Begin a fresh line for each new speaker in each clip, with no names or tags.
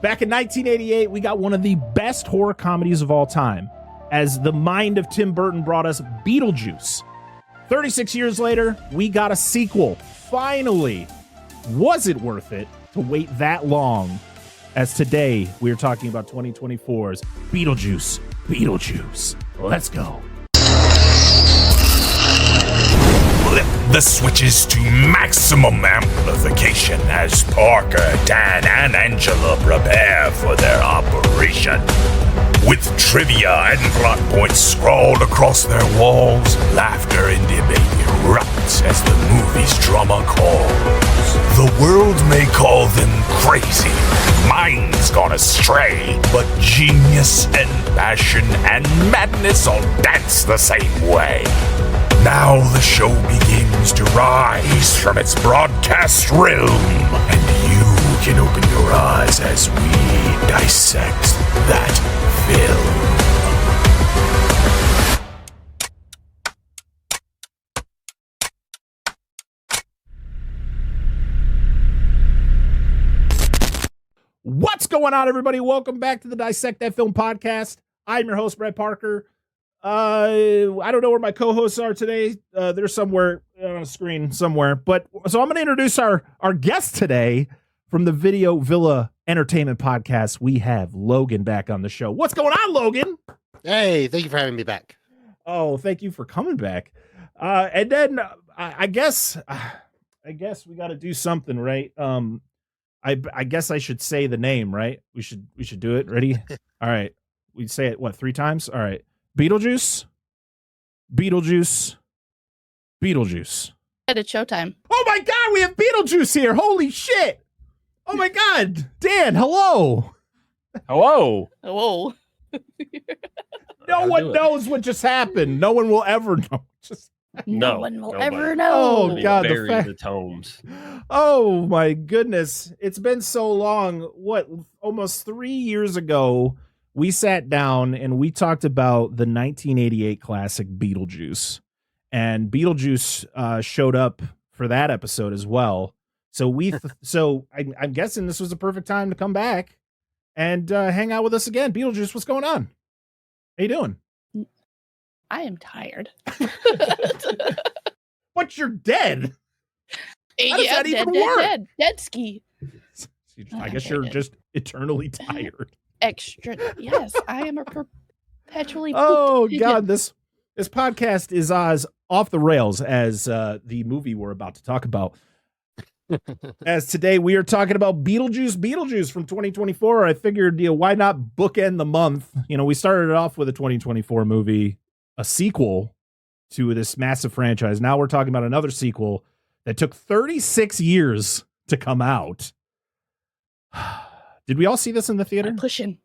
Back in 1988, we got one of the best horror comedies of all time, as the mind of Tim Burton brought us Beetlejuice. 36 years later, we got a sequel. Finally, was it worth it to wait that long? As today, we are talking about 2024's Beetlejuice Beetlejuice. Let's go.
Flip the switches to maximum amplification as Parker, Dan, and Angela prepare for their operation. With trivia and plot points scrawled across their walls, laughter and debate erupts as the movie's drama calls. The world may call them crazy, minds gone astray, but genius and passion and madness all dance the same way. Now the show begins to rise from its broadcast realm, and you can open your eyes as we dissect that film.
What's going on, everybody? Welcome back to the Dissect That Film Podcast. I'm your host, Brett Parker. I don't know where my co-hosts are today. They're somewhere on a screen somewhere. But so I'm going to introduce our guest today from the Video Villa Entertainment Podcast. We have Logan back on the show. What's going on, Logan?
Hey, thank you for having me back.
Oh, thank you for coming back. And then I guess we got to do something, right? I guess I should say the name, right? We should do it. Ready? All right. We say it, what, 3 times? All right. Beetlejuice. Beetlejuice. Beetlejuice.
It's showtime.
Oh my God, we have Beetlejuice here. Holy shit. Oh my God. Dan, hello.
Hello.
Whoa.
No one knows what just happened. No one will ever know.
No one will
nobody.
ever know.
Oh God,
the tomes.
Oh my goodness. It's been so long. What, almost 3 years ago, we sat down and we talked about the 1988 classic Beetlejuice. And Beetlejuice showed up for that episode as well. So I'm guessing this was a perfect time to come back and hang out with us again. Beetlejuice, what's going on? How you doing?
I am tired.
But you're dead. How does that even
dead,
work?
Dead ski.
I guess you're just eternally tired.
Extra. Yes, I am a perpetually.
Oh
pigeon.
God, this podcast is as off the rails as the movie we're about to talk about. As today we are talking about Beetlejuice Beetlejuice from 2024. I figured, why not bookend the month? We started it off with a 2024 movie, a sequel to this massive franchise. Now we're talking about another sequel that took 36 years to come out. Did we all see this in the theater?
I'm pushing.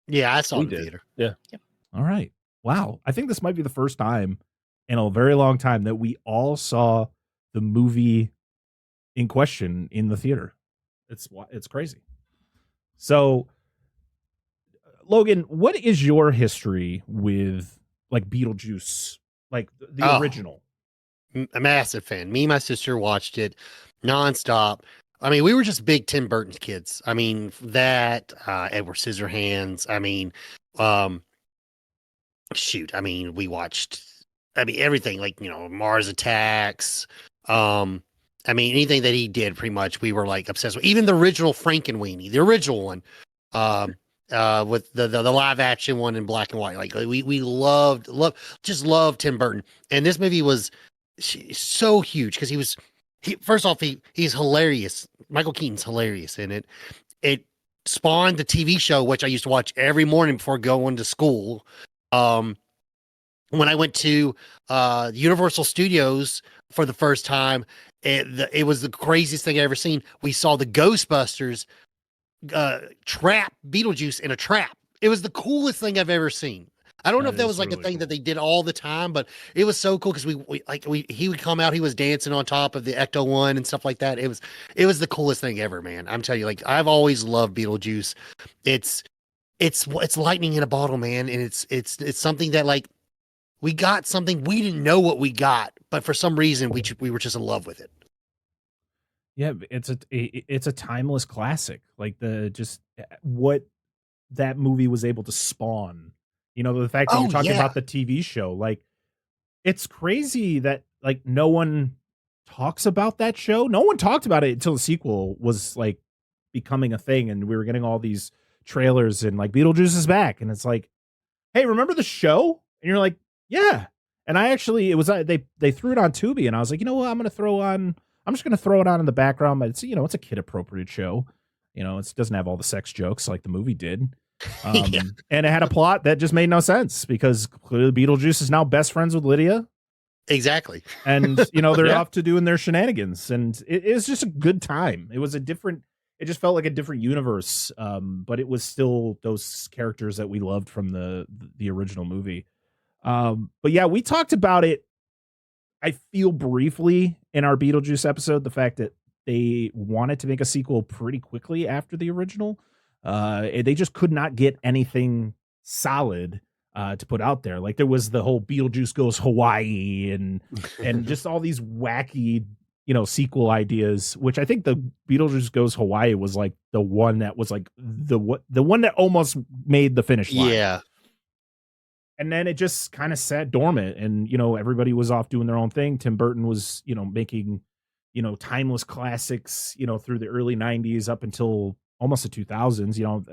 Yeah, I saw it in the theater.
Yeah.
Yep.
All right. Wow. I think this might be the first time in a very long time that we all saw the movie in question in the theater. It's crazy. So, Logan, what is your history with like Beetlejuice, like the original?
A massive fan. Me and my sister watched it nonstop. I mean, we were just big Tim Burton kids. I mean, that Edward Scissorhands. I mean, shoot. I mean, we watched. I mean, everything like Mars Attacks. I mean, anything that he did, pretty much, we were like obsessed with. Even the original Frankenweenie, the original one, with the live action one in black and white. Like we loved Tim Burton, and this movie was so huge because first off, he's hilarious. Michael Keaton's hilarious in it. It spawned the TV show, which I used to watch every morning before going to school. When I went to Universal Studios for the first time, it was the craziest thing I ever seen. We saw the Ghostbusters trap Beetlejuice in a trap. It was the coolest thing I've ever seen. I don't know if that was like really a thing that they did all the time, but it was so cool because he would come out, he was dancing on top of the Ecto One and stuff like that. It was the coolest thing ever, man. I'm telling you, like I've always loved Beetlejuice. It's lightning in a bottle, man, and it's something that like we got something we didn't know what we got, but for some reason we were just in love with it.
Yeah, it's a timeless classic. Like what that movie was able to spawn. The fact that
Oh
you're talking
yeah,
about the TV show, like it's crazy that like no one talks about that show. No one talked about it until the sequel was like becoming a thing, and we were getting all these trailers and like Beetlejuice is back, and it's like, hey, remember the show? And you're like, yeah. And I actually, it was they threw it on Tubi, and I was like, you know what, I'm just gonna throw it on in the background. But it's it's a kid appropriate show. It doesn't have all the sex jokes like the movie did.
Yeah.
And it had a plot that just made no sense because clearly Beetlejuice is now best friends with Lydia.
exactly.
And they're
Yeah.
off to doing their shenanigans, and it was just a good time. It just felt like a different universe, but it was still those characters that we loved from the original movie. But yeah, we talked about it, I feel, briefly in our Beetlejuice episode, the fact that they wanted to make a sequel pretty quickly after the original. They just could not get anything solid to put out there. Like there was the whole Beetlejuice Goes Hawaii and just all these wacky, sequel ideas, which I think the Beetlejuice Goes Hawaii was like the one that was like the one that almost made the finish line.
Yeah.
And then it just kind of sat dormant, and everybody was off doing their own thing. Tim Burton was making timeless classics through the early 90s up until almost the 2000s.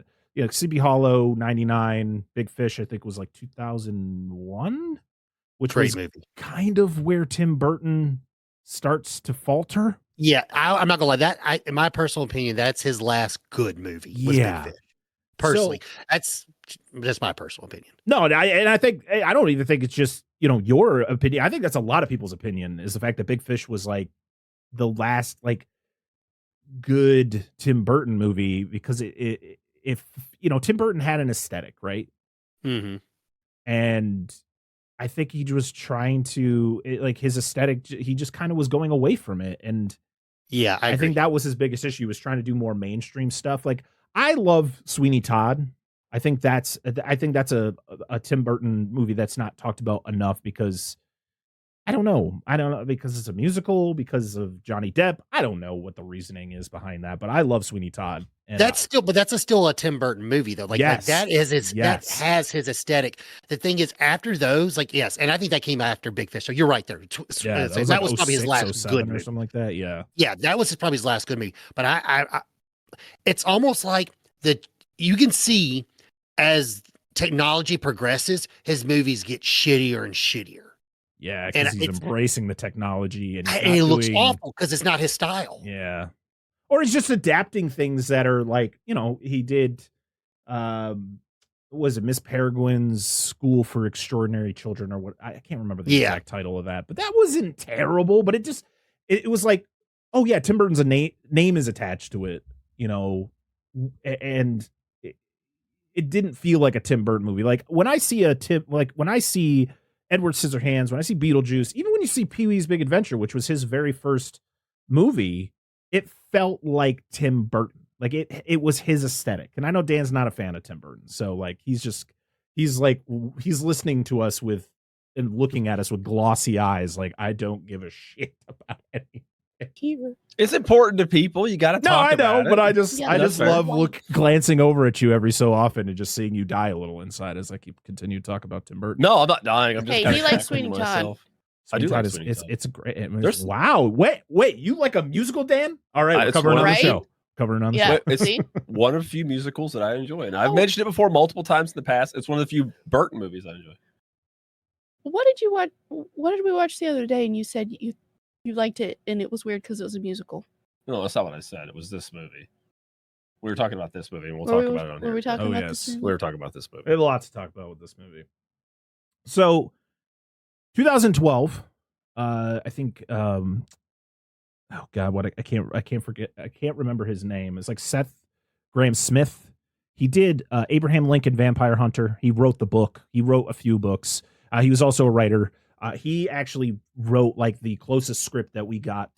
Sleepy Hollow 99, Big Fish I think was like 2001, which
Great
was
movie.
kind of where Tim Burton starts to falter.
Yeah, I'm not gonna lie. In my personal opinion, that's his last good movie. Was
Yeah.
Big Fish. Personally, that's my personal opinion.
No, I think I don't even think it's just your opinion. I think that's a lot of people's opinion, is the fact that Big Fish was like the last like good Tim Burton movie, because if Tim Burton had an aesthetic, right?
Mm-hmm.
And I think he was trying to like his aesthetic. He just kind of was going away from it, and
Yeah, I
I
agree.
think that was his biggest issue. He was trying to do more mainstream stuff. Like I love Sweeney Todd. I think that's a Tim Burton movie that's not talked about enough, because I don't know because it's a musical, because of Johnny Depp. I don't know what the reasoning is behind that, but I love Sweeney Todd. And
That's still a Tim Burton movie though. Like,
Yes.
that is his that
Yes.
has his aesthetic. The thing is, after those, like, yes, and I think that came after Big Fish. So you're right there. So that was
like
probably his
06,
last
07
good
or
movie.
something like that. Yeah.
Yeah, that was probably his last good movie. But I it's almost like you can see as technology progresses, his movies get shittier and shittier.
Yeah,
And
because he's
it's-
embracing the technology, and
And it looks awful because it's not his style.
Yeah. Or he's just adapting things that are like, he did was it Miss Peregrine's School for Extraordinary Children, or what? I can't remember the
Yeah.
exact title of that, but that wasn't terrible, but it was like, oh yeah, Tim Burton's name is attached to it, and it didn't feel like a Tim Burton movie. Like when I see when I see Edward Scissorhands, when I see Beetlejuice, even when you see Pee-wee's Big Adventure, which was his very first movie, it felt like Tim Burton. Like it was his aesthetic. And I know Dan's not a fan of Tim Burton, so like he's listening to us and looking at us with glossy eyes, like I don't give a shit about anything.
Here.
It's important to people. You got to
No,
talk
I know,
about it.
but I just
Yeah,
I
that's
just
fair.
love glancing over at you every so often and just seeing you die a little inside as I continue to talk about Tim Burton.
No, I'm not dying. I'm just
Hey,
kinda
he likes
cackling
Sweeney
to
Todd.
myself. I do
Sweeney
like
Todd
Sweeney Todd.
it's a great.
There's-
Wow, wait, you like a musical, Dan? All right, we're
It's
covering it on the
one-
show. Covering it on the
Yeah.
show.
It's
See?
one of the few musicals that I enjoy, and I've
Oh.
mentioned it before multiple times in the past. It's one of the few Burton movies I enjoy.
What did you watch? What did we watch the other day? And you said you liked it, and it was weird because it was a musical.
No, that's not what I said. It was this movie. We were talking about this movie, and we'll
Were
talk
we-
about it on
were
here.
we talking
Oh,
about
yes.
this? movie?
We were talking about this
We
movie.
have a lot to talk about with this movie. So, 2012, I think. Oh God, what I can't forget. I can't remember his name. It's like Seth Graham Smith. He did Abraham Lincoln Vampire Hunter. He wrote the book. He wrote a few books. He was also a writer. He actually wrote like the closest script that we got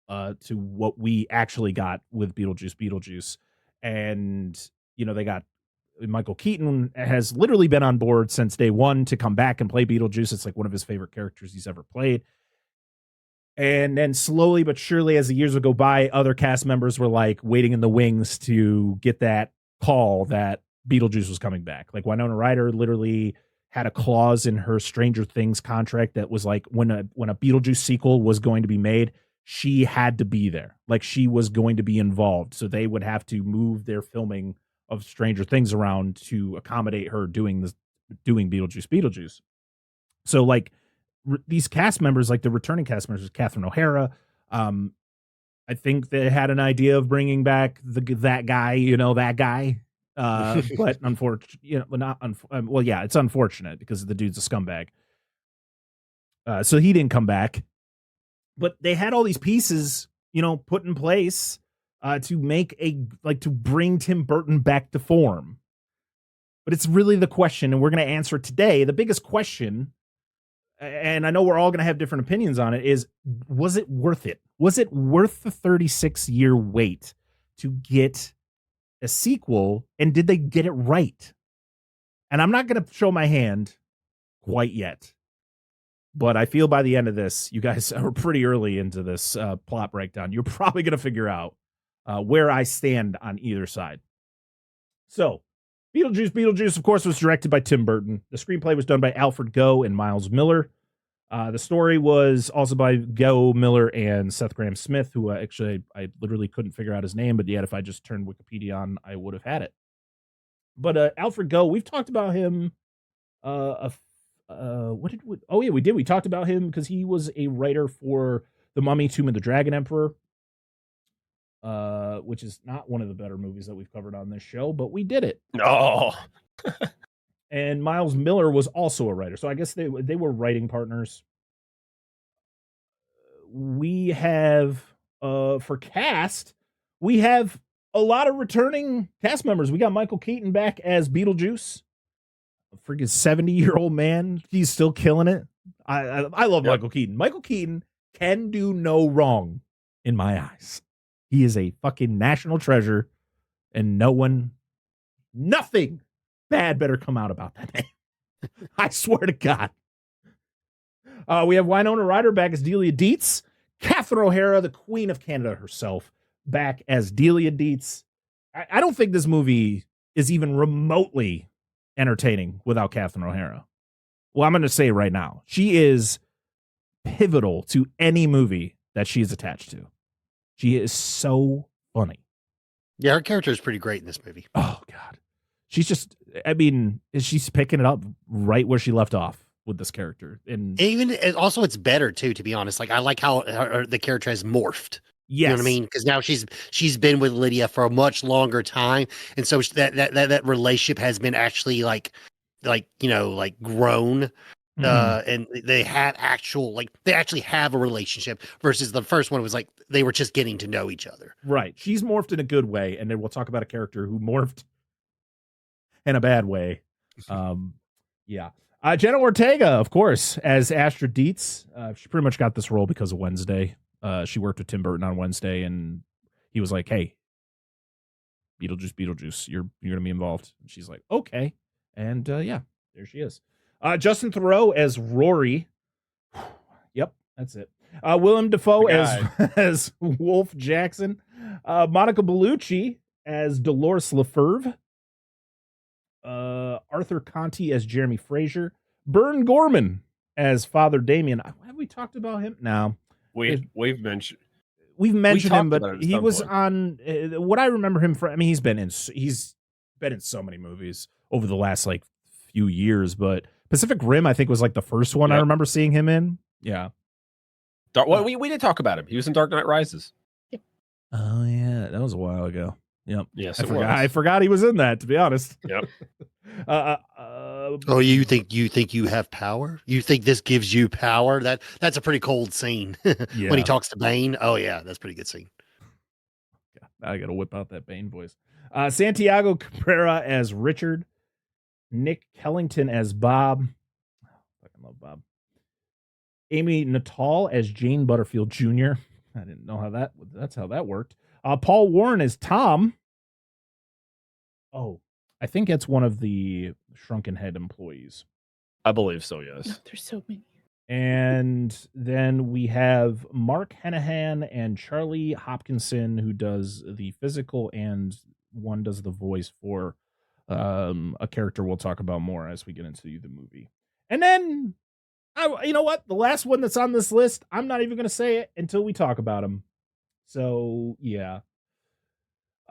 to what we actually got with Beetlejuice. And they got Michael Keaton has literally been on board since day one to come back and play Beetlejuice. It's like one of his favorite characters he's ever played. And then slowly but surely, as the years would go by, other cast members were like waiting in the wings to get that call that Beetlejuice was coming back. Like Winona Ryder literally had a clause in her Stranger Things contract that was like when a Beetlejuice sequel was going to be made, she had to be there. Like she was going to be involved. So they would have to move their filming of Stranger Things around to accommodate her doing Beetlejuice. So like these cast members, like the returning cast members, Catherine O'Hara, I think they had an idea of bringing back that guy, but it's unfortunate because the dude's a scumbag. So he didn't come back, but they had all these pieces, put in place to bring Tim Burton back to form. But it's really the question, and we're going to answer it today. The biggest question, and I know we're all going to have different opinions on it, is was it worth it? Was it worth the 36-year wait to get a sequel, and did they get it right? And I'm not going to show my hand quite yet, but I feel by the end of this, you guys are pretty early into this plot breakdown. You're probably going to figure out where I stand on either side. So, Beetlejuice, of course, was directed by Tim Burton. The screenplay was done by Alfred Goh and Miles Miller. The story was also by Goh, Miller, and Seth Grahame-Smith, who actually I literally couldn't figure out his name, but yet if I just turned Wikipedia on, I would have had it. But Alfred Goh, we've talked about him. We did. We talked about him because he was a writer for The Mummy, Tomb of the Dragon Emperor, which is not one of the better movies that we've covered on this show, but we did it.
Oh.
And Miles Miller was also a writer, so I guess they were writing partners. We have for cast, we have a lot of returning cast members. We got Michael Keaton back as Beetlejuice, a freaking 70-year-old man. He's still killing it. I love Michael Keaton. Michael Keaton can do no wrong in my eyes. He is a fucking national treasure, and nothing bad better come out about that name. I swear to God. We have Winona Ryder back as Delia Dietz. Catherine O'Hara, the Queen of Canada herself, back as Delia Dietz. I don't think this movie is even remotely entertaining without Catherine O'Hara. Well, I'm going to say it right now. She is pivotal to any movie that she is attached to. She is so funny.
Yeah, her character is pretty great in this movie.
Oh, God. She's she's picking it up right where she left off with this character. And
also it's better, too, to be honest. Like, I like how the character has morphed.
Yes.
You know what I mean? Because now she's been with Lydia for a much longer time. And so that relationship has been actually grown. And they actually have a relationship versus the first one was like they were just getting to know each other.
Right. She's morphed in a good way, and then we'll talk about a character who morphed in a bad way. Yeah. Jenna Ortega, of course, as Astra Dietz. She pretty much got this role because of Wednesday. She worked with Tim Burton on Wednesday, and he was like, "Hey, Beetlejuice, you're gonna be involved." And she's like, "Okay," and there she is. Justin Theroux as Rory. Yep, that's it. Willem Dafoe as Wolf Jackson. Monica Bellucci as Dolores Lefebvre. Arthur Conti as Jeremy Fraser. Bern Gorman as Father Damien. Have we talked about him? No.
We've mentioned
him, but he was on what I remember him from. I mean, he's been in so many movies over the last few years, but Pacific Rim, I think, was the first one I remember seeing him in. Yeah.
We did talk about him. He was in Dark Knight Rises.
Yep.
Oh yeah, that was a while ago. Yep.
Yes,
I forgot he was in that, to be honest.
Yep.
You think you have power? You think this gives you power? That's a pretty cold scene. When he talks to Bane. Oh yeah, that's a pretty good scene.
I gotta whip out that Bane voice. Santiago Cabrera as Richard. Nick Kellington as Bob. I fucking love Bob. Amy Natal as Jane Butterfield Jr. I didn't know that's how that worked. Paul Warren as Tom. Oh, I think that's one of the Shrunken Head employees.
I believe so, yes.
No, there's so many.
And then we have Mark Hennihan and Charlie Hopkinson, who does the physical, and one does the voice for a character we'll talk about more as we get into the movie. And then, you know what? The last one that's on this list, I'm not even going to say it until we talk about him. So, yeah.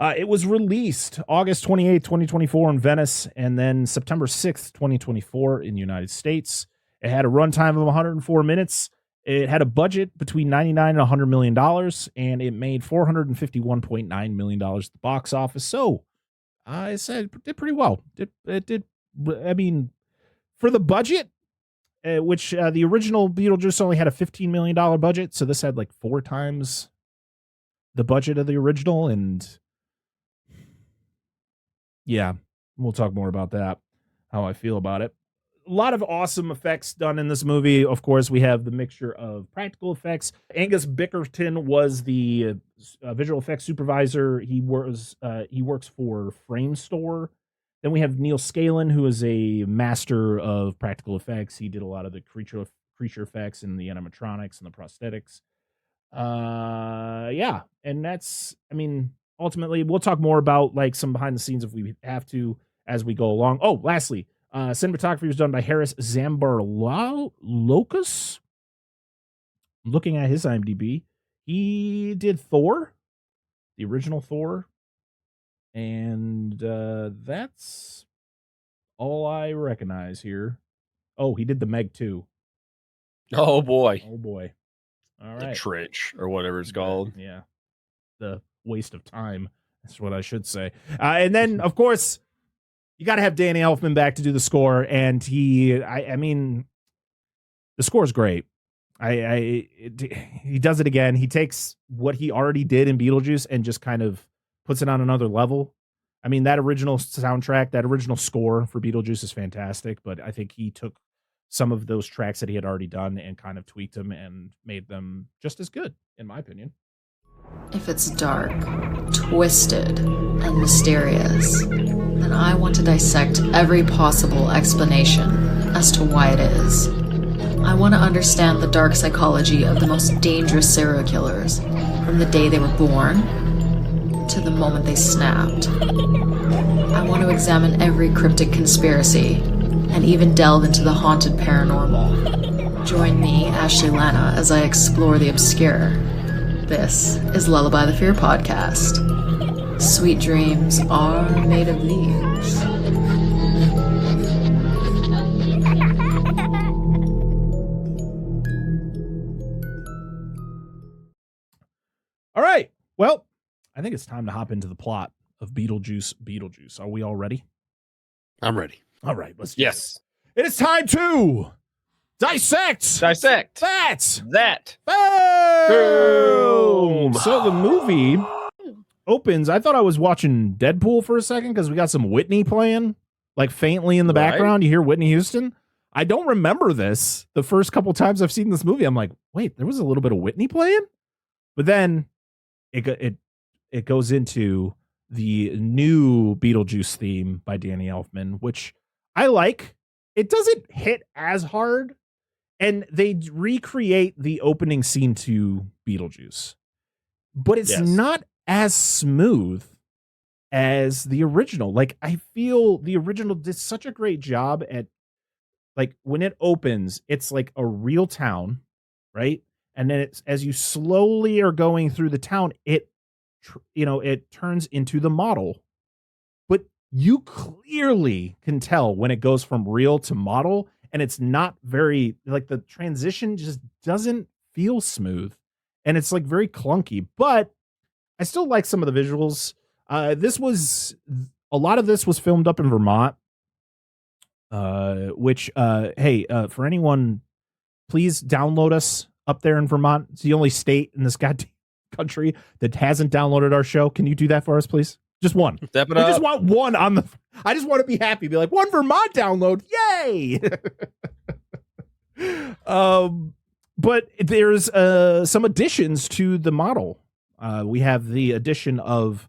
It was released August 28th, 2024 in Venice, and then September 6th, 2024 in the United States. It had a runtime of 104 minutes. It had a budget between $99 and $100 million, and it made $451.9 million at the box office. So, I said it did pretty well. It did. I mean, for the budget, which the original Beetlejuice only had a $15 million budget, so this had like 4 times the budget of the original, and yeah, we'll talk more about that, how I feel about it. A lot of awesome effects done in this movie. Of course, we have the mixture of practical effects. Angus Bickerton was the visual effects supervisor. He works for Frame Store. Then we have Neil Scanlon, who is a master of practical effects. He did a lot of the creature effects and the animatronics and the prosthetics. Yeah, and that's, I mean, ultimately, we'll talk more about like some behind the scenes if we have to as we go along. Oh, lastly, cinematography was done by Harris Zambarlocus. Looking at his IMDb, he did Thor, the original Thor, and that's all I recognize here. Oh, he did the Meg 2.
Oh boy.
Oh boy. All
The
right.
Trench or whatever it's called.
Yeah. The waste of time. That's what I should say. And then, of course, you got to have Danny Elfman back to do the score. And I mean, the score is great. He does it again. He takes what he already did in Beetlejuice and just kind of puts it on another level. I mean, that original soundtrack, that original score for Beetlejuice is fantastic, but I think he took some of those tracks that he had already done and kind of tweaked them and made them just as good, in my opinion.
If it's dark, twisted, and mysterious, then I want to dissect every possible explanation as to why it is. I want to understand the dark psychology of the most dangerous serial killers, from the day they were born to the moment they snapped. I want to examine every cryptic conspiracy, and even delve into the haunted paranormal. Join me, Ashley Lana, as I explore the obscure. This is Lullaby the Fear Podcast. Sweet dreams are made of these.
All right. Well, I think it's time to hop into the plot of Beetlejuice Beetlejuice. Are we all ready?
I'm ready.
All right. Let's do
Yes.
it. It is time to dissect
Dissect
that
that.
film. So the movie opens. I thought I was watching Deadpool for a second because we got some Whitney playing, like faintly in the
Right.
background. You hear Whitney Houston. I don't remember this. The first couple times I've seen this movie, I'm like, wait, there was a little bit of Whitney playing, but then it goes into the new Beetlejuice theme by Danny Elfman, which I like. It doesn't hit as hard, and they recreate the opening scene to Beetlejuice, but it's
Yes.
not as smooth as the original. Like, I feel the original did such a great job at, like, when it opens, it's like a real town, right? And then it's, as you slowly are going through the town, it turns into the model. But you clearly can tell when it goes from real to model, and it's not very, like, the transition just doesn't feel smooth, and it's like very clunky, but I still like some of the visuals. A lot of this was filmed up in Vermont, which, hey, for anyone, please download us up there in Vermont. It's the only state in this goddamn country that hasn't downloaded our show. Can you do that for us, please? Just one.
Step it
I
up.
just want one on the. I just want to be happy. Be like, one Vermont download. Yay! But there's some additions to the model. We have the addition of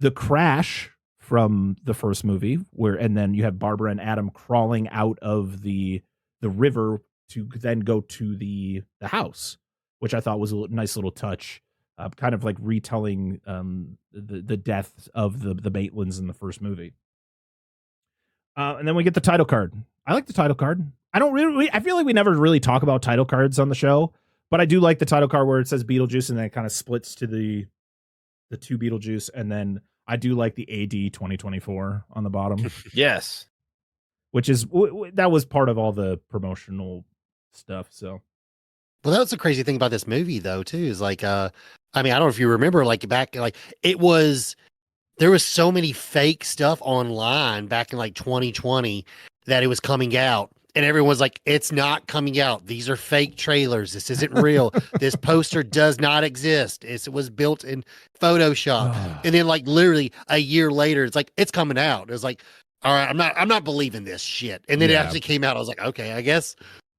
the crash from the first movie, and then you have Barbara and Adam crawling out of the river to then go to the house, which I thought was a nice little touch, kind of like retelling the death of the Maitlands in the first movie. And then we get the title card. I like the title card. I feel like we never really talk about title cards on the show, but I do like the title card where it says Beetlejuice and then it kind of splits to the two Beetlejuice, and then I do like the AD 2024 on the bottom.
Yes.
Which is that was part of all the promotional stuff. So,
well, that was the crazy thing about this movie, though, too, is like, I mean, I don't know if you remember, like back, like there was so many fake stuff online back in like 2020 that it was coming out, and everyone was like, "It's not coming out. These are fake trailers. This isn't real. This poster does not exist. It was built in Photoshop." And then, like literally a year later, it's like it's coming out. It was like, all right, I'm not believing this shit. And then it actually came out. I was like, okay, I guess.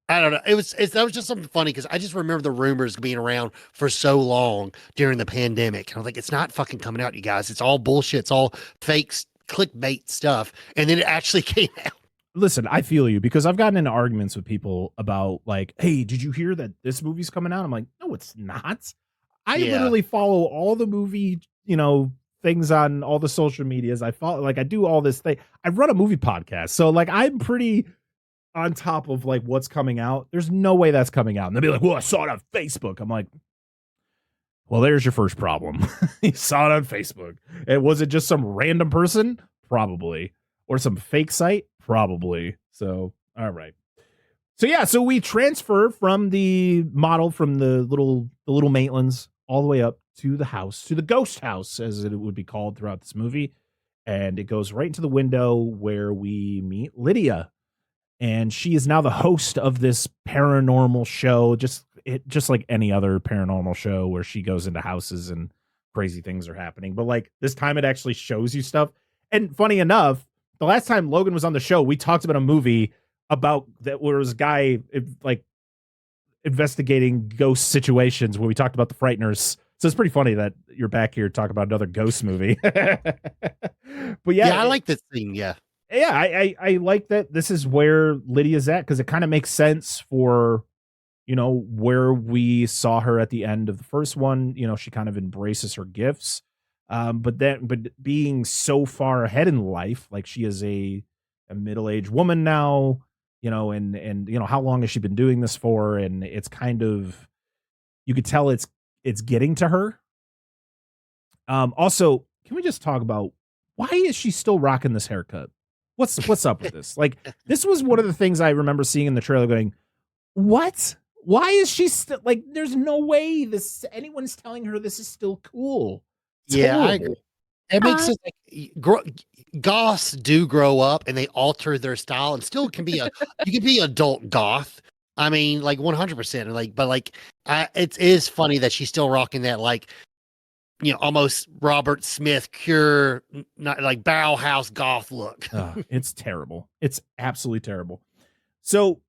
I don't know. That was just something funny because I just remember the rumors being around for so long during the pandemic. And I was like, it's not fucking coming out, you guys. It's all bullshit. It's all fake clickbait stuff. And then it actually came out.
Listen, I feel you because I've gotten into arguments with people about like, hey, did you hear that this movie's coming out? I'm like, no, it's not. I literally follow all the movie, things on all the social medias. I follow, like, I do all this thing. I run a movie podcast. So like, I'm pretty on top of like what's coming out. There's no way that's coming out. And they'll be like, well, I saw it on Facebook. I'm like, well, there's your first problem. You saw it on Facebook. And was it just some random person? Probably. Or some fake site? Probably. So, all right. So yeah, so we transfer from the model from the little Maitlands all the way up to the house, to the ghost house, as it would be called throughout this movie. And it goes right into the window where we meet Lydia. And she is now the host of this paranormal show, just like any other paranormal show where she goes into houses and crazy things are happening. But like this time it actually shows you stuff. And funny enough, the last time Logan was on the show, we talked about a movie about that where was a guy like investigating ghost situations where we talked about the Frighteners. So it's pretty funny that you're back here talking about another ghost movie. But
I like this thing. Yeah.
Yeah, I like that this is where Lydia's at because it kind of makes sense for, where we saw her at the end of the first one. She kind of embraces her gifts. But being so far ahead in life, like she is a middle-aged woman now, and how long has she been doing this for? And it's kind of, you could tell it's getting to her. Also, can we just talk about why is she still rocking this haircut? What's up with this? Like, this was one of the things I remember seeing in the trailer going, what? Why is she still like, there's no way anyone's telling her this is still cool.
I agree. It makes sense. Like, goths do grow up and they alter their style and still can be you can be adult goth. I mean, like 100%. Like, but like, it is funny that she's still rocking that, like, almost Robert Smith Cure, not like Bauhaus goth look.
It's terrible. It's absolutely terrible. So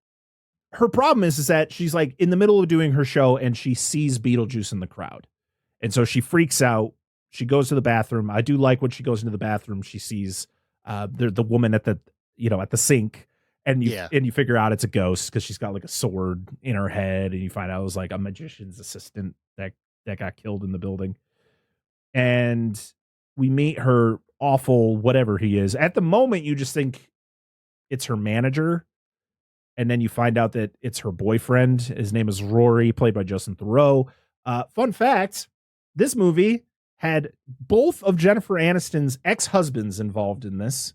her problem is that she's like in the middle of doing her show and she sees Beetlejuice in the crowd. And so she freaks out. She goes to the bathroom. I do like when she goes into the bathroom, she sees the woman at the sink, and you figure out it's a ghost because she's got like a sword in her head, and you find out it was like a magician's assistant that got killed in the building. And we meet her awful whatever he is. At the moment, you just think it's her manager, and then you find out that it's her boyfriend. His name is Rory, played by Justin Theroux. Fun fact, this movie had both of Jennifer Aniston's ex-husbands involved in this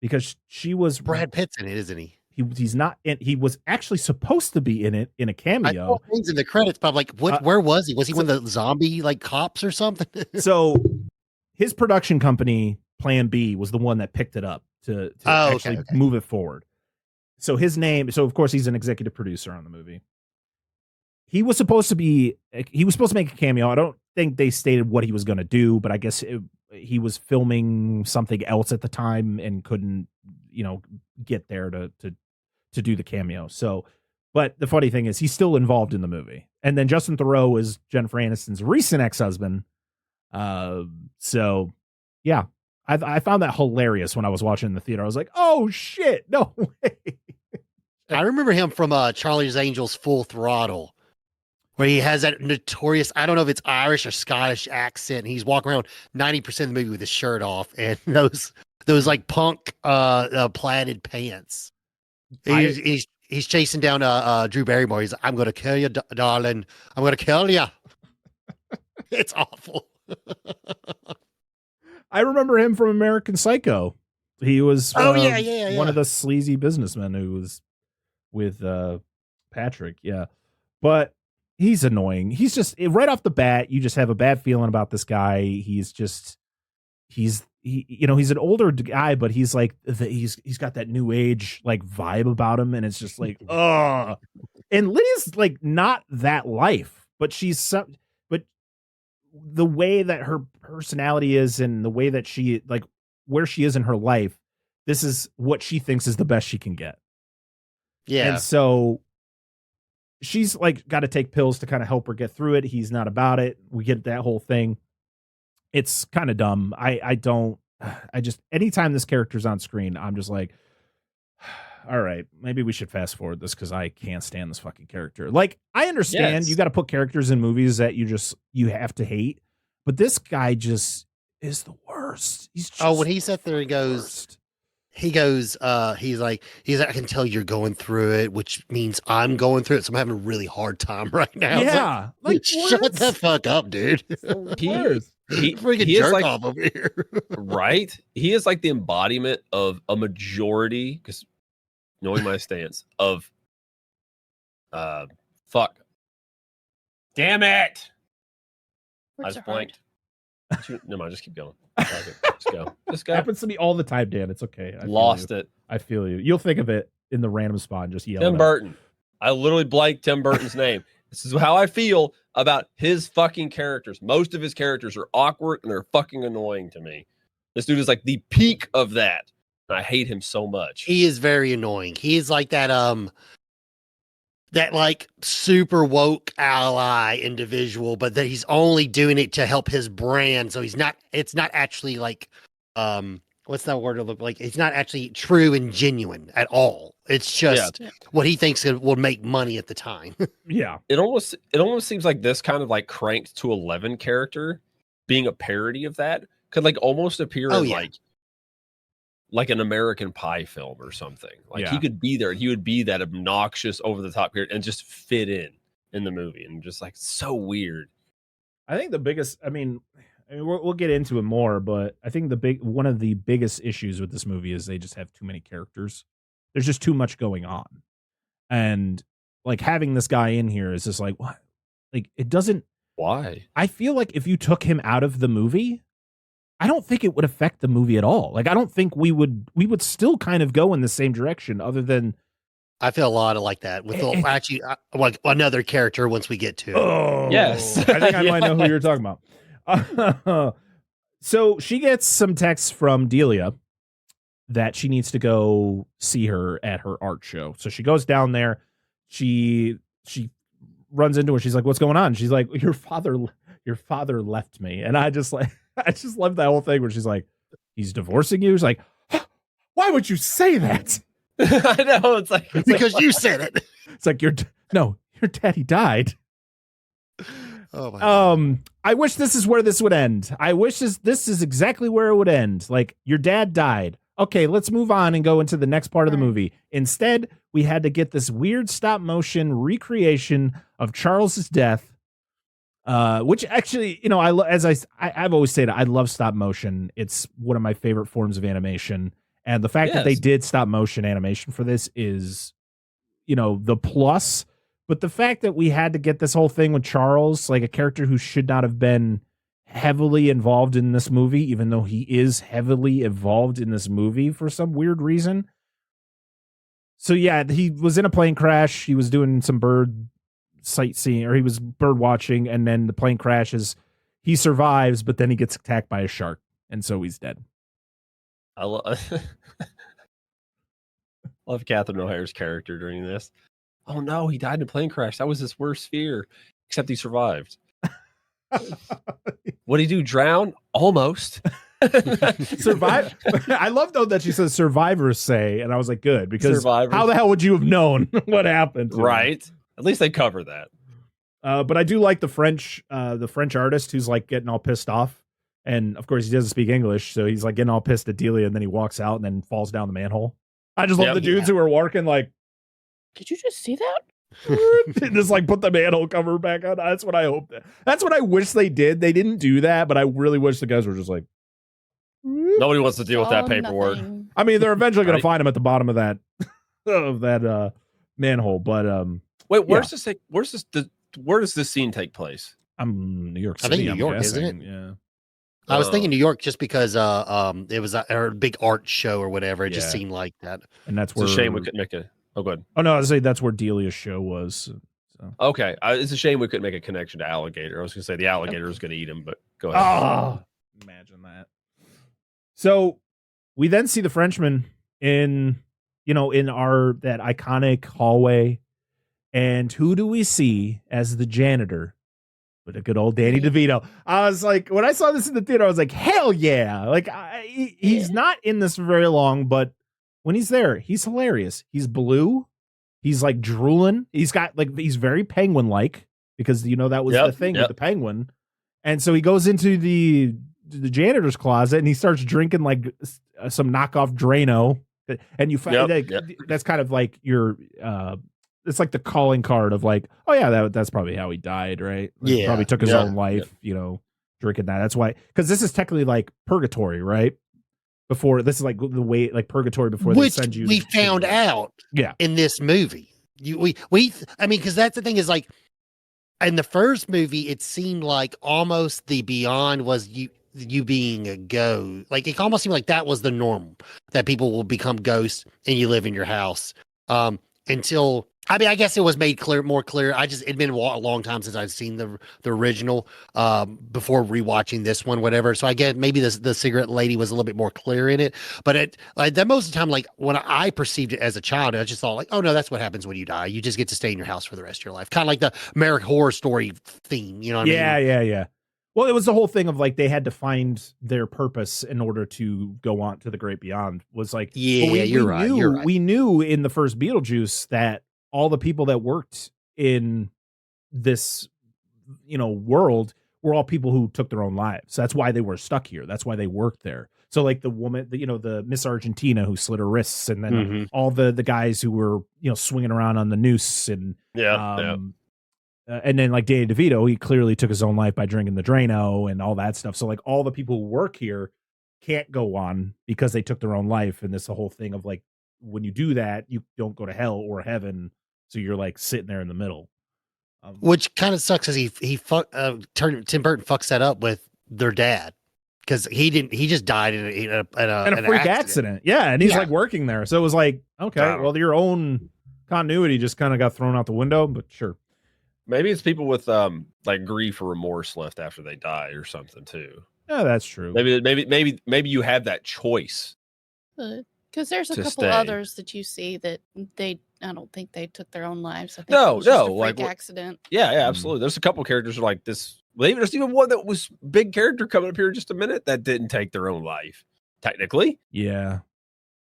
because she was
Brad Pitt's in it, isn't he?
He's not. He was actually supposed to be in it in a cameo.
I saw things in the credits, but I'm like, what? Where was he? Was he one of the zombie like cops or something?
So his production company, Plan B, was the one that picked it up to actually move it forward. So his name. So of course he's an executive producer on the movie. He was supposed to make a cameo. I don't think they stated what he was going to do, but I guess he was filming something else at the time and couldn't, get there to do the cameo. So, but the funny thing is he's still involved in the movie. And then Justin Theroux is Jennifer Aniston's recent ex-husband. So yeah, I found that hilarious when I was watching in the theater. I was like, oh shit, no way.
I remember him from Charlie's Angels Full Throttle, where he has that notorious, I don't know if it's Irish or Scottish accent. And he's walking around 90% of the movie with his shirt off and those like punk plaided pants. He's chasing down Drew Barrymore. He's like, I'm going to kill you, darling. I'm going to kill you. It's awful.
I remember him from American Psycho. He was
yeah.
one of the sleazy businessmen who was with Patrick. Yeah. But he's annoying. He's just right off the bat, you just have a bad feeling about this guy. He's an older guy, but he's like he's got that new age like vibe about him, and it's just like oh. And Lydia's like not that life, but but the way that her personality is and the way that she like where she is in her life, this is what she thinks is the best she can get.
Yeah.
And so she's like got to take pills to kind of help her get through it. He's not about it. We get that whole thing. It's kind of dumb. I just, anytime this character's on screen, I'm just like, all right, maybe we should fast forward this because I can't stand this fucking character. Like, I understand you got to put characters in movies that you have to hate, but this guy just is the worst. He's just
when he sat there and he's like, I can tell you're going through it, which means I'm going through it. So I'm having a really hard time right now.
Yeah.
Like shut the fuck up, dude.
He
freaking
is
jerk
like,
off over here.
Right? He is like the embodiment of a majority, because knowing my stance of fuck. Damn it. I just blanked. No mind, just keep going. Just go. Just go.
Happens to me all the time, Dan. It's okay.
Lost it.
I feel you. You'll think of it in the random spot and just yell.
Tim Burton. I literally blanked Tim Burton's name. This is how I feel about his fucking characters. Most of his characters are awkward and they're fucking annoying to me. This dude is like the peak of that. And I hate him so much.
He is very annoying. He is like that like super woke ally individual, but that he's only doing it to help his brand. So it's not actually like what's that word to look like? It's not actually true and genuine at all. It's just what he thinks will make money at the time.
Yeah.
It almost seems like this kind of like cranked to 11 character being a parody of that could like almost appear in like an American Pie film or something. Like he could be there and he would be that obnoxious over the top period and just fit in the movie and just like so weird.
I think the biggest, I mean we'll get into it more, but I think one of the biggest issues with this movie is they just have too many characters. There's just too much going on. And like having this guy in here is just like, what? Like it doesn't.
Why?
I feel like if you took him out of the movie, I don't think it would affect the movie at all. Like I don't think we would still kind of go in the same direction other than.
I feel a lot of like that with actually like another character once we get to it.
Oh,
yes.
I think I might know who you're talking about. So she gets some texts from Delia that she needs to go see her at her art show. So she goes down there. She runs into her. She's like, "What's going on?" She's like, Your father left me." And I just love that whole thing where she's like, "He's divorcing you?" She's like, "Why would you say that?"
I know. It's
because you said it.
It's like your daddy died.
Oh my God.
I wish this is where this would end. I wish this is exactly where it would end. Like your dad died. Okay, let's move on and go into the next part of the movie. Instead, we had to get this weird stop motion recreation of Charles's death, which actually, I've always said, I love stop motion. It's one of my favorite forms of animation, and the fact that they did stop motion animation for this is, the plus. But the fact that we had to get this whole thing with Charles, like a character who should not have been heavily involved in this movie, even though he is heavily involved in this movie for some weird reason. So yeah, he was in a plane crash. He was doing some bird sightseeing, or he was bird watching, and then the plane crashes. He survives, but then he gets attacked by a shark, and so he's dead.
I love Catherine O'Hare's character during this. Oh no, he died in a plane crash. That was his worst fear, except he survived. What did he do? Drown? Almost.
Survive. I love though that she says survivors say, and I was like, good, because
Survivors.
how the hell would you have known what happened? To
Right. At least they cover that.
But I do like the French artist who's like getting all pissed off, and of course he doesn't speak English, so he's like getting all pissed at Delia, and then he walks out and then falls down the manhole. I just love the dudes who are working like,
did you just see that?
just like put the manhole cover back on. That's what I hope. That's what I wish they did. They didn't do that, but I really wish the guys were just like.
Nobody wants to deal with that paperwork.
Nothing.
I mean, they're eventually going to find him at the bottom of that manhole. But
wait, where does this scene take place?
I'm New York
I
City.
think New York,
guessing.
isn't it?
Yeah.
I was thinking New York just because it was a big art show or whatever. It just seemed like that.
And that's
It's
where
a shame we couldn't make a. Oh, good.
Oh no, I was say that's where Delia's show was. So.
Okay, it's a shame we couldn't make a connection to alligator. I was going to say the alligator is going to eat him, but go ahead.
Oh, imagine that. So we then see the Frenchman in that iconic hallway, and who do we see as the janitor? But a good old Danny DeVito. I was like, when I saw this in the theater, I was like, hell yeah! Like he's not in this for very long, but when he's there, he's hilarious. He's blue. He's like drooling. He's he's very penguin-like because that was the thing with the penguin. And so he goes into the janitor's closet and he starts drinking like some knockoff Drano. And you find that's kind of like your it's like the calling card of like, oh yeah, that's probably how he died, right? Like, he probably took his own life, drinking that. That's why, because this is technically like purgatory, right? Before this is like the way, like purgatory before they send you.
We found out, in this movie. I mean, because that's the thing is like, in the first movie, it seemed like almost the beyond was you being a ghost. Like it almost seemed like that was the norm, that people will become ghosts and you live in your house. Until I mean, I guess it was made more clear. It'd been a long time since I've seen the original before rewatching this one, whatever. So I guess maybe the cigarette lady was a little bit more clear in it. But that most of the time, like when I perceived it as a child, I just thought like, oh no, that's what happens when you die. You just get to stay in your house for the rest of your life. Kind of like the American Horror Story theme, you know what I mean?
Yeah. Well, it was the whole thing of like they had to find their purpose in order to go on to the great beyond. Was like,
you're right.
We knew in the first Beetlejuice that all the people that worked in this, world were all people who took their own lives. That's why they were stuck here. That's why they worked there. So like the woman, the Miss Argentina who slit her wrists, and then all the guys who were, swinging around on the noose, and and then like Danny DeVito, he clearly took his own life by drinking the Drano and all that stuff. So like all the people who work here can't go on because they took their own life. And this the whole thing of like, when you do that, you don't go to hell or heaven. So you're like sitting there in the middle.
Which kind of sucks because Tim Burton fucks that up with their dad. Because he just died in a
freak accident. Yeah. And he's like working there. So it was like, okay, well, your own continuity just kind of got thrown out the window, but sure.
Maybe it's people with like grief or remorse left after they die or something too.
Yeah, that's true.
Maybe you have that choice.
Because there's a couple others that you see that I don't think they took their own lives. I think
it
was just a freak accident.
Yeah, absolutely. There's a couple characters like this. There's even one that was big character coming up here in just a minute that didn't take their own life. Technically.
Yeah.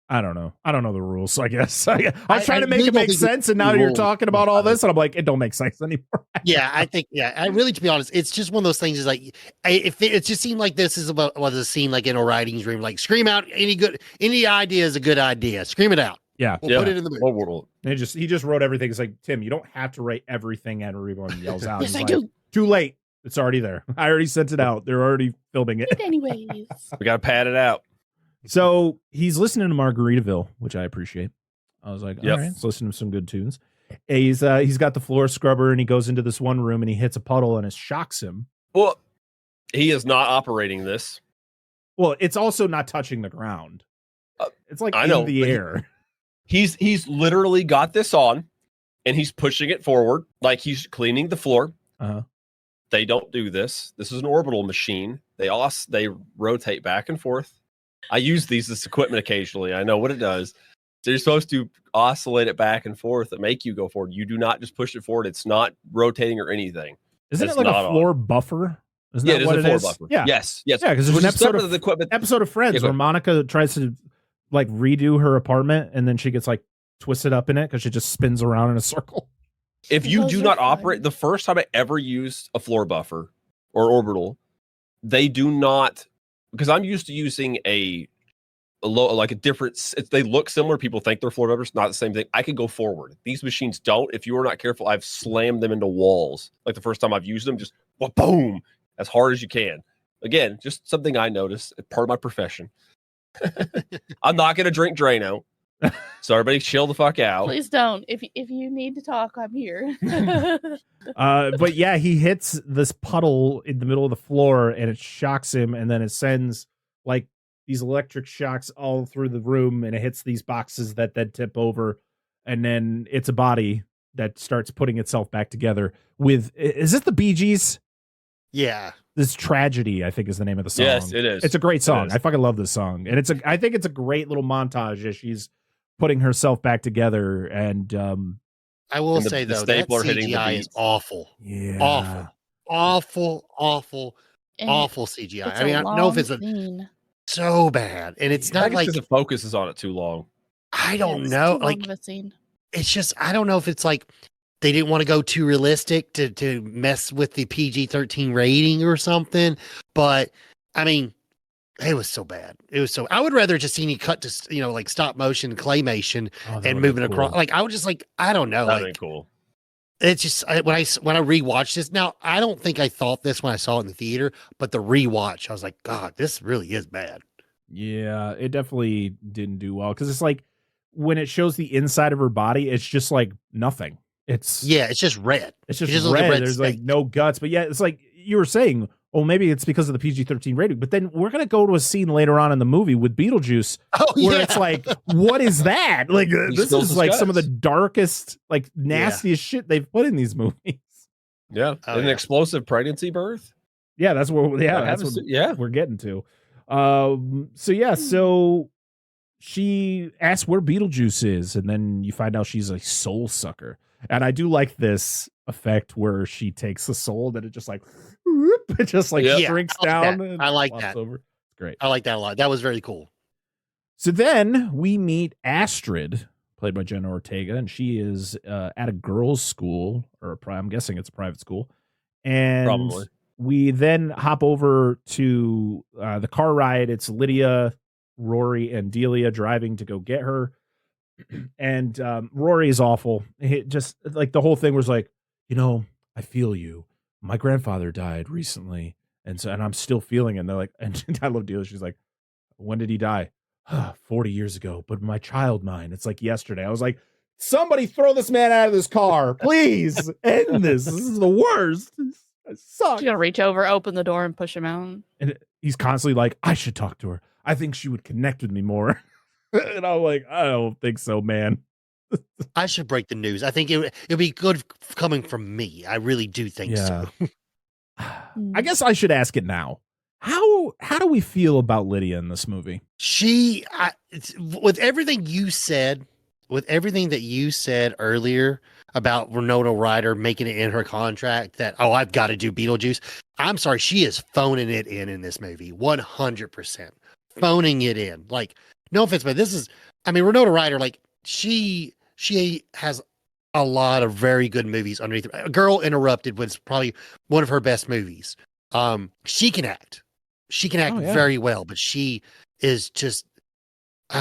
I don't know the rules, I guess. I was trying to make it make sense, and now you're talking about all this, and I'm like, it don't make sense anymore.
I think, I really, to be honest, it's just one of those things is like, it just seemed like this was a scene like in a writing room, like scream out any idea is a good idea. Scream it out.
Yeah.
We'll put it in the movie.
And he just wrote everything. It's like, Tim, you don't have to write everything everyone yells out.
Yes, I do.
Too late. It's already there. I already sent it out. They're already filming it.
Anyways.
We got to pad it out.
So he's listening to Margaritaville, which I appreciate. I was like, all right, let's listen to some good tunes. He's got the floor scrubber, and he goes into this one room and he hits a puddle, and it shocks him.
Well, he is not operating this.
Well, it's also not touching the ground. It's like in the air.
He's literally got this on, and he's pushing it forward like he's cleaning the floor. They don't do this. This is an orbital machine. They rotate back and forth. I use this equipment occasionally. I know what it does. So you're supposed to oscillate it back and forth and make you go forward. You do not just push it forward. It's not rotating or anything.
Isn't it like a floor buffer? Isn't that what it is?
Buffer.
Yeah.
Yes.
Yeah, because there's an episode of Friends where Monica tries to like redo her apartment and then she gets like twisted up in it because she just spins around in a circle.
If you do not operate, the first time I ever used a floor buffer or orbital, they do not, because I'm used to using a different, they look similar. People think they're floor buffers, not the same thing. I can go forward. These machines don't. If you are not careful, I've slammed them into walls. Like the first time I've used them, just boom, as hard as you can. Again, just something I noticed, part of my profession. I'm not going to drink Drano. So everybody chill the fuck out.
Please don't. If you need to talk, I'm here.
But yeah, he hits this puddle in the middle of the floor and it shocks him, and then it sends like these electric shocks all through the room, and it hits these boxes that then tip over, and then it's a body that starts putting itself back together with, is it the Bee Gees?
Yeah.
This Tragedy, I think, is the name of the song.
Yes, it is.
It's a great song. I fucking love this song. And I think it's a great little montage as she's putting herself back together. And
I will say, though, that CGI is awful.
Yeah.
Awful CGI. I mean, I don't know if it's so bad. And it's not like
the focus is on it too long.
I don't know. Like, it's just, I don't know if it's like they didn't want to go too realistic to mess with the PG-13 rating or something. But I mean, it was so bad. I would rather just see me cut to, like stop motion claymation and moving across. Like, I would just like, I don't know.
That'd be cool.
It's just when I rewatched this, now I don't think I thought this when I saw it in the theater, but the rewatch, I was like, God, this really is bad.
Yeah, it definitely didn't do well, because it's like when it shows the inside of her body, it's just like nothing. It's
just red.
It's just red. There's like no guts. But yeah, it's like you were saying, maybe it's because of the PG-13 rating. But then we're gonna go to a scene later on in the movie with Beetlejuice, where it's like, what is that? Like this is like some of the darkest, like nastiest shit they've put in these movies.
Yeah, an explosive pregnancy birth.
Yeah, that's what. Yeah, that's what we're getting to. So she asks where Beetlejuice is, and then you find out she's a soul sucker. And I do like this effect where she takes the soul that it just like, it just like shrinks down.
I like that.
Over. It's great.
I like that a lot. That was very cool.
So then we meet Astrid, played by Jenna Ortega, and she is at a girls' school, or I'm guessing it's a private school. And
probably.
We then hop over to the car ride. It's Lydia, Rory, and Delia driving to go get her. And Rory is awful. It just like the whole thing was like, I feel you. My grandfather died recently, and I'm still feeling it. And they're like, and I love Delia. She's like, when did he die? 40 years ago, but my child mind. It's like yesterday. I was like, somebody throw this man out of this car, please. End this. This is the worst. It sucks.
You gotta reach over, open the door, and push him out. And
he's constantly like, I should talk to her. I think she would connect with me more. And I'm like, I don't think so, man.
I should break the news. I think it'd be good coming from me. I really do think so.
I guess I should ask it now. How do we feel about Lydia in this movie? With everything that you said earlier about Winona Ryder making it in her contract that, I've got to do Beetlejuice. I'm sorry, she is phoning it in this movie. 100%. Phoning it in. Like, no offense, but Winona Ryder, like, she has a lot of very good movies underneath her. Girl Interrupted was probably one of her best movies. She can act. She can act very well, but she is just,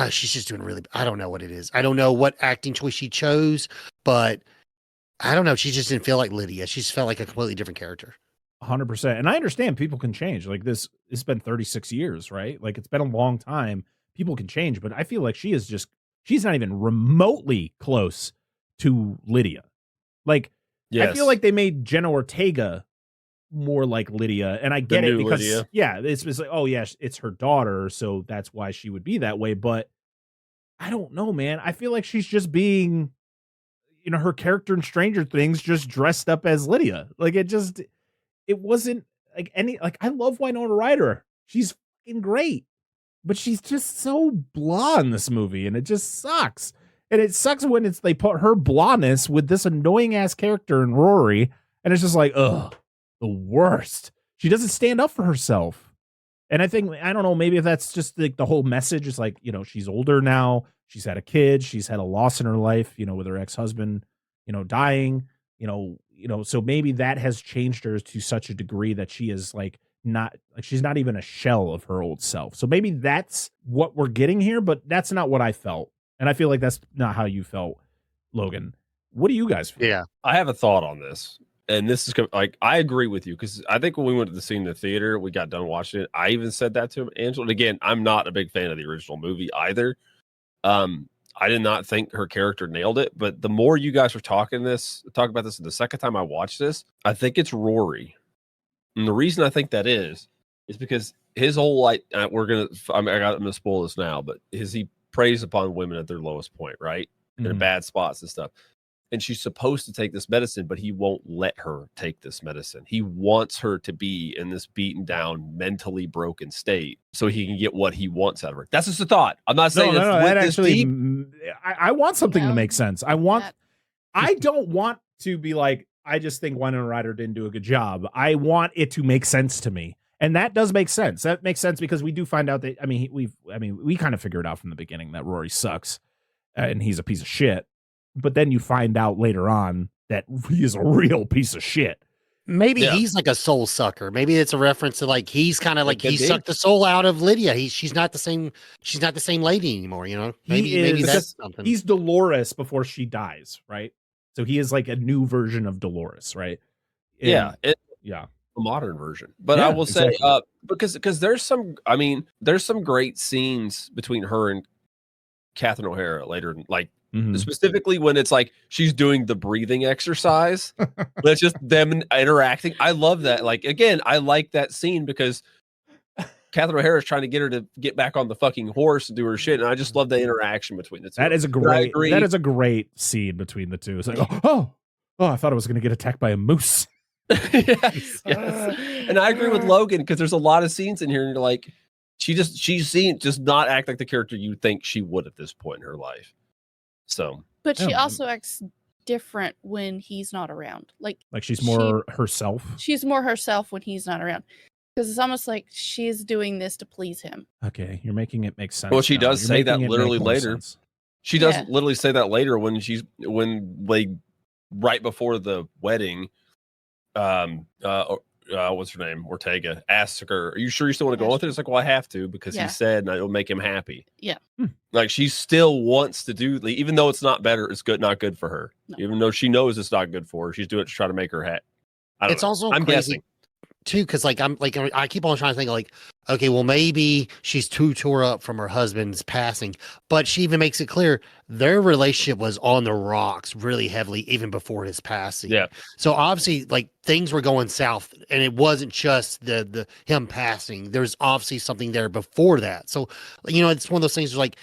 she's just doing really, I don't know what it is. I don't know what acting choice she chose, but I don't know. She just didn't feel like Lydia. She just felt like a completely different character. 100%. And I understand people can change. Like it's been 36 years, right? Like it's been a long time. People can change, but I feel like she's not even remotely close to Lydia. Like, I feel like they made Jenna Ortega more like Lydia, and I get it because Lydia. It's like, it's her daughter, so that's why she would be that way. But I don't know, man. I feel like she's just being, her character in Stranger Things, just dressed up as Lydia. Like it wasn't like I love Winona Ryder. She's fucking great. But she's just so blah in this movie, and it just sucks. And it sucks when they put her blahness with this annoying ass character in Rory, and it's just like, ugh, the worst. She doesn't stand up for herself. And I think, I don't know, maybe if that's just the whole message is like, she's older now. She's had a kid. She's had a loss in her life, with her ex-husband, dying, so maybe that has changed her to such a degree that she is she's not even a shell of her old self. So maybe that's what we're getting here, but that's not what I felt. And I feel like that's not how you felt, Logan. What do you guys feel?
Yeah.
I have a thought on this. And this is like, I agree with you, because I think when we went to the scene in the theater, we got done watching it. I even said that to Angela. And again, I'm not a big fan of the original movie either. I did not think her character nailed it. But the more you guys were talking about this, the second time I watched this, I think it's Rory. And the reason I think that is because his whole I got him to spoil this now, but he preys upon women at their lowest point, right? In their bad spots and stuff. And she's supposed to take this medicine, but he won't let her take this medicine. He wants her to be in this beaten down, mentally broken state so he can get what he wants out of her. That's just a thought. I'm not saying
that actually, I want something to make sense. I don't want to be like, I just think Winona Ryder didn't do a good job. I want it to make sense to me. And that does make sense. That makes sense because we do find out that, we kind of figured out from the beginning that Rory sucks and he's a piece of shit. But then you find out later on that he is a real piece of shit.
Maybe he's like a soul sucker. Maybe it's a reference to like he's kind of like he sucked the soul out of Lydia. She's not the same lady anymore. Maybe that's something.
He's Dolores before she dies, right? So he is like a new version of Dolores, right?
A modern version. But I will say, because there's some great scenes between her and Catherine O'Hara later, like. Mm-hmm. Specifically when it's like she's doing the breathing exercise. That's just them interacting. I love that. Like, again, I like that scene because Catherine O'Hara is trying to get her to get back on the fucking horse and do her shit. And I just love the interaction between the two.
That is a great scene between the two. It's like, oh, I thought I was going to get attacked by a moose.
yes. And I agree with Logan because there's a lot of scenes in here and you're like, she's seen just not act like the character you think she would at this point in her life. So,
but she also acts different when he's not around. Like
she's more herself.
She's more herself when he's not around, because it's almost like she's doing this to please him.
Okay, you're making it make sense.
Well, she does say that literally later. She does literally say that later when right before the wedding. What's her name? Ortega asks her, "Are you sure you still want to go with it?" It's like, well, I have to because he said, and it'll make him happy.
Yeah.
Like she still wants to do, even though it's not better, it's not good for her. No. Even though she knows it's not good for her, she's doing it to try to make her happy.
It's also I'm guessing too, because I keep on trying to think like, okay, well maybe she's too tore up from her husband's passing, but she even makes it clear their relationship was on the rocks really heavily even before his passing.
Yeah.
So obviously like things were going south, and it wasn't just the him passing. There's obviously something there before that. So it's one of those things where like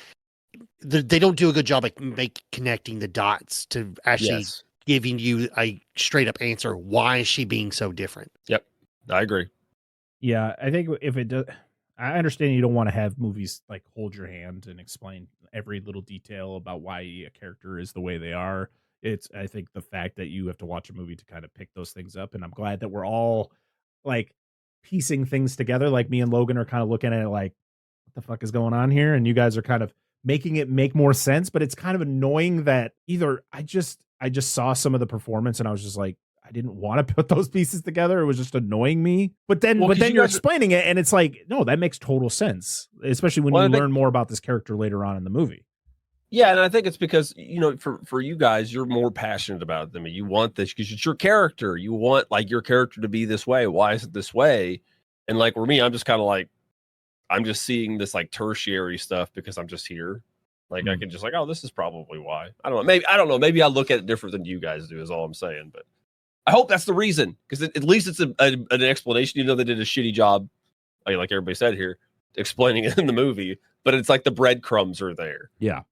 they don't do a good job like connecting the dots to actually giving you a straight up answer. Why is she being so different?
Yep. I agree.
Yeah, I think if it does, I understand you don't want to have movies like hold your hand and explain every little detail about why a character is the way they are. I think the fact that you have to watch a movie to kind of pick those things up, and I'm glad that we're all like piecing things together. Like me and Logan are kind of looking at it like, what the fuck is going on here? And you guys are kind of making it make more sense, but it's kind of annoying that either I just saw some of the performance and I was just like, I didn't want to put those pieces together. It was just annoying me. But then you're explaining it and it's like, no, that makes total sense, especially when you learn more about this character later on in the movie.
Yeah, and I think it's because, for you guys, you're more passionate about it than me. You want this because it's your character. You want like your character to be this way. Why is it this way? And like for me, I'm just kind of like, I'm just seeing this like tertiary stuff because I'm just here. Like I can just like, oh, this is probably why. I don't know. Maybe I look at it different than you guys do is all I'm saying. But I hope that's the reason, because at least it's an explanation. They did a shitty job, like everybody said here, explaining it in the movie. But it's like the breadcrumbs are there.
Yeah,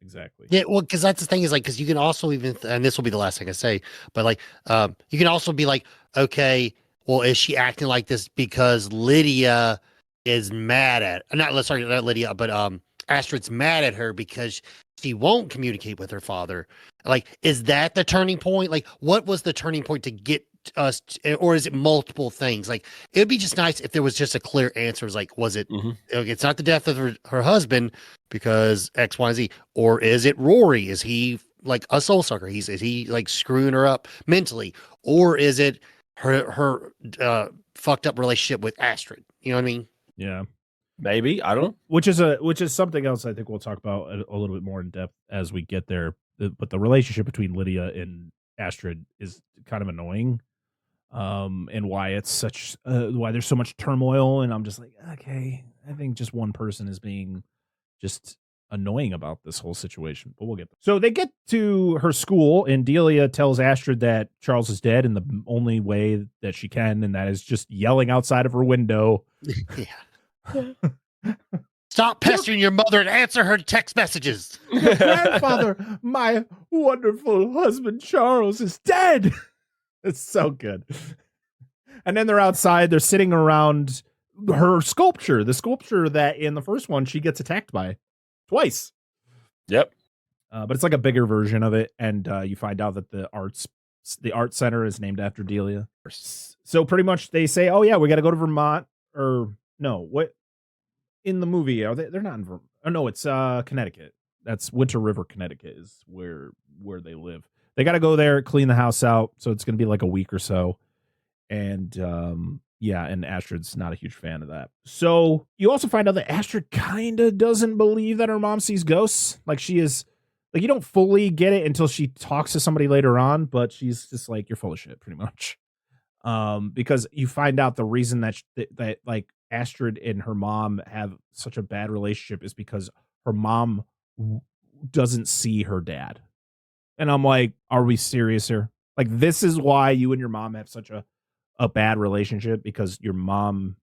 exactly.
Yeah, well, because that's the thing is like, because you can also even, and this will be the last thing I say, but like, you can also be like, okay, well, is she acting like this because Lydia is mad at, not Lydia, but Astrid's mad at her because she won't communicate with her father? Like, is that the turning point? Like, what was the turning point to get or is it multiple things? Like, it would be just nice if there was just a clear answer. It's like, was it? Okay, it's not the death of her husband because X, Y, Z, or is it Rory? Is he like a soul sucker? Is he like screwing her up mentally, or is it her fucked up relationship with Astrid? You know what I mean?
Yeah.
Maybe. I don't know.
Which is something else I think we'll talk about a little bit more in depth as we get there. But the relationship between Lydia and Astrid is kind of annoying, and why it's such why there's so much turmoil. And I'm just like, okay, I think just one person is being just annoying about this whole situation. But we'll get there. So they get to her school, and Delia tells Astrid that Charles is dead in the only way that she can, and that is just yelling outside of her window.
Yeah. Stop pestering your mother and answer her text messages.
Your grandfather, my wonderful husband Charles, is dead. It's so good. And then they're outside. They're sitting around her sculpture, the sculpture that in the first one she gets attacked by twice.
Yep.
But it's like a bigger version of it, and you find out that the art center is named after Delia. So pretty much they say, "Oh yeah, we got to go to Vermont." Or no, what? In the movie, are they're not in Vermont. Oh no, it's Connecticut. That's Winter River, Connecticut is where they live. They got to go there, clean the house out, so it's going to be like a week or so. And and Astrid's not a huge fan of that. So you also find out that Astrid kind of doesn't believe that her mom sees ghosts. Like, she is, like, you don't fully get it until she talks to somebody later on, but she's just like, you're full of shit, pretty much. Because you find out the reason that like Astrid and her mom have such a bad relationship is because her mom doesn't see her dad. And I'm like, are we serious here? Like, this is why you and your mom have such a bad relationship, because your mom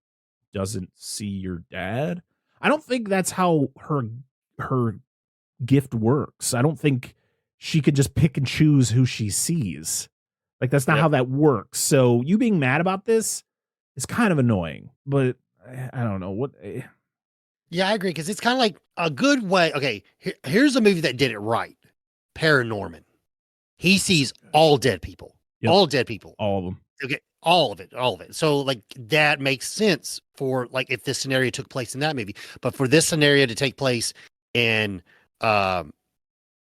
doesn't see your dad? I don't think that's how her gift works. I don't think she could just pick and choose who she sees. Like, that's not how that works. So you being mad about this is kind of annoying, but I don't know what.
Yeah, I agree, because it's kind of like a good way. Okay, here's a movie that did it right. Paranorman. He sees all dead people.
Yep.
All dead people.
All of them.
Okay, all of it. So like that makes sense for like if this scenario took place in that movie. But for this scenario to take place in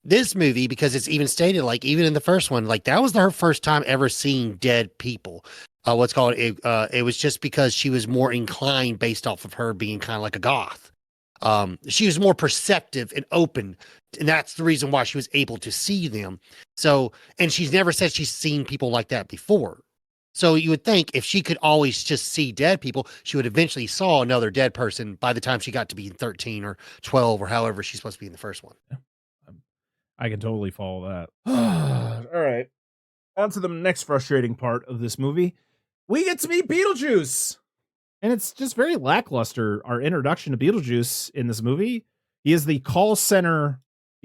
this movie, because it's even stated, like, even in the first one, like, that was her first time ever seeing dead people. It was just because she was more inclined based off of her being kind of like a goth. She was more perceptive and open, and that's the reason why she was able to see them. So, and she's never said she's seen people like that before. So you would think if she could always just see dead people, she would eventually saw another dead person by the time she got to be 13 or 12 or however she's supposed to be in the first one.
I can totally follow that. All right. On to the next frustrating part of this movie. We get to meet Beetlejuice. And it's just very lackluster, our introduction to Beetlejuice in this movie. He is the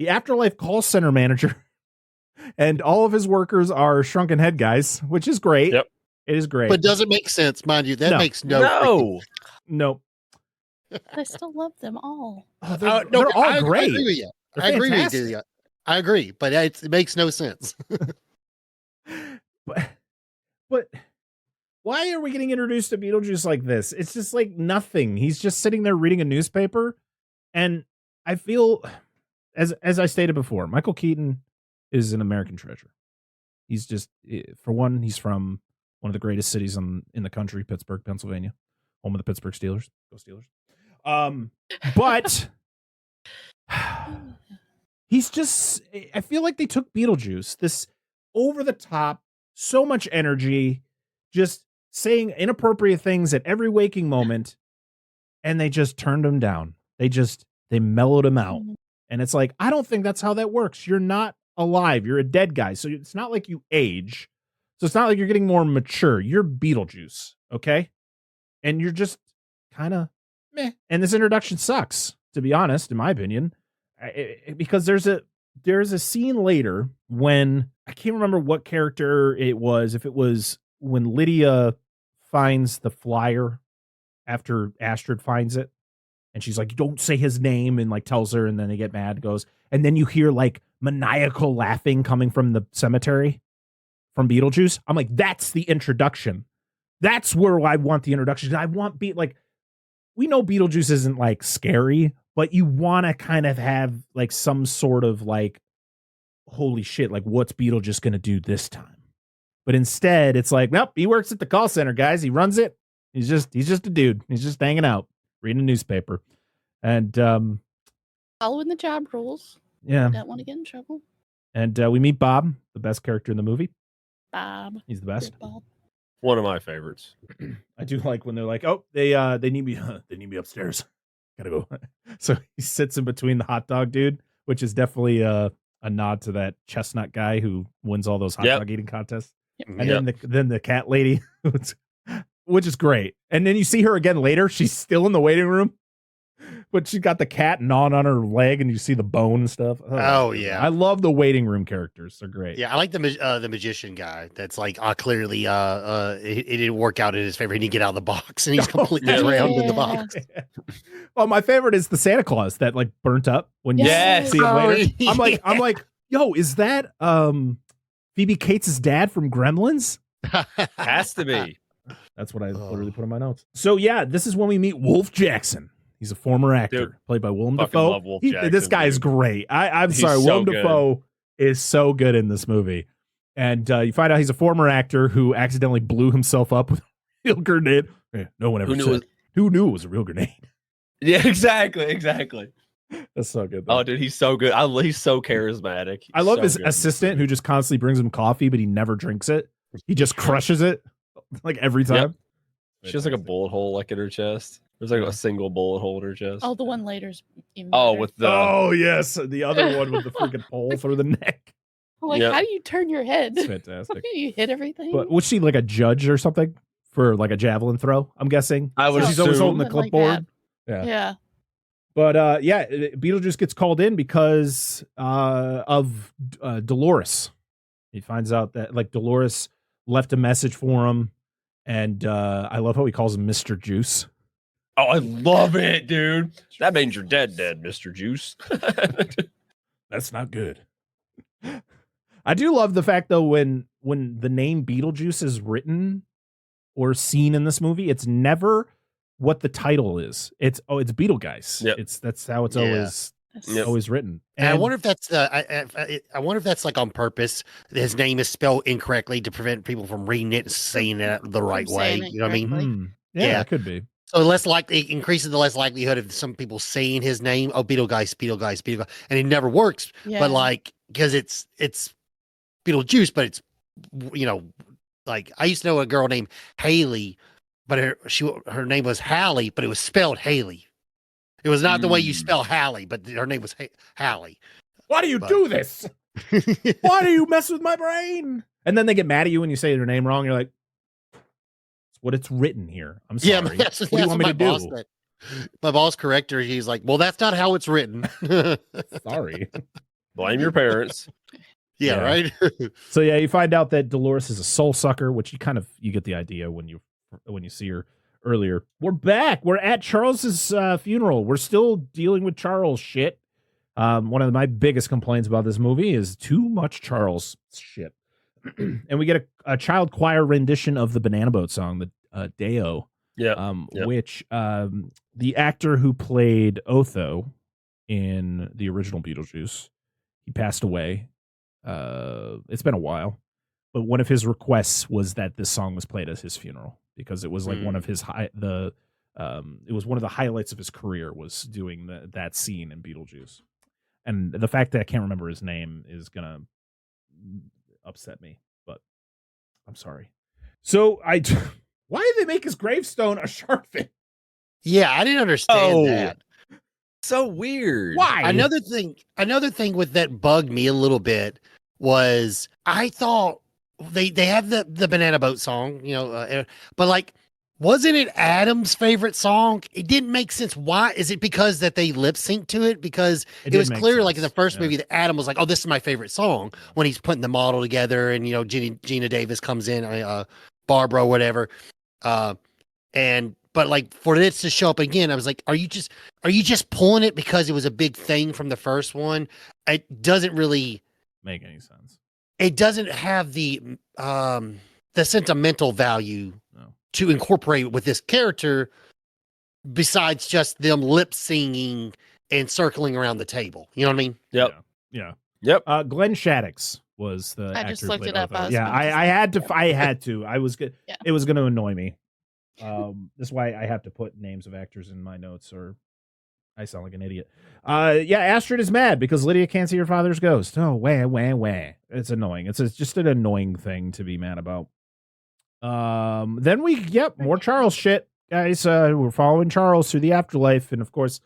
afterlife call center manager. And all of his workers are shrunken head guys, which is great.
Yep.
It is great.
But doesn't make sense, mind you. That makes no.
I still love them all.
Oh, they're all great.
I agree with you. I agree with you. I agree, but it makes no sense.
But why are we getting introduced to Beetlejuice like this? It's just like nothing. He's just sitting there reading a newspaper, and I feel, as I stated before, Michael Keaton is an American treasure. He's just, for one, he's from one of the greatest cities in the country, Pittsburgh, Pennsylvania, home of the Pittsburgh Steelers. Go Steelers. But he's just, I feel like they took Beetlejuice, this over the top, so much energy, just saying inappropriate things at every waking moment, and they just turned him down. They mellowed him out. And it's like, I don't think that's how that works. You're not alive. You're a dead guy. So it's not like you age. So it's not like you're getting more mature. You're Beetlejuice. Okay. And you're just kind of meh. And this introduction sucks, to be honest, in my opinion, because there's a scene later when I can't remember what character it was. If it was when Lydia finds the flyer after Astrid finds it, and she's like, don't say his name, and like tells her, and then they get mad, goes, and then you hear like maniacal laughing coming from the cemetery from Beetlejuice. I'm like, that's the introduction. That's where I want the introduction. I want we know Beetlejuice isn't like scary, but you want to kind of have like some sort of like, holy shit, like what's Beetlejuice going to do this time? But instead it's like, nope, he works at the call center, guys. He runs it. He's just a dude. He's just hanging out, reading a newspaper. And
following the job rules.
Yeah.
Don't want to get in trouble.
And we meet Bob, the best character in the movie.
Bob.
He's the best.
Bob.
One of my favorites.
I do like when they're like, oh, they need me. They need me upstairs. Gotta go. So he sits in between the hot dog dude, which is definitely a nod to that chestnut guy who wins all those hot dog eating contests. And then the cat lady, which is great. And then you see her again later. She's still in the waiting room, but she got the cat gnawing on her leg, and you see the bone and stuff.
Oh yeah,
I love the waiting room characters. They're great.
Yeah, I like the magician guy. That's like clearly it didn't work out in his favor. He didn't get out of the box, and he's completely drowned in the box.
Well, my favorite is the Santa Claus that like burnt up when you see him later. I'm like, yo, is that Phoebe Cates' dad from Gremlins?
Has to be.
That's what I literally put in my notes. So yeah, this is when we meet Wolf Jackson. He's a former actor, played by Willem Dafoe. This guy is great. I'm sorry, Willem Dafoe is so good in this movie. And you find out he's a former actor who accidentally blew himself up with a real grenade. No one ever said. Who knew it was a real grenade?
Yeah, exactly.
That's so good, though.
Oh, dude, he's so good. He's so charismatic.
I love his assistant who just constantly brings him coffee, but he never drinks it. He just crushes it like every time.
Yep. She has like a bullet hole like in her chest. There's like a single bullet hole in her chest.
Oh, the one later's even
better.
With
the
yes, the other one with the freaking pole through the neck.
Like, how do you turn your head?
It's fantastic.
You hit everything.
But was she like a judge or something for like a javelin throw? I'm guessing. She's always holding the clipboard.
Like yeah.
But Beetlejuice gets called in because of Dolores. He finds out that like Dolores left a message for him, and I love how he calls him Mr. Juice.
Oh, I love it, dude. That means you're dead, Mr. Juice.
That's not good. I do love the fact though when the name Beetlejuice is written or seen in this movie, it's never what the title is. It's Beetlejuice.
Yep.
That's how it's always written.
And I wonder if that's I wonder if that's like on purpose. His name is spelled incorrectly to prevent people from reading it and saying it the right way. You know what I mean?
Yeah, it could be.
So it increases the less likelihood of some people saying his name. Oh, Beetlejuice, and it never works.
Yeah.
But like because it's Beetlejuice, but it's like I used to know a girl named Haley, but her name was Hallie, but it was spelled Haley. It was not the way you spell Hallie, but her name was Hallie.
Why do you do this? Why do you mess with my brain? And then they get mad at you when you say their name wrong. You're like, it's what it's written here. I'm sorry.
Yeah, that's what do you want me to do? Said. My boss corrected her. He's like, well, that's not how it's written.
Sorry.
Blame your parents.
Yeah, right.
So yeah, you find out that Dolores is a soul sucker, which you get the idea when you see her earlier. We're back. We're at Charles's funeral. We're still dealing with Charles shit. One of my biggest complaints about this movie is too much Charles shit. And we get a child choir rendition of the Banana Boat song, the Deo.
Yeah.
Which the actor who played Otho in the original Beetlejuice, he passed away. It's been a while, but one of his requests was that this song was played at his funeral because it was like one of his it was one of the highlights of his career was doing that scene in Beetlejuice. And the fact that I can't remember his name is gonna upset me, but I'm sorry. So why did they make his gravestone a shark fin?
Yeah, I didn't understand that.
So weird.
Why? Another thing with that bugged me a little bit was I thought they have the Banana Boat song, but like, wasn't it Adam's favorite song? It didn't make sense. Why? Is it because that they lip sync to it? Because it was clear, like in the first movie, that Adam was like, "Oh, this is my favorite song." When he's putting the model together, and Gina Davis comes in, Barbara, whatever, But like for this to show up again, I was like, are you just pulling it because it was a big thing from the first one? It doesn't really
make any sense.
it doesn't have the sentimental value to incorporate with this character, besides just them lip singing and circling around the table. You know what I mean?
Yep.
Yeah.
Yep.
Glenn Shaddix was the
I
actor
just
who
looked
played
it up.
Otho.
I was
Yeah,
about to
I had to. I had to. I was good.
Yeah.
It was going to annoy me. That's why I have to put names of actors in my notes, or I sound like an idiot. Yeah, Astrid is mad because Lydia can't see her father's ghost. Oh, wah. It's annoying. It's just an annoying thing to be mad about. Then more Charles shit, guys. We're following Charles through the afterlife, and of course,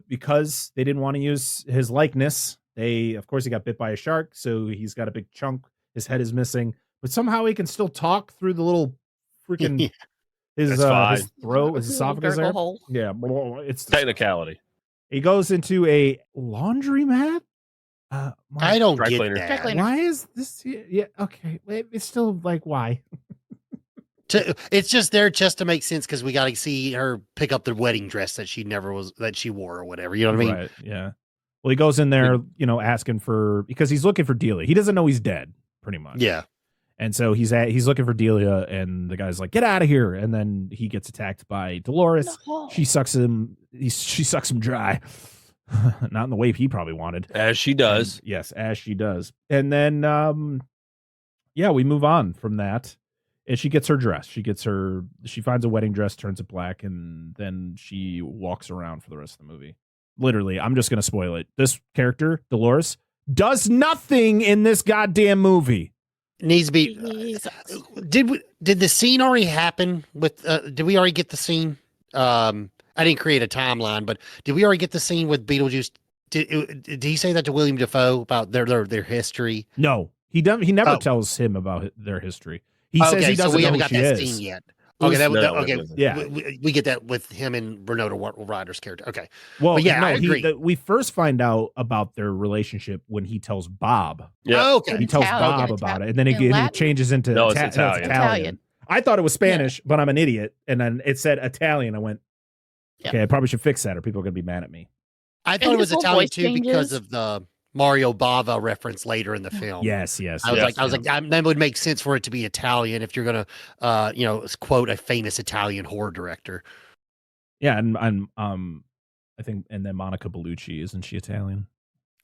because they didn't want to use his likeness, he got bit by a shark, so he's got a big chunk. His head is missing, but somehow he can still talk through the little freaking his throat, his esophagus there.
Hole.
Yeah, it's
Technicality.
He goes into a laundromat.
I don't
Dry
get
cleaner.
Dry
that.
cleaner.
Why is this? Yeah, okay. It's still like, why?
It's just there just to make sense because we got to see her pick up the wedding dress that she wore or whatever. You know what I mean?
Right. Yeah. Well, he goes in there, asking because he's looking for Delia. He doesn't know he's dead, pretty much.
Yeah.
And so he's looking for Delia, and the guy's like, "Get out of here!" And then he gets attacked by Dolores.
No.
She sucks him. She sucks him dry. Not in the way he probably wanted.
As she does.
And, yes, as she does. And then, we move on from that. And she gets her dress. She finds a wedding dress, turns it black, and then she walks around for the rest of the movie. Literally, I'm just going to spoil it. This character, Dolores, does nothing in this goddamn movie.
Needs to be.
Jesus.
Did the scene already happen with? Did we already get the scene? I didn't create a timeline, but did we already get the scene with Beetlejuice? Did he say that to William Dafoe about their history?
No, he never tells him about their history. He says he doesn't
so we
know
haven't
who
got
she
that
is.
scene yet. Okay, okay.
Yeah,
we get that with him and Renata Ryder's character. Okay,
well,
but yeah,
no,
I agree.
We first find out about their relationship when he tells Bob.
Yeah,
oh, okay.
He tells
Italian.
Bob about it, and then it changes into
it's Italian.
Italian.
I thought it was Spanish, but I'm an idiot, and then it said Italian. I went, okay, I probably should fix that, or people are gonna be mad at me.
I thought it was
his whole
Italian
voice
too because
changes.
of the Mario Bava reference later in the film.
Yes.
I was like, that would make sense for it to be Italian if you're gonna, quote a famous Italian horror director.
Yeah, and I think, and then Monica Bellucci, isn't she Italian?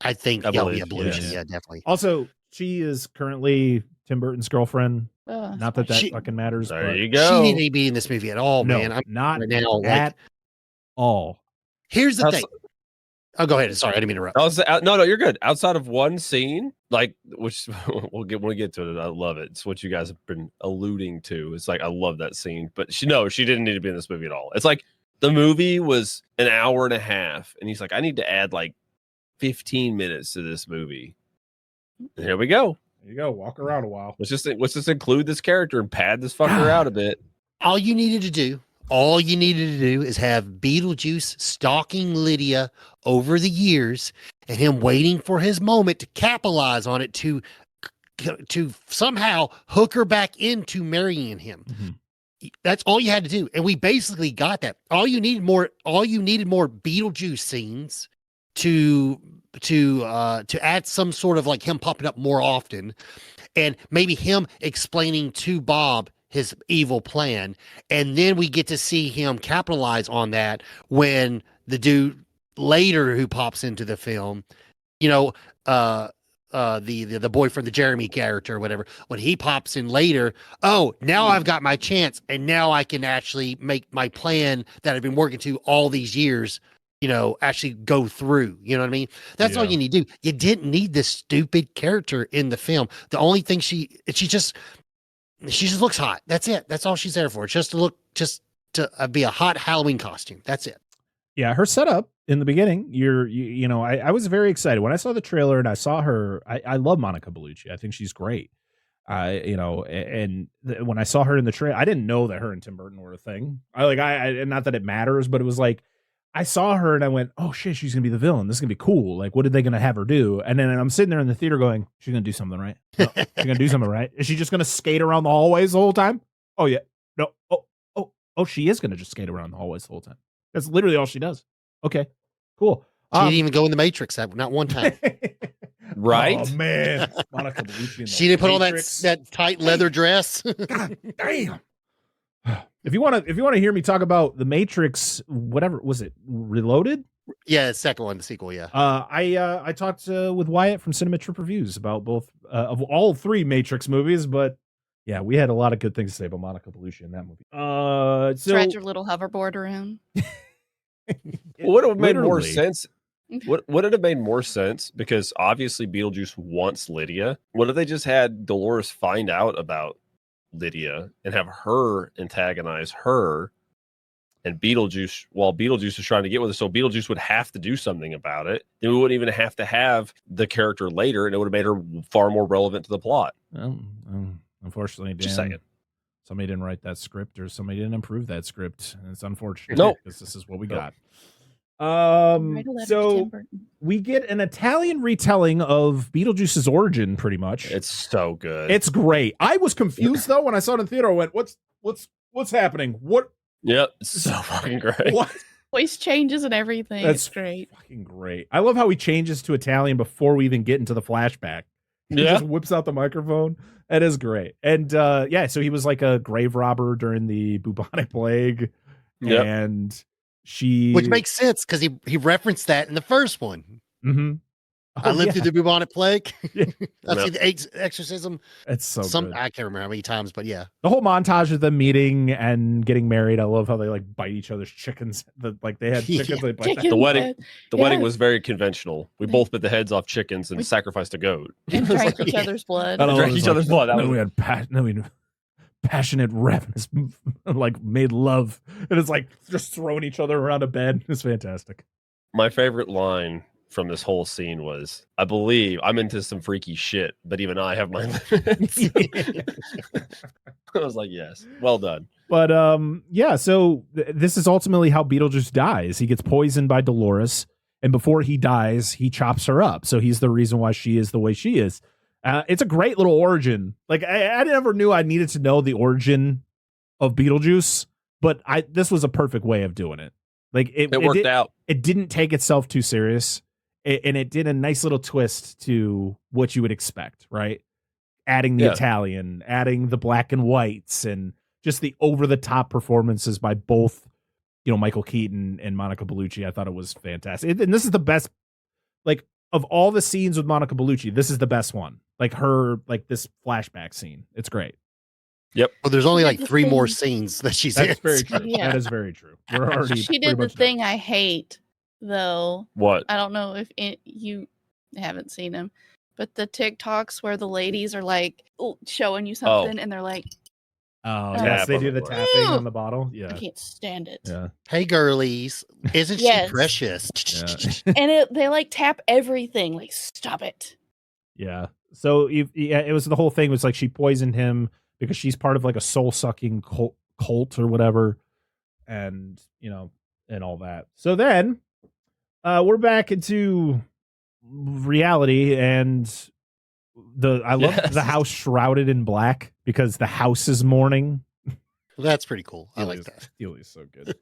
I think,
Belushi,
yeah, definitely.
Also, she is currently Tim Burton's girlfriend.
Ugh,
Not that
She-
fucking matters.
There
But
you go.
She didn't be in this movie at all,
no,
man.
not
right now, like-
at all.
Here's the
That's-
thing. Oh, go ahead. Sorry, I didn't mean to interrupt.
No, you're good. Outside of one scene, like which when we get to it, I love it. It's what you guys have been alluding to. It's like I love that scene, but she didn't need to be in this movie at all. It's like the movie was an hour and a half, and he's like, I need to add like 15 minutes to this movie. And here we go.
There you go. Walk around a while.
Let's just include this character and pad this fucker out a bit.
All you needed to do is have Beetlejuice stalking Lydia over the years and him waiting for his moment to capitalize on it to somehow hook her back into marrying him.
Mm-hmm.
That's all you had to do. And we basically got that. All you needed more Beetlejuice scenes to add some sort of like him popping up more often, and maybe him explaining to Bob his evil plan, and then we get to see him capitalize on that when the dude later who pops into the film, the boyfriend, the Jeremy character or whatever, when he pops in later, now I've got my chance, and now I can actually make my plan that I've been working to all these years, actually go through. You know what I mean? That's all you need to do. You didn't need this stupid character in the film. The only thing she just looks hot. That's it. That's all she's there for. Just to be a hot Halloween costume. That's it.
Yeah, her setup in the beginning, I was very excited when I saw the trailer and I saw her. I love Monica Bellucci. I think she's great. When I saw her in the trailer, I didn't know that her and Tim Burton were a thing. Not that it matters, but it was like I saw her and I went, oh shit, she's gonna be the villain. This is gonna be cool. Like, what are they gonna have her do? And then I'm sitting there in the theater going, she's gonna do something right. No, she's gonna do something right. Is she just gonna skate around the hallways the whole time? Oh yeah. No. Oh, she is gonna just skate around the hallways the whole time. That's literally all she does. Okay, cool.
She didn't even go in the Matrix not one time.
Right?
Oh man, Monica Bellucci. In
She didn't put on
Matrix.
that tight leather dress.
God damn. If you want to hear me talk about the Matrix, whatever was it, Reloaded?
Yeah, the second one, the sequel. Yeah.
I talked with Wyatt from Cinema Trip Reviews about both of all 3 Matrix movies, but yeah, we had a lot of good things to say about Monica Bellucci in that movie. So
Ride your little hoverboard around.
Would have made more
Literally.
sense. Would it have made more sense? Because obviously Beetlejuice wants Lydia. What if they just had Dolores find out about Lydia and have her antagonize her, and Beetlejuice, while Beetlejuice is trying to get with her, so Beetlejuice would have to do something about it. Then we wouldn't even have to have the character later, and it would have made her far more relevant to the plot.
Unfortunately, Dan,
Just saying.
somebody didn't write that script, or somebody didn't improve that script, and it's unfortunate.
No.
Because this is what we
No.
got.
Write a letter to
So
Tim Burton.
we get an Italian retelling of Beetlejuice's origin, pretty much.
It's so good.
It's great. I was confused though when I saw it in theater. I went, "What's happening? What?
Yep, it's so fucking great.
What?"
Voice changes and everything.
That's
It's great.
Fucking great. I love how he changes to Italian before we even get into the flashback. He
Yeah.
just whips out the microphone. That is great. And so he was like a grave robber during the bubonic plague.
Yep.
And she,
Which makes sense because he referenced that in the first one.
Mhm.
I
Oh,
lived
yeah.
through the bubonic plague.
Yeah.
I've
Yep.
seen the exorcism.
It's so good.
I can't remember how many times, but yeah.
The whole montage of them meeting and getting married. I love how they like bite each other's chickens. Like they had chickens.
Yeah.
They bite
Chicken
The wedding-
head
The wedding
Yeah.
was very conventional. We both bit the heads off chickens and sacrificed a goat.
and drank each
Yeah.
other's blood.
I don't know,
Drank
it was
each other's blood. That
Then
was-
we had passionate, ravenous, like made love, and it's like just throwing each other around a bed. It's fantastic.
My favorite line from this whole scene was, I believe I'm into some freaky shit, but even I have my limits. I was like, yes, well done.
But yeah. So this is ultimately how Beetlejuice dies. He gets poisoned by Dolores, and before he dies, he chops her up. So he's the reason why she is the way she is. It's a great little origin. Like I never knew I needed to know the origin of Beetlejuice, but this was a perfect way of doing it. Like
It worked out.
It didn't take itself too serious, and it did a nice little twist to what you would expect, right? Adding the
Yeah.
Italian, adding the black and whites, and just the over the top performances by both, Michael Keaton and Monica Bellucci. I thought it was fantastic, and this is the best. Like of all the scenes with Monica Bellucci, this is the best one. Like this flashback scene, it's great.
Well, there's only like
The
3 more
thing-
scenes that she's
That's
in.
very true.
Yeah.
That is very true. We're already
She
pretty
did the
much done.
thing I hate, though.
What?
I don't know if you haven't seen them, but the TikToks where the ladies are like showing you something and they're like,
Oh
Oh.
yes, they do the
Tap
tapping on the bottle.
I
Yeah,
can't stand it.
yeah,
Hey, girlies, isn't
Yes.
she precious?
yeah.
And they like tap everything. Like, stop it.
Yeah. So it was the whole thing was like she poisoned him because she's part of like a soul sucking cult or whatever, and and all that. So then we're back into reality, and I love
Yes.
the house shrouded in black because the house is mourning.
That's pretty cool. I like that.
Delia's so good.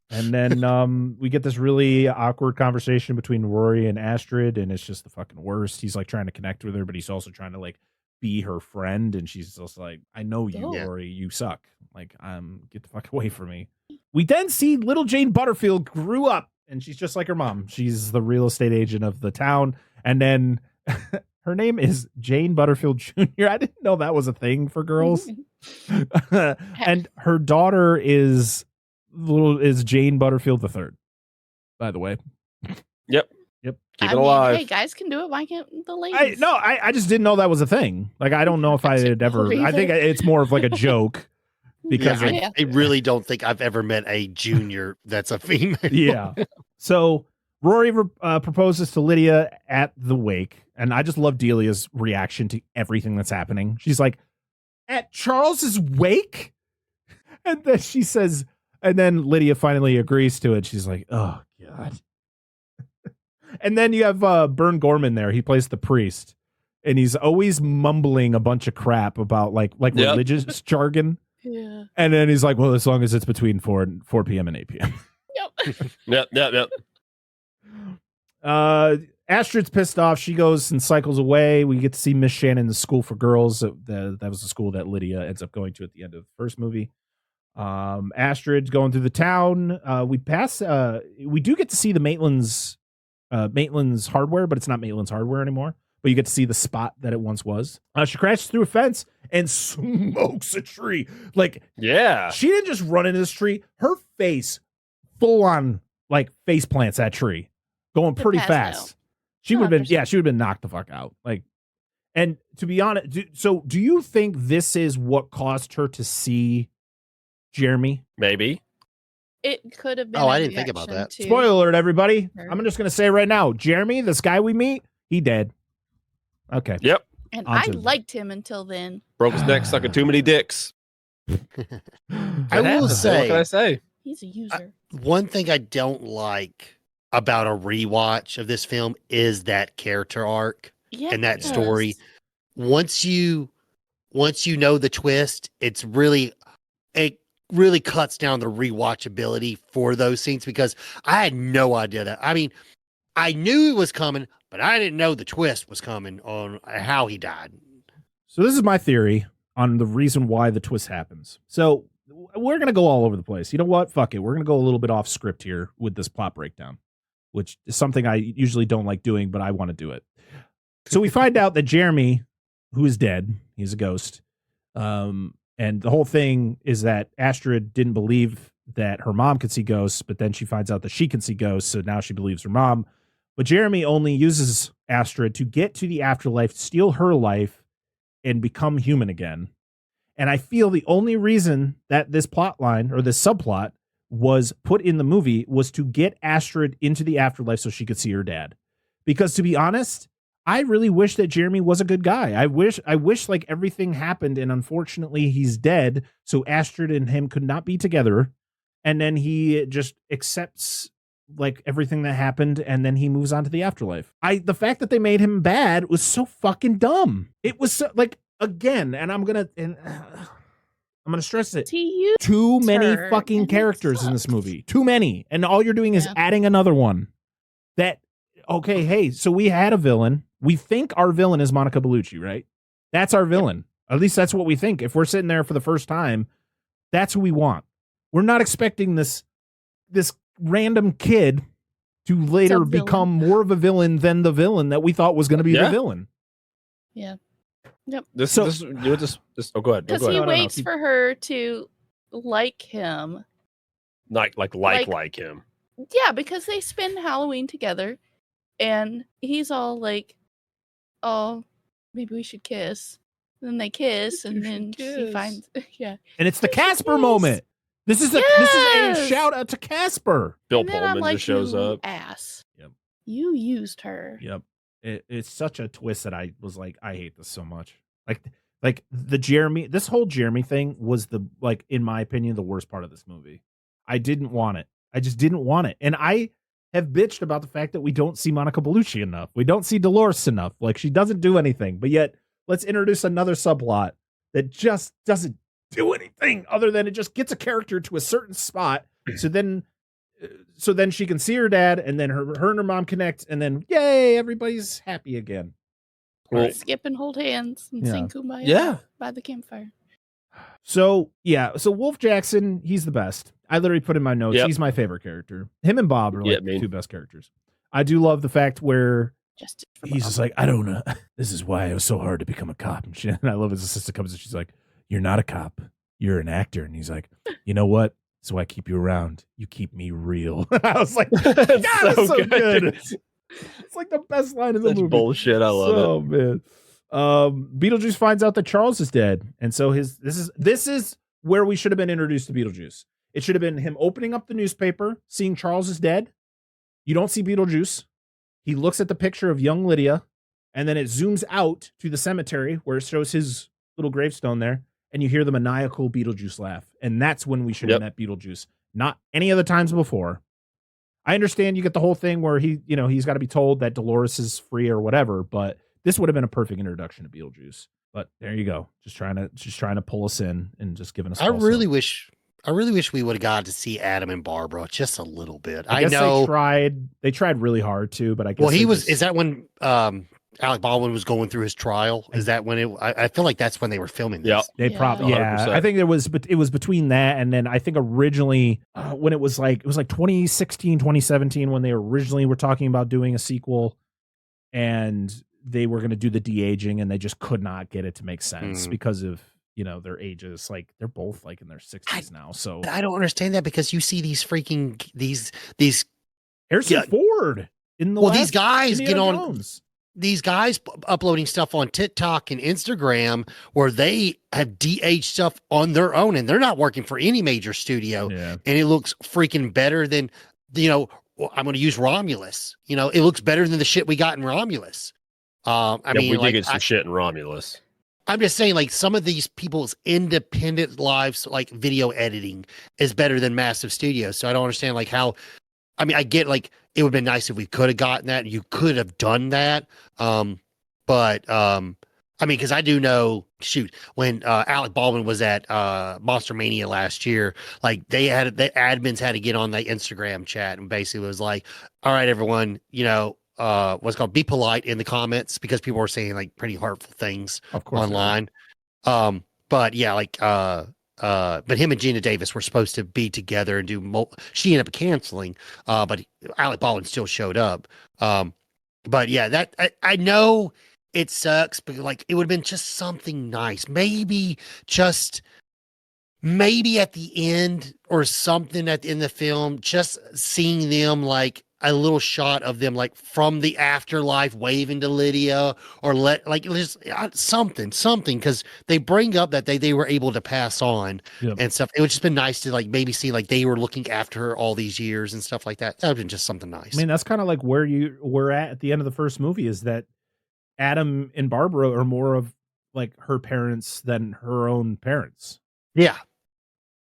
And then we get this really awkward conversation between Rory and Astrid, and it's just the fucking worst. He's like trying to connect with her, but he's also trying to like be her friend, and she's just like, I know you,
Yeah.
Rory, you suck. Like, get the fuck away from me. We then see little Jane Butterfield grew up, and she's just like her mom. She's the real estate agent of the town. And then her name is Jane Butterfield Jr. I didn't know that was a thing for girls. And her daughter is Jane Butterfield III, by the way.
Yep.
Yep.
Keep it alive.
Hey, guys can do it. Why can't the ladies?
I just didn't know that was a thing. Like, I don't know if I had ever. I think it's more of like a joke because
Yeah, I really don't think I've ever met a junior that's a female.
yeah. So Rory proposes to Lydia at the wake, and I just love Delia's reaction to everything that's happening. She's like, "At Charles's wake," and then she says, and then Lydia finally agrees to it. She's like, "Oh God." And then you have Bern Gorman there. He plays the priest, and he's always mumbling a bunch of crap about like
Yep.
religious jargon.
Yeah.
And then he's like, "Well, as long as it's between 4 p.m. and 8 p.m."
Yep.
Yep.
Astrid's pissed off. She goes and cycles away. We get to see Miss Shannon in the school for girls. That was the school that Lydia ends up going to at the end of the first movie. Astrid's going through the town. We do get to see the Maitland's hardware, but it's not Maitland's hardware anymore. But you get to see the spot that it once was. She crashes through a fence and smokes a tree. Like,
yeah,
she didn't just run into this tree. Her face full on like face plants that tree, going pretty fast. She would have been knocked the fuck out. Like, and to be honest, do you think this is what caused her to see Jeremy?
Maybe.
It could have been.
Oh, I didn't think about that.
Spoiler alert, everybody. I'm just going to say right now, Jeremy, this guy we meet, he dead. Okay.
Yep.
And I liked him until then.
Broke his neck, sucking too many dicks.
I will say.
What can I say?
He's a user.
One thing I don't like about a rewatch of this film is that character arc and that story. Once you know the twist, it really cuts down the rewatchability for those scenes, because I had no idea that. I mean, I knew it was coming, but I didn't know the twist was coming on how he died.
So this is my theory on the reason why the twist happens. So we're going to go all over the place. You know what? Fuck it. We're going to go a little bit off script here with this plot breakdown, which is something I usually don't like doing, but I want to do it. So we find out that Jeremy, who is dead, he's a ghost. And the whole thing is that Astrid didn't believe that her mom could see ghosts, but then she finds out that she can see ghosts, so now she believes her mom. But Jeremy only uses Astrid to get to the afterlife, steal her life, and become human again. And I feel the only reason that this plot line or this subplot was put in the movie was to get Astrid into the afterlife so she could see her dad. Because to be honest, I really wish that Jeremy was a good guy. I wish like everything happened and unfortunately he's dead. So Astrid and him could not be together. And then he just accepts like everything that happened. And then he moves on to the afterlife. The fact that they made him bad was so fucking dumb. It was so, like, again, and I'm going to stress it. Too many fucking characters in this movie. Too many. And all you're doing is adding another one. Okay, hey, so we had a villain. We think our villain is Monica Bellucci, right? That's our villain. At least that's what we think. If we're sitting there for the first time, that's who we want. We're not expecting this random kid to later become more of a villain than the villain that we thought was going to be the villain.
Yeah. Yep.
Go ahead.
Because he waits for her to like him.
Like him.
Yeah, because they spend Halloween together, and he's all like, "Oh, maybe we should kiss." And then they kiss, and then she finds, And
it's the Casper moment. This is a shout out to Casper.
Bill Pullman just shows up.
Ass.
Yep.
You used her.
Yep. It's such a twist that I was like, I hate this so much. Like this whole Jeremy thing was in my opinion, the worst part of this movie. I didn't want it. I just didn't want it. And I have bitched about the fact that we don't see Monica Bellucci enough. We don't see Dolores enough. Like, she doesn't do anything, but yet let's introduce another subplot that just doesn't do anything other than it just gets a character to a certain spot. So then she can see her dad, and then her and her mom connect, and then yay, everybody's happy again.
Right. Skip and hold hands and sing Kumbaya by the campfire.
So Wolf Jackson, he's the best. I literally put in my notes, he's my favorite character. Him and Bob are the two best characters. I do love the fact where he's just like, I don't know. This is why it was so hard to become a cop and shit. And I love his assistant comes and she's like, you're not a cop. You're an actor. And he's like, you know what? So I keep you around. You keep me real. I was like, God, so good. It's like the best line in the movie.
Bullshit. I love it.
Oh man. Beetlejuice finds out that Charles is dead, and so this is where we should have been introduced to Beetlejuice. It should have been him opening up the newspaper, seeing Charles is dead. You don't see Beetlejuice. He looks at the picture of young Lydia, and then it zooms out to the cemetery where it shows his little gravestone there, and you hear the maniacal Beetlejuice laugh, and that's when we should have met Beetlejuice, not any other times before. I understand you get the whole thing where he's got to be told that Dolores is free or whatever, but this would have been a perfect introduction to Beetlejuice. But there you go. Just trying to pull us in and just giving us.
I really wish I really wish we would have got to see Adam and Barbara just a little bit.
I guess
know
they tried really hard to, but I guess
well, is that when Alec Baldwin was going through his trial? Is that when I feel like that's when they were filming this?
Yeah.
They probably,
100%.
I think it was between that and then I think originally when it was like 2016, 2017 when they originally were talking about doing a sequel and they were going to do the de-aging and they just could not get it to make sense because of, their ages. Like they're both like in their 60s now. So
I don't understand that because you see these freaking these
Harrison Ford in the
these guys
Indiana
get on
Jones.
These guys uploading stuff on TikTok and Instagram where they have de-aged stuff on their own and they're not working for any major studio.
Yeah.
And it looks freaking better than, I'm going to use Romulus. It looks better than the shit we got in Romulus.
We did get some shit in Romulus.
I'm just saying, like, some of these people's independent lives, like video editing is better than massive studios. So I don't understand like how, I get like, it would have been nice if we could have gotten that. You could have done that. Because I do know, when Alec Baldwin was at Monster Mania last year, like the admins had to get on the Instagram chat and basically was like, all right, everyone, what's called be polite in the comments because people were saying like pretty hurtful things online. But yeah, but him and Gina Davis were supposed to be together and do. She ended up canceling, but Alec Baldwin still showed up. But yeah, that I know it sucks, but like it would have been just something nice. Maybe at the end or something in the film, just seeing them like a little shot of them like from the afterlife waving to Lydia or just something because they bring up that they were able to pass on and stuff. It would just been nice to like maybe see like they were looking after her all these years and stuff like that. That would have been just something nice.
I mean, that's kind of like where you were at the end of the first movie is that Adam and Barbara are more of like her parents than her own parents.
Yeah.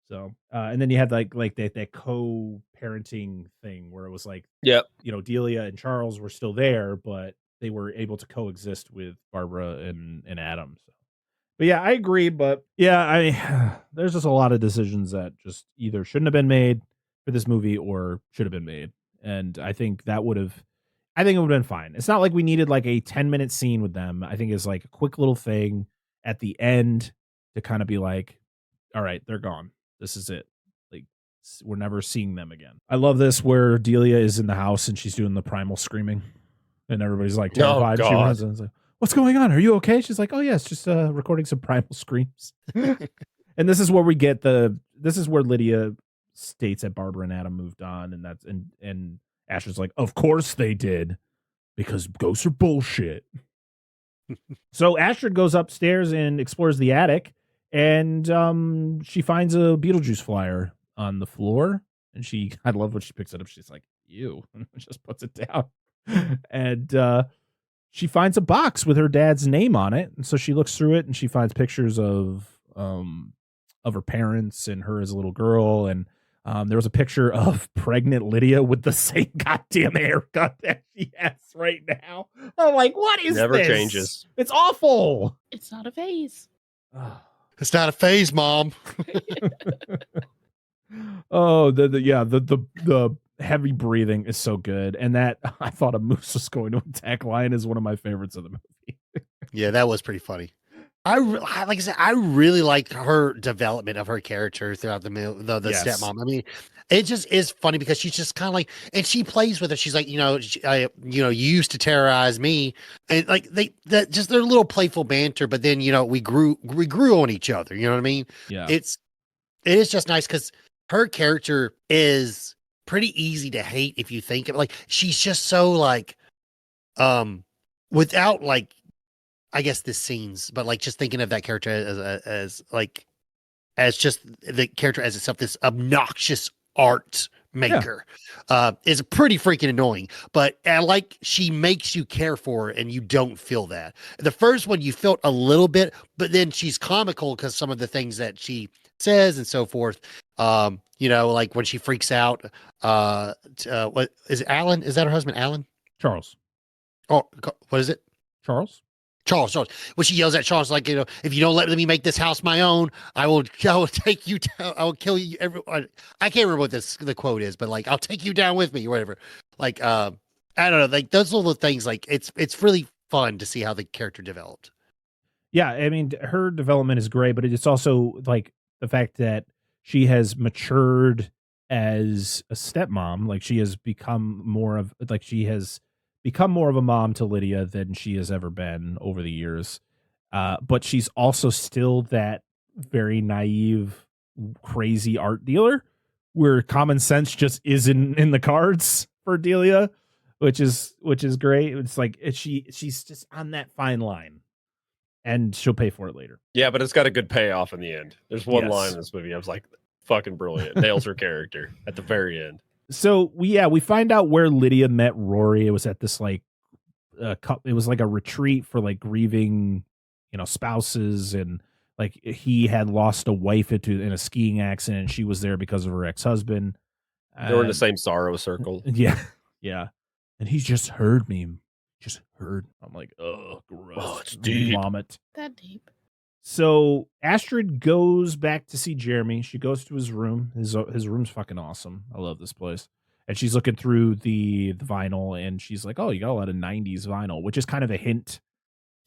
So, and then you had like that co-parenting thing where it was like, Delia and Charles were still there, but they were able to coexist with Barbara and Adam. So, but yeah, I agree. But yeah, there's just a lot of decisions that just either shouldn't have been made for this movie or should have been made. And I think it would have been fine. It's not like we needed like a 10-minute scene with them. I think it's like a quick little thing at the end to kind of be like, all right, they're gone. This is it. Like we're never seeing them again. I love this where Delia is in the house and she's doing the primal screaming and everybody's like terrified. She runs and is like, what's going on? Are you okay? She's like, oh yeah, it's just recording some primal screams. And this is where we get this is where Lydia states that Barbara and Adam moved on and Asher's like, of course they did because ghosts are bullshit. So Asher goes upstairs and explores the attic. And she finds a Beetlejuice flyer on the floor. And I love when she picks it up. She's like, ew, and just puts it down. And she finds a box with her dad's name on it. And so she looks through it and she finds pictures of her parents and her as a little girl. And there was a picture of pregnant Lydia with the same goddamn haircut that she has right now. I'm like, what is this?
Never changes.
It's awful.
It's not a phase.
It's not a phase, Mom.
Oh, the heavy breathing is so good, and that I thought a moose was going to attack lion is one of my favorites of the movie.
Yeah, that was pretty funny. Like I said, I really liked her development of her character throughout the
Yes.
stepmom. I mean, it just is funny because she's just kind of like, and she plays with it. She's like, you used to terrorize me, and like just their little playful banter. But then we grew on each other. You know what I mean?
Yeah.
It is just nice because her character is pretty easy to hate if you think of like she's just so like, without like, I guess the scenes, but like just thinking of that character as just the character as itself, this obnoxious art maker, is pretty freaking annoying. But she makes you care for her, and you don't feel that. The first one you felt a little bit, but then she's comical because some of the things that she says and so forth. Like when she freaks out. What is it, Alan? Is that her husband, Alan?
Charles.
Oh, what is it?
Charles.
Charles. When she yells at Charles, like, if you don't let me make this house my own, I will take you down. I will kill you. I can't remember what the quote is, but like, I'll take you down with me or whatever. Like, I don't know. Like those little things, like it's really fun to see how the character developed.
Yeah. I mean, her development is great, but it's also like the fact that she has matured as a stepmom. Like she has become more of a mom to Lydia than she has ever been over the years. But she's also still that very naive, crazy art dealer where common sense just isn't in the cards for Delia, which is great. It's like she's just on that fine line, and she'll pay for it later.
Yeah, but it's got a good payoff in the end. There's one line in this movie I was like, fucking brilliant. Nails her character at the very end.
So we find out where Lydia met Rory. It was at this like it was like a retreat for like grieving, spouses, and like he had lost a wife in a skiing accident. She was there because of her ex-husband.
They were in the same sorrow circle.
Yeah, yeah. And he just heard me. Just heard. I'm like, oh, gross.
Oh, it's deep.
Vomit.
That deep.
So Astrid goes back to see Jeremy. She goes to his room. His room's fucking awesome. I love this place. And she's looking through the vinyl, and she's like, oh, you got a lot of 90s vinyl, which is kind of a hint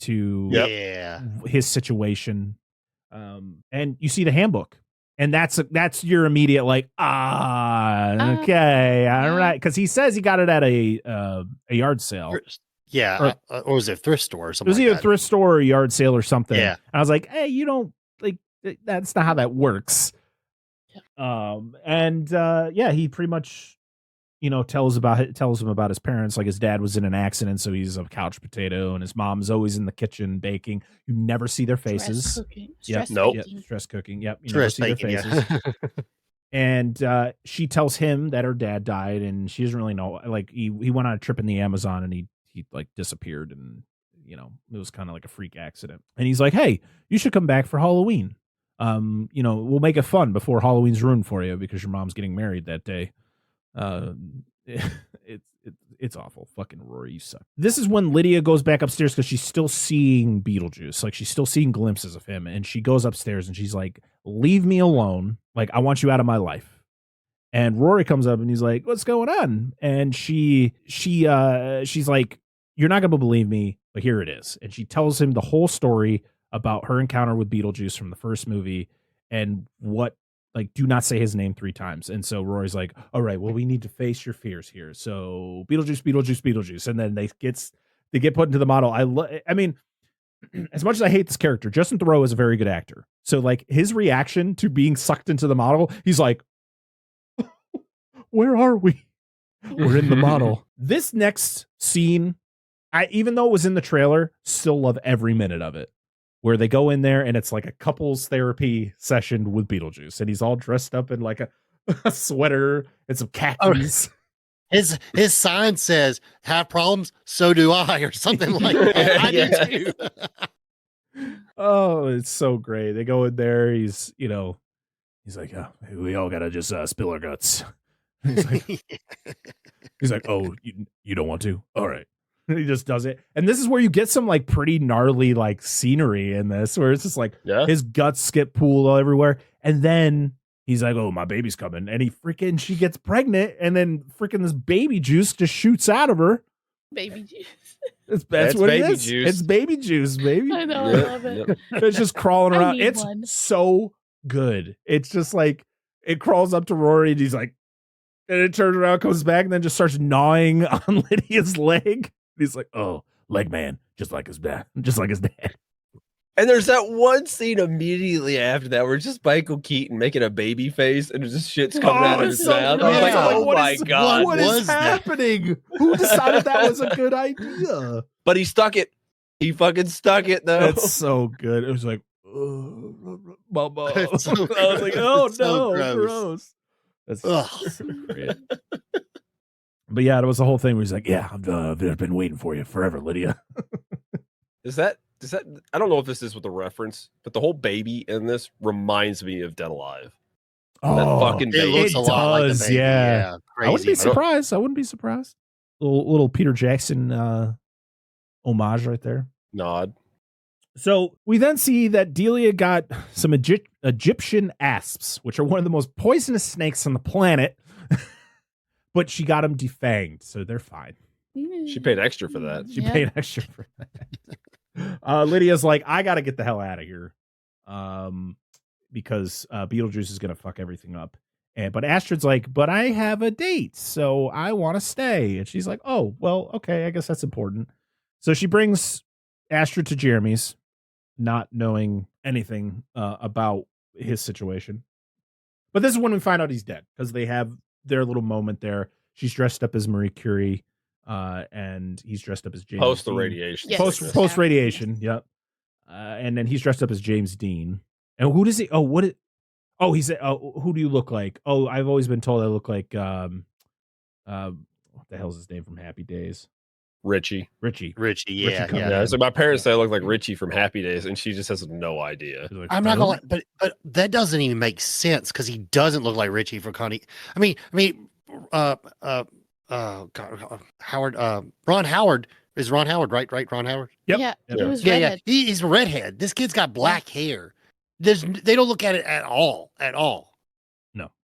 to his situation. And you see the handbook. And that's your immediate like, okay, all right. Because he says he got it at a yard sale.
Yeah, or was it a thrift store or something?
It was either a thrift store or a yard sale or something.
Yeah.
And I was like, hey, you don't like that's not how that works. Yeah. He pretty much, tells him about his parents. Like his dad was in an accident, so he's a couch potato, and his mom's always in the kitchen baking. You never see their faces.
Stress cooking.
Yep.
Stress baking.
Yep. Stress cooking. Yep. You
Stress
never see
baking,
their faces.
yeah.
And she tells him that her dad died, and she doesn't really know. Like he went on a trip in the Amazon, and he like disappeared, and it was kind of like a freak accident. And he's like, hey, you should come back for Halloween. We'll make it fun before Halloween's ruined for you because your mom's getting married that day. It's awful. Fucking Rory, you suck. This is when Lydia goes back upstairs because she's still seeing Beetlejuice. Like she's still seeing glimpses of him, and she goes upstairs and she's like, leave me alone. Like I want you out of my life. And Rory comes up and he's like, what's going on? And she's like, you're not going to believe me, but here it is. And she tells him the whole story about her encounter with Beetlejuice from the first movie and do not say his name 3 times. And so Rory's like, all right, well, we need to face your fears here. So Beetlejuice. And then they get put into the model. I mean, as much as I hate this character, Justin Theroux is a very good actor. So like his reaction to being sucked into the model, he's like, where are we? We're in the model. This next scene, even though it was in the trailer, still love every minute of it. Where they go in there and it's like a couples therapy session with Beetlejuice, and he's all dressed up in like a sweater and some khakis.
His sign says, "Have problems? So do I," or something like that. I do too.
Oh, it's so great. They go in there. He's like, oh, we all gotta just spill our guts. He's like, oh, you don't want to? All right. And he just does it. And this is where you get some like pretty gnarly like scenery in this, where it's just like his guts get pooled all everywhere. And then he's like, oh, my baby's coming. And she gets pregnant. And then freaking this baby juice just shoots out of her.
Baby juice.
That's what
baby
it is.
Juice.
It's baby juice, baby.
I know. I love it.
It's just crawling
I
around.
need
It's
one.
so good. It's just like it crawls up to Rory and he's like, and it turns around, comes back, and then just starts gnawing on Lydia's leg. He's like, oh, leg man, just like his dad.
And there's that one scene immediately after that where it's just Michael Keaton making a baby face and just shit's coming out of his mouth. I was like, oh my God.
What is happening? Who decided that was a good idea?
But he stuck it. He fucking stuck it, though.
That's so good. It was like, Mama.
It's so
I was like, oh
It's so
no,
gross.
That's
Ugh.
great. But yeah, it was the whole thing where he's like, yeah, I've been waiting for you forever, Lydia.
Does that I don't know if this is with the reference, but the whole baby in this reminds me of Dead Alive.
Oh,
fucking
It
baby.
looks a lot like the
does,
baby.
yeah.
Crazy.
I wouldn't be surprised. I wouldn't be surprised. Little Peter Jackson homage right there.
Nod.
So we then see that Delia got some Egyptian asps, which are one of the most poisonous snakes on the planet. But she got them defanged, so they're fine.
She paid extra for that.
She paid extra for that. Lydia's like, I got to get the hell out of here. Because Beetlejuice is going to fuck everything up. But Astrid's like, but I have a date, so I want to stay. And she's like, oh, well, okay, I guess that's important. So she brings Astrid to Jeremy's, not knowing anything about his situation. But this is when we find out he's dead, because they have their little moment there. She's dressed up as Marie Curie, and he's dressed up as James
Post the
Dean.
radiation.
Yes.
Post radiation, yep. And then he's dressed up as James Dean. And who does he? Oh, what? He said, "Oh, who do you look like?" Oh, I've always been told I look like what the hell's his name from Happy Days?
Richie.
Yeah.
Yeah. So my parents say I look like Richie from Happy Days, and she just has no idea.
Like,
I'm not gonna, but that doesn't even make sense because he doesn't look like Richie for Connie. I mean, Howard, Ron Howard is Ron Howard, right? Ron Howard.
Yep.
Yeah,
Yep.
he was
Yeah,
redhead.
he's a redhead. This kid's got black hair. They don't look at it at all.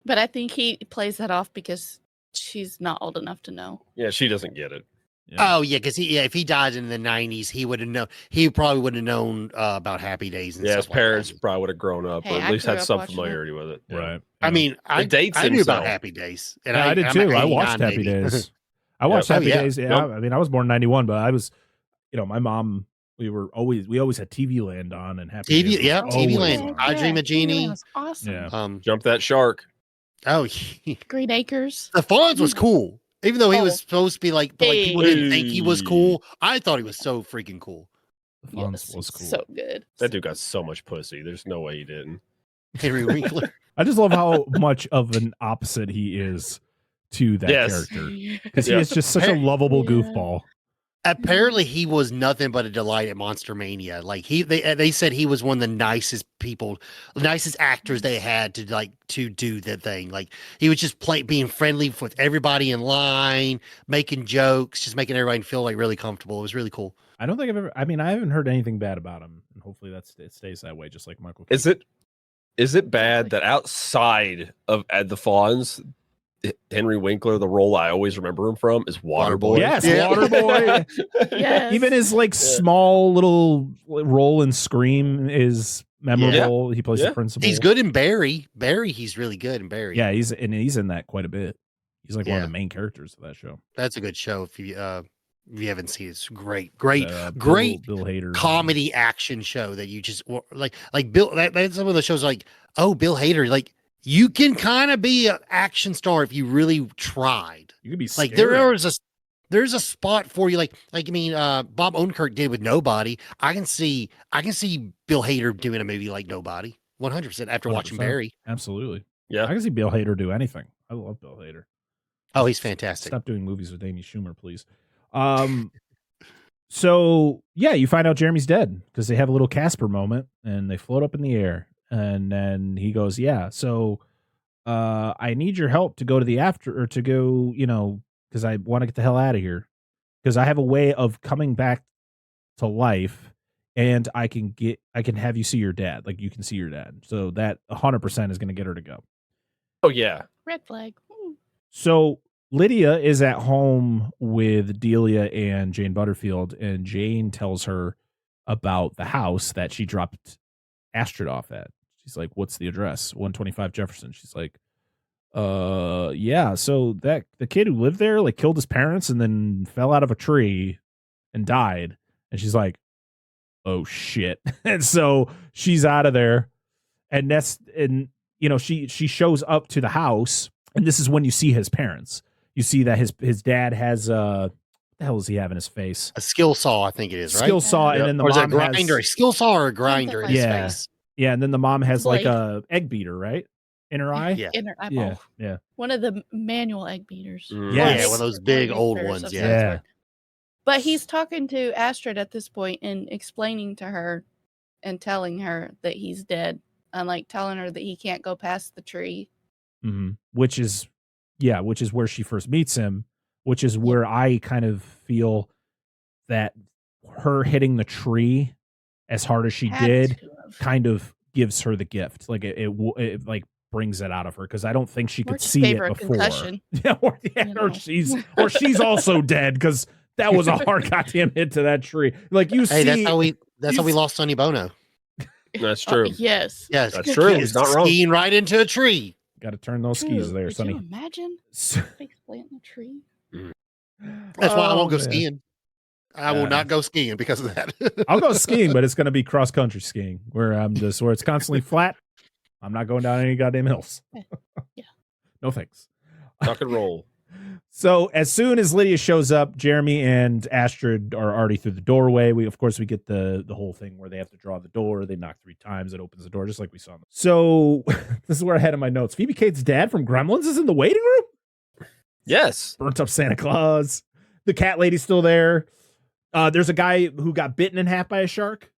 But I think he plays that off because she's not old enough to know.
Yeah, she doesn't get it.
Yeah.
Oh yeah, because if he died in the 90s, he would have known. He probably would have known about Happy Days. And
Yeah, his
stuff
parents
Like that.
probably would have grown up,
Hey,
or at
I
least
grew
had
up
some
watching
familiarity with it. Yeah.
Right.
I mean, I
dates
knew about
himself.
Happy Days, and
Yeah, I did
I'm
too.
at
I watched
89,
Happy
maybe.
Days. I watched Happy
yeah.
Days. Yeah,
Yep.
I mean, I was born in 91, but I was, my mom. We always had TV Land on and Happy Days.
TV, yeah,
was
TV
always
Land.
on.
I Dream of Jeannie.
That was awesome.
Yeah.
Jump that shark.
Oh,
Green Acres.
the Fonz was cool, even though he
Oh.
was supposed to be like, but like people didn't think he was
Hey.
cool. I thought he was so freaking cool.
The Fonz
Yes,
was cool.
so good.
That dude got so much pussy. There's no way he didn't.
Henry Winkler.
I just love how much of an opposite he is to that
Yes.
character, because he
Yeah.
is just such a lovable
Yeah.
goofball.
Apparently, he was nothing but a delight at Monster Mania. Like they said he was one of the nicest people, nicest actors they had to do that thing. Like he was just being friendly with everybody in line, making jokes, just making everybody feel like really comfortable. It was really cool.
I don't think I haven't heard anything bad about him, and hopefully it stays that way, just like Michael.
Is it bad that outside of the Fonz, Henry Winkler, the role I always remember him from is Waterboy?
Yes,
Yeah.
Waterboy.
Yes.
Even his small little role in Scream is memorable. He plays the principal.
He's good in Barry. He's really good in Barry.
Yeah, he's in that quite a bit. He's like one of
Yeah.
the main characters of that show.
That's a good show. If you haven't seen it, it's great
Bill Hader
comedy action show that you just like Bill. That's some of the shows like, oh, Bill Hader, like you can kind of be an action star if you really tried.
You could be
Like
scary.
there's a spot for you. Like I mean, Bob Odenkirk did with Nobody. I can see Bill Hader doing a movie like Nobody 100% after watching
100%.
Barry.
Absolutely.
Yeah.
I can see Bill Hader do anything. I love Bill Hader.
Oh, he's fantastic.
Stop doing movies with Amy Schumer, please. So yeah, you find out Jeremy's dead because they have a little Casper moment and they float up in the air. And then he goes, yeah, so I need your help to go to the because I want to get the hell out of here. Because I have a way of coming back to life and I can have you see your dad. Like you can see your dad. So that 100% is going to get her to go.
Oh yeah.
Red flag. Ooh.
So Lydia is at home with Delia and Jane Butterfield, and Jane tells her about the house that she dropped Astrid off at. She's like, what's the address? 125 Jefferson. She's like, yeah. So that the kid who lived there like killed his parents and then fell out of a tree and died. And she's like, oh shit. And so she's out of there. And she shows up to the house, and this is when you see his parents. You see that his dad has what the hell does he have in his face?
A skill saw, I think it is, right?
Skill saw,
Yep.
and then the
Or is it a
mom
grinder? A
has
skill saw or a grinder in his
Yeah.
face?
yeah, and then the mom has like
Blade.
a egg beater, right, in her eye.
Yeah.
In her eyeball.
Yeah.
One of the manual egg beaters.
Mm.
Yes.
Yeah, one of those big old
Or
ones.
something.
Yeah.
But he's talking to Astrid at this point and explaining to her and telling her that he's dead, and like telling her that he can't go past the tree.
Mm-hmm. Which is where she first meets him. Which is where I kind of feel that her hitting the tree as hard as she
Had
did,
to have.
kind of gives her the gift. Like it like brings it out of her because I don't think she
Or
could
just
see
gave
it
her a
before.
concussion.
or
You know.
she's also dead because that was a hard goddamn hit to that tree. Like you
Hey,
see,
that's how we lost Sonny Bono.
That's true.
Yes.
Yes,
That's true. He's not wrong.
Skiing right into a tree.
got to turn those skis
Dude,
there,
could
Sonny.
you imagine face planting a tree?
That's why I won't go
man.
skiing. I will not go skiing because of that.
I'll go skiing, but it's going to be cross country skiing where it's constantly flat. I'm not going down any goddamn hills.
Yeah.
No thanks.
Rock and roll.
So as soon as Lydia shows up, Jeremy and Astrid are already through the doorway. We get the whole thing where they have to draw the door. They knock 3 times. It opens the door just like we saw. So this is where I had in my notes. Phoebe Cates' dad from Gremlins is in the waiting room.
Yes.
Burnt up Santa Claus. The cat lady's still there. There's a guy who got bitten in half by a shark.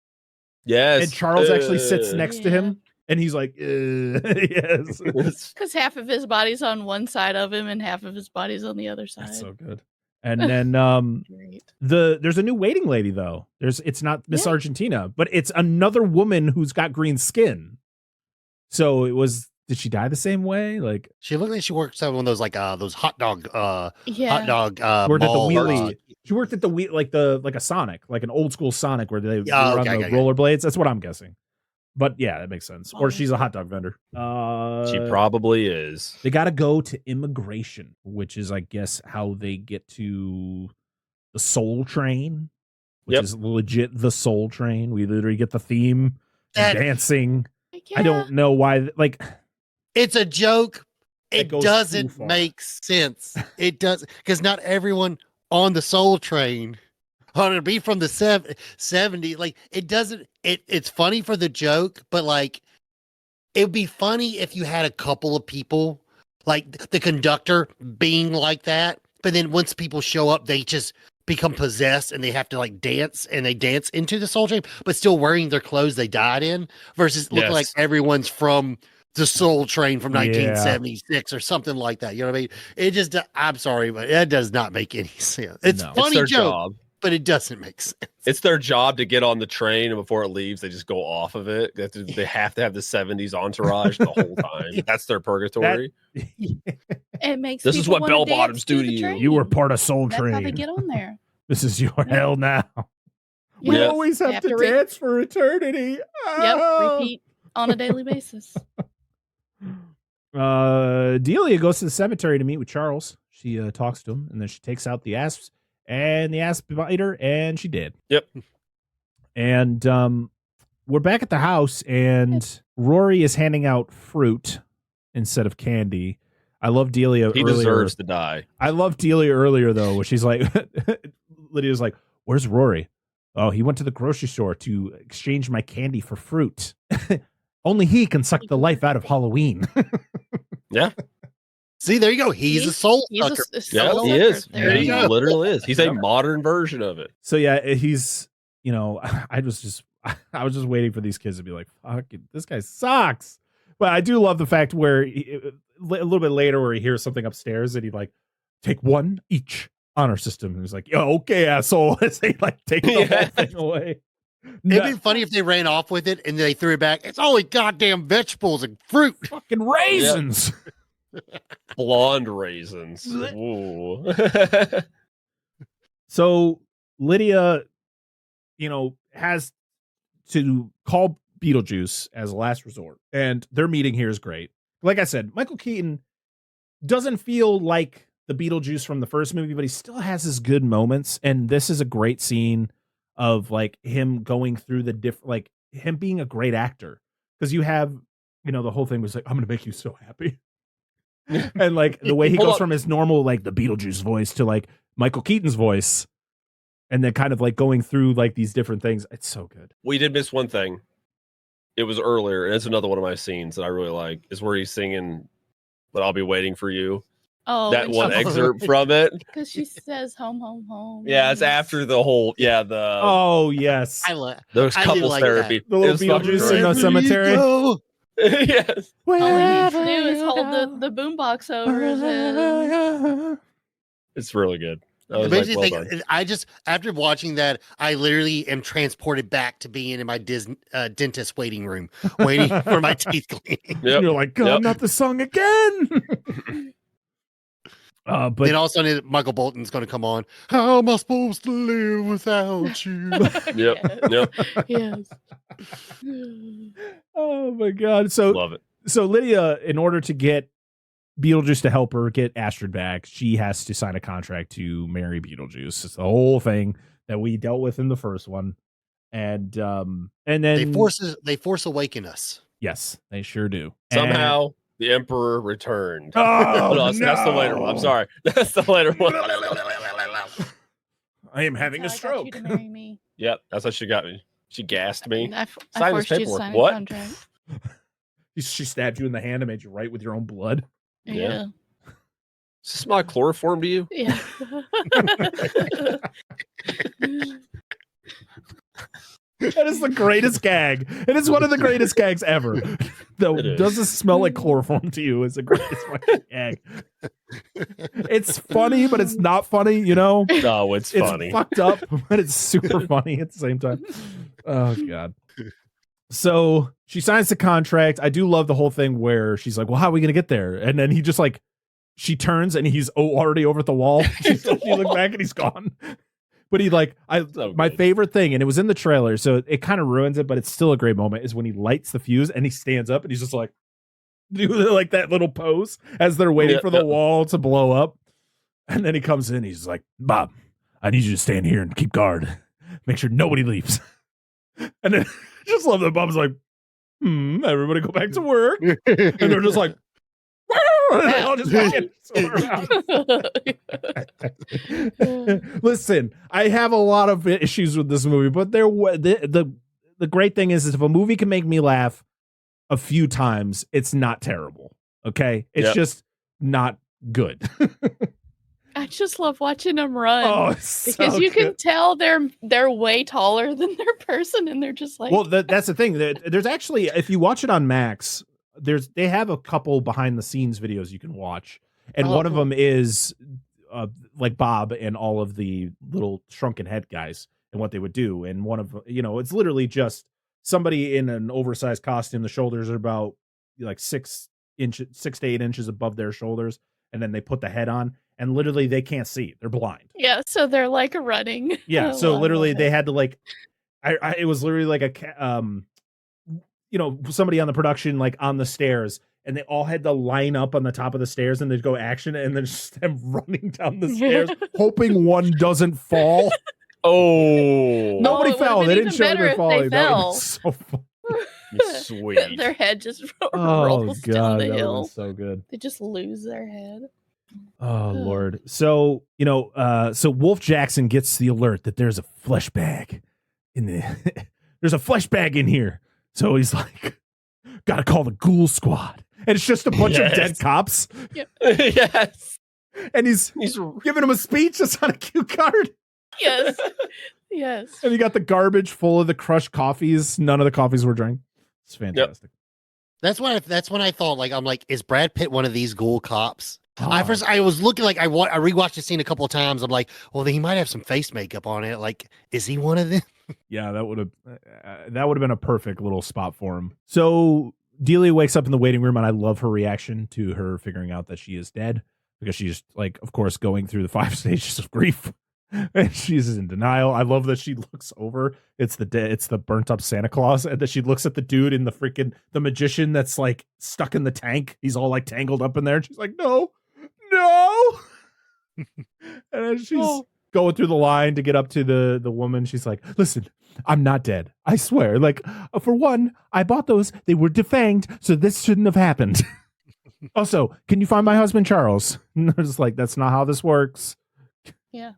Yes.
And Charles actually sits next to
Yeah.
him. And he's like, yes.
Because half of his body's on one side of him and half of his body's on the other side.
That's so good. And then
Great.
there's a new waiting lady though. It's not Miss
Yeah.
Argentina, but it's another woman who's got green skin. So did she die the same way? Like
She looked like she works at one of those those hot dog
Yeah.
hot dog
worked at the
mall,
wheelie. She worked at the wheel like a Sonic, like an old school Sonic where they
Oh,
run
okay,
the
okay.
rollerblades. That's what I'm guessing. But yeah, that makes sense. Or
Oh.
she's a hot dog vendor.
She probably is.
They got to go to immigration, which is, I guess, how they get to the Soul Train, which
Yep.
is legit the Soul Train. We literally get the theme
That-
and dancing.
Yeah.
I don't know why. Like,
It's a joke.
It
It
goes too
doesn't
far.
make sense. It does because not everyone on the Soul Train ought to be from the 70s. Like it doesn't. It's funny for the joke, but like it would be funny if you had a couple of people like the conductor being like that. But then once people show up, they just become possessed and they have to like dance and they dance into the Soul Train, but still wearing their clothes they died in versus looking like
Yes.
everyone's from the Soul Train from
Yeah.
1976 or something like that. You know what I mean? It just, I'm sorry, but it does not make any sense. It's
No.
a funny
It's their
joke,
job.
but it doesn't make sense.
It's their job to get on the train, and before it leaves, they just go off of it. They have to have the 70s entourage the whole time. That's their purgatory.
It makes
This is
people
what
wanna
bell
dance
bottoms do
the
to you.
train.
you were part of Soul
That's how they
Train.
get on there.
This is your
Yeah.
hell now. We
Yes.
always
They
have
have
to
to re-
dance for eternity.
Yep.
Oh.
Repeat on a daily basis.
Delia goes to the cemetery to meet with Charles. She talks to him, and then she takes out the asps, and the asp bite her, and she did.
Yep.
And we're back at the house, and Rory is handing out fruit instead of candy. I love Delia
He
earlier.
deserves to die.
I love Delia earlier, though, where she's like, Lydia's like, where's Rory? Oh, he went to the grocery store to exchange my candy for fruit. Only he can suck the life out of Halloween.
Yeah.
See, there you go. He's a soul
He's
sucker.
a
Yeah,
soul
he
sucker.
is.
There
He
you go.
literally is. He's a modern version of it.
So yeah, he's, I was just waiting for these kids to be like, fuck, this guy sucks. But I do love the fact where a little bit later where he hears something upstairs and he like, take one each honor system. And he's like, yo, okay, asshole. As they like take the whole thing away.
It'd be funny if they ran off with it and they threw it back. It's only goddamn vegetables and fruit.
Fucking raisins.
Blonde raisins. Ooh.
So Lydia, has to call Beetlejuice as a last resort. And their meeting here is great. Like I said, Michael Keaton doesn't feel like the Beetlejuice from the first movie, but he still has his good moments. And this is a great scene of like him going through the like him being a great actor. Because you have, the whole thing was like, I'm going to make you so happy. And like the way he goes from his normal, like the Beetlejuice voice to like Michael Keaton's voice. And then kind of like going through like these different things. It's so good.
We did miss one thing. It was earlier, and it's another one of my scenes that I really like, is where he's singing But I'll Be Waiting for You.
Oh,
That one excerpt from it.
because she says home, home, home.
Yeah, it's after the whole
Oh, yes.
those
I did
couples
like
therapy.
The little
It's fucking
Beetlejuice in
great.
the cemetery.
Yes.
All he needs to do is hold the boombox over his head.
It's really good. I was
Basically,
like, well done.
I just after watching that, I literally am transported back to being in my dentist waiting room, waiting for my teeth cleaning.
Yep.
You're like, God, not the song again. But
then all of a sudden, Michael Bolton's going to come on. How am I supposed to live without you?
Yep.
Yes.
Oh my God! So
Love it.
So Lydia, in order to get Beetlejuice to help her get Astrid back, she has to sign a contract to marry Beetlejuice. It's the whole thing that we dealt with in the first one, and then
they force awaken us.
Yes, they sure do.
Somehow the Emperor returned.
Oh,
no, that's the later one. I'm sorry. That's the later one.
I am having a
That's how I got
stroke.
you to marry me.
Yep, that's how she got me. She gassed me.
I
Sign this
forced you to
paperwork.
sign
What?
a contract.
She stabbed you in the hand and made you write with your own blood.
Yeah.
Is this my chloroform to you?
Yeah.
That is the greatest gag. It is one of the greatest gags ever. Though, does this smell like chloroform to you? Is the greatest fucking gag. It's funny, but it's not funny, you know?
No, it's funny.
It's fucked up, but it's super funny at the same time. Oh, God. So she signs the contract. I do love the whole thing where she's like, well, how are we going to get there? And then he just like, she turns and he's already over at the wall. She looked back and he's gone. But he like, my favorite thing, and it was in the trailer, so it kind of ruins it, but it's still a great moment, is when he lights the fuse and he stands up and he's just like, do like that little pose as they're waiting for the wall to blow up. And then he comes in, he's like, Bob, I need you to stand here and keep guard. Make sure nobody leaves. And then just love that Bob's like, everybody go back to work. And they're just like, I'll just listen, I have a lot of issues with this movie, but the great thing is if a movie can make me laugh a few times, it's not terrible. Okay, it's just not good.
I just love watching them run.
Oh,
because you can tell they're way taller than their person, and they're just like.
Well, that's the thing. There's actually, if you watch it on Max, they have a couple behind the scenes videos you can watch, and one of them is like Bob and all of the little shrunken head guys and what they would do. And one of it's literally just somebody in an oversized costume. The shoulders are about like 6 to 8 inches above their shoulders, and then they put the head on. And literally, they can't see. They're blind.
Yeah, so they're like running.
Yeah, so literally, they had to like, it was literally like a, somebody on the production like on the stairs, and they all had to line up on the top of the stairs, and they'd go action, and then just them running down the stairs, hoping one doesn't fall.
Oh,
nobody fell. They didn't show them falling.
That
was so fun.
Sweet.
Their head just
God,
rolls down the
that
hill.
was so good.
They just lose their head.
Oh Lord. So, so Wolf Jackson gets the alert that there's a flesh bag there's a flesh bag in here. So he's like, gotta call the ghoul squad. And it's just a bunch of dead cops.
Yep.
Yes.
And he's giving him a speech that's on a cue card.
Yes. Yes.
And you got the garbage full of the crushed coffees. None of the coffees were drank. It's fantastic.
Yep. That's when I thought, like, I'm like, is Brad Pitt one of these ghoul cops? I was looking like I rewatched the scene a couple of times. I'm like, well, he might have some face makeup on it. Like, is he one of them?
Yeah, that would have been a perfect little spot for him. So Delia wakes up in the waiting room, and I love her reaction to her figuring out that she is dead, because she's like, of course, going through the 5 stages of grief, and she's in denial. I love that she looks over. It's the burnt up Santa Claus, and that she looks at the dude in the magician that's like stuck in the tank. He's all like tangled up in there, and she's like, no. And as she's going through the line to get up to the woman, she's like, listen, I'm not dead. I swear. Like, for one, I bought those. They were defanged, so this shouldn't have happened. Also, can you find my husband, Charles? And I was like, that's not how this works.
Yeah.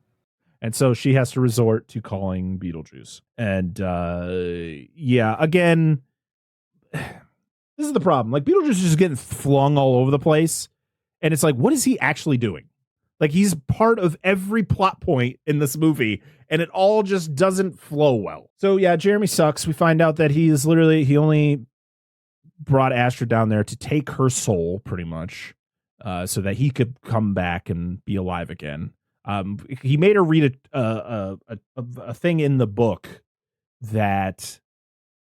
And so she has to resort to calling Beetlejuice. And again, this is the problem. Like, Beetlejuice is just getting flung all over the place. And it's like, what is he actually doing? Like, he's part of every plot point in this movie, and it all just doesn't flow well. So yeah, Jeremy sucks. We find out that he only brought Astrid down there to take her soul, pretty much, so that he could come back and be alive again. He made her read a thing in the book that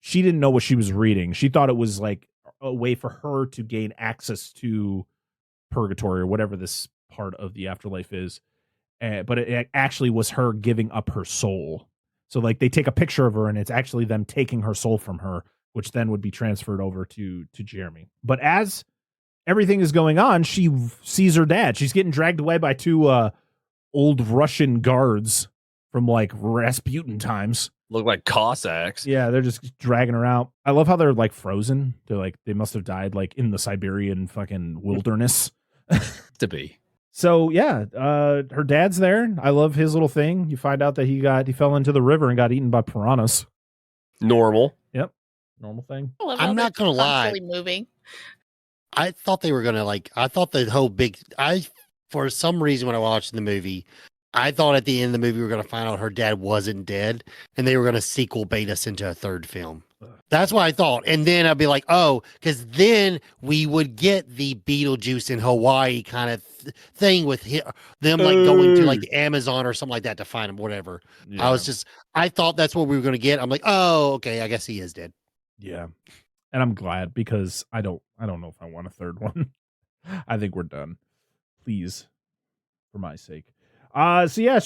she didn't know what she was reading. She thought it was like a way for her to gain access to purgatory or whatever this part of the afterlife is. But it actually was her giving up her soul. So like they take a picture of her and it's actually them taking her soul from her, which then would be transferred over to Jeremy. But as everything is going on, she sees her dad. She's getting dragged away by two old Russian guards from like Rasputin times.
Look like Cossacks.
Yeah, they're just dragging her out. I love how they're like frozen. They're like, they must have died like in the Siberian fucking wilderness.
To be.
So yeah, her dad's there. I love his little thing. You find out that he fell into the river and got eaten by piranhas.
Normal.
Yep. Normal thing.
I'm not gonna lie.
Moving.
I thought they were gonna for some reason when I watched the movie, I thought at the end of the movie we were gonna find out her dad wasn't dead and they were gonna sequel bait us into a third film. That's what I thought. And then I'd be like, oh, because then we would get the Beetlejuice in Hawaii kind of thing with them like going to like the Amazon or something like that to find him, whatever. Yeah. I thought that's what we were going to get. I'm like, oh, okay, I guess he is dead.
Yeah. And I'm glad because I don't know if I want a third one. I think we're done. Please, for my sake. So yeah,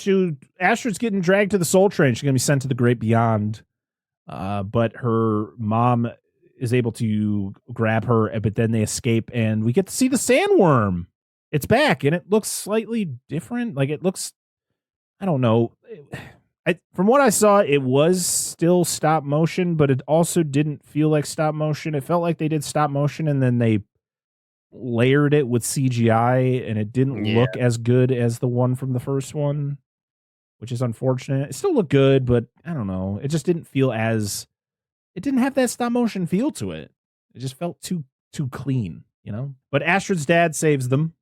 Astrid's getting dragged to the Soul Train. She's going to be sent to the great beyond. But her mom is able to grab her, but then they escape and we get to see the sandworm. It's back and it looks slightly different. Like it looks, I don't know. From what I saw, it was still stop motion, but it also didn't feel like stop motion. It felt like they did stop motion and then they layered it with CGI and it didn't look as good as the one from the first one, which is unfortunate. It still looked good, but I don't know. It just didn't feel it didn't have that stop motion feel to it. It just felt too clean, you know? But Astrid's dad saves them.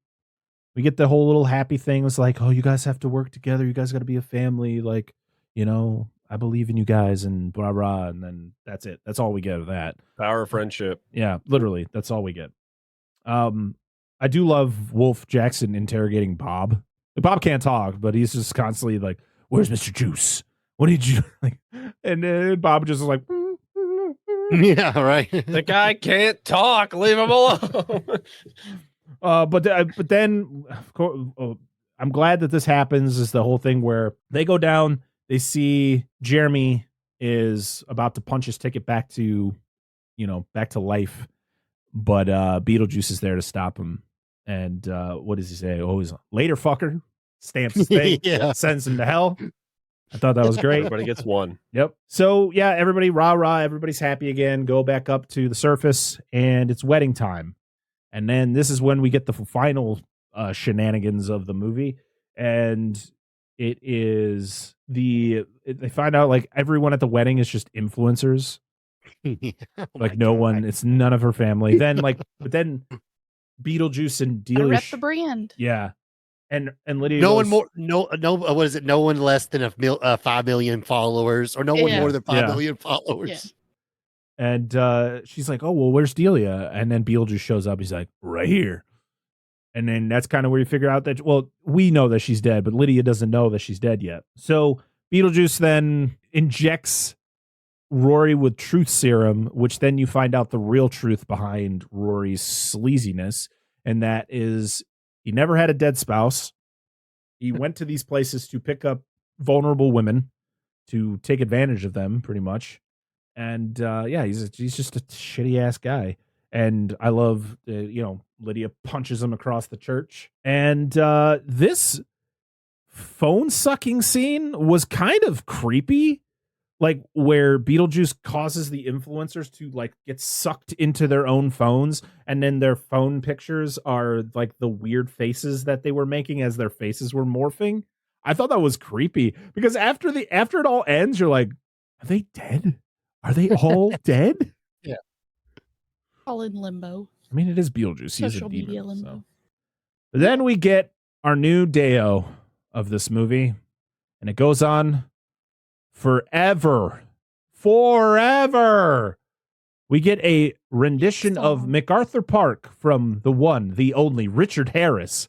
We get the whole little happy thing. It's like, oh, you guys have to work together. You guys got to be a family. Like, you know, I believe in you guys and blah, blah. And then that's it. That's all we get of that.
Power of friendship.
Yeah, literally. That's all we get. I do love Wolf Jackson interrogating Bob. Bob can't talk, but he's just constantly like, where's Mr. Juice? What did you like? And Bob just is like,
yeah, right.
The guy can't talk. Leave him alone.
But then, of course, I'm glad that this happens. Is the whole thing where they go down, they see Jeremy is about to punch his ticket back to life, but Beetlejuice is there to stop him. And what does he say? Oh, he's later, fucker. Stamps his thing, sends him to hell. I thought that was great.
Everybody gets one.
Yep. So yeah, everybody rah rah. Everybody's happy again. Go back up to the surface, and it's wedding time. And then this is when we get the final shenanigans of the movie, and it is they find out like everyone at the wedding is just influencers. Like no one, it's none of her family. Then but then Beetlejuice and Delia
rep the brand.
Yeah. And Lydia
what is it? No one less than 5 million followers, or no one more than 5 million followers.
Yeah. And she's like, oh, well, where's Delia? And then Beetlejuice shows up. He's like, right here. And then that's kind of where you figure out that, well, we know that she's dead, but Lydia doesn't know that she's dead yet. So Beetlejuice then injects Rory with truth serum, which then you find out the real truth behind Rory's sleaziness. And that is, he never had a dead spouse. He went to these places to pick up vulnerable women, to take advantage of them, pretty much. And he's just a shitty ass guy. And I love, Lydia punches him across the church. And this phone sucking scene was kind of creepy. Like where Beetlejuice causes the influencers to like get sucked into their own phones, and then their phone pictures are like the weird faces that they were making as their faces were morphing. I thought that was creepy because after it all ends, you're like, are they dead? Are they all dead?
Yeah.
All in limbo.
I mean, it is Beetlejuice. He's
Social
a demon,
media limbo.
So. But then we get our new Deo of this movie, and it goes on forever. We get a rendition of MacArthur Park from the one, the only Richard Harris,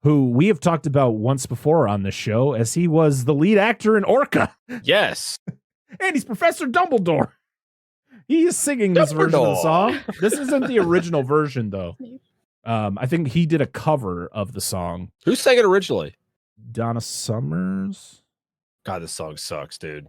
who we have talked about once before on the show, as he was the lead actor in Orca.
Yes.
And he's Professor Dumbledore. He is singing this version of the song. This isn't the original version, though. I think he did a cover of the song.
Who sang it originally?
Donna Summers.
God, this song sucks, dude.